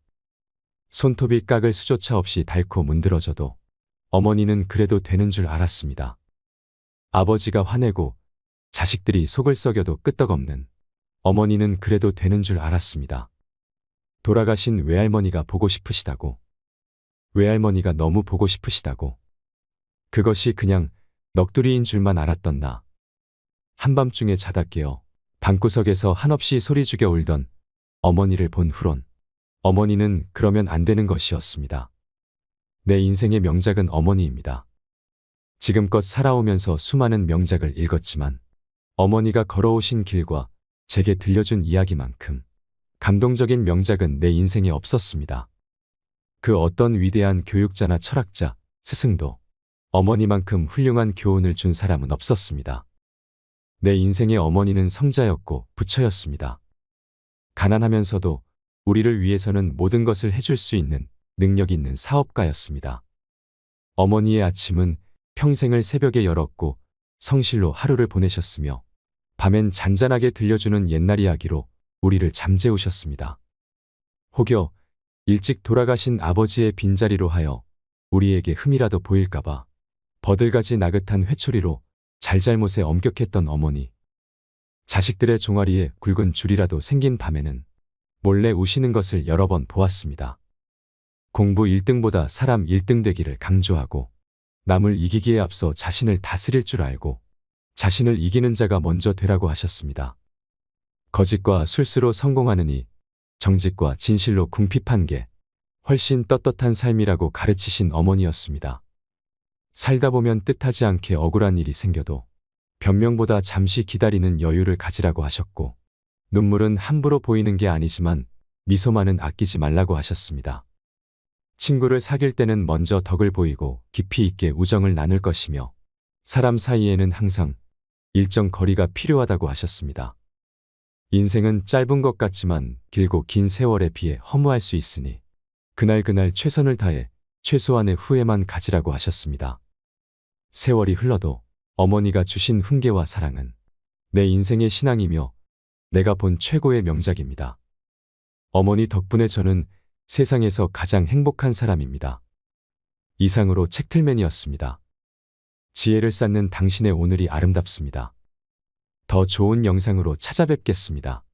[SPEAKER 2] 손톱이 깎을 수조차 없이 닳고 문드러져도 어머니는 그래도 되는 줄 알았습니다. 아버지가 화내고 자식들이 속을 썩여도 끄떡없는 어머니는 그래도 되는 줄 알았습니다. 돌아가신 외할머니가 보고 싶으시다고. 외할머니가 너무 보고 싶으시다고. 그것이 그냥 넋두리인 줄만 알았던 나. 한밤중에 자다 깨어 방구석에서 한없이 소리 죽여 울던 어머니를 본 후론 어머니는 그러면 안 되는 것이었습니다. 내 인생의 명작은 어머니입니다. 지금껏 살아오면서 수많은 명작을 읽었지만 어머니가 걸어오신 길과 제게 들려준 이야기만큼 감동적인 명작은 내 인생에 없었습니다. 그 어떤 위대한 교육자나 철학자, 스승도 어머니만큼 훌륭한 교훈을 준 사람은 없었습니다. 내 인생의 어머니는 성자였고 부처였습니다. 가난하면서도 우리를 위해서는 모든 것을 해줄 수 있는 능력 있는 사업가였습니다. 어머니의 아침은 평생을 새벽에 열었고 성실로 하루를 보내셨으며 밤엔 잔잔하게 들려주는 옛날 이야기로 우리를 잠재우셨습니다. 혹여 일찍 돌아가신 아버지의 빈자리로 하여 우리에게 흠이라도 보일까봐 버들가지 나긋한 회초리로 잘잘못에 엄격했던 어머니. 자식들의 종아리에 굵은 줄이라도 생긴 밤에는 몰래 우시는 것을 여러 번 보았습니다. 공부 1등보다 사람 1등 되기를 강조하고 남을 이기기에 앞서 자신을 다스릴 줄 알고 자신을 이기는 자가 먼저 되라고 하셨습니다. 거짓과 술수로 성공하느니 정직과 진실로 궁핍한 게 훨씬 떳떳한 삶이라고 가르치신 어머니였습니다. 살다 보면 뜻하지 않게 억울한 일이 생겨도 변명보다 잠시 기다리는 여유를 가지라고 하셨고, 눈물은 함부로 보이는 게 아니지만 미소만은 아끼지 말라고 하셨습니다. 친구를 사귈 때는 먼저 덕을 보이고 깊이 있게 우정을 나눌 것이며, 사람 사이에는 항상 일정 거리가 필요하다고 하셨습니다. 인생은 짧은 것 같지만 길고 긴 세월에 비해 허무할 수 있으니 그날그날 최선을 다해 최소한의 후회만 가지라고 하셨습니다. 세월이 흘러도 어머니가 주신 훈계와 사랑은 내 인생의 신앙이며 내가 본 최고의 명작입니다. 어머니 덕분에 저는 세상에서 가장 행복한 사람입니다. 이상으로 책틀맨이었습니다. 지혜를 쌓는 당신의 오늘이 아름답습니다. 더 좋은 영상으로 찾아뵙겠습니다.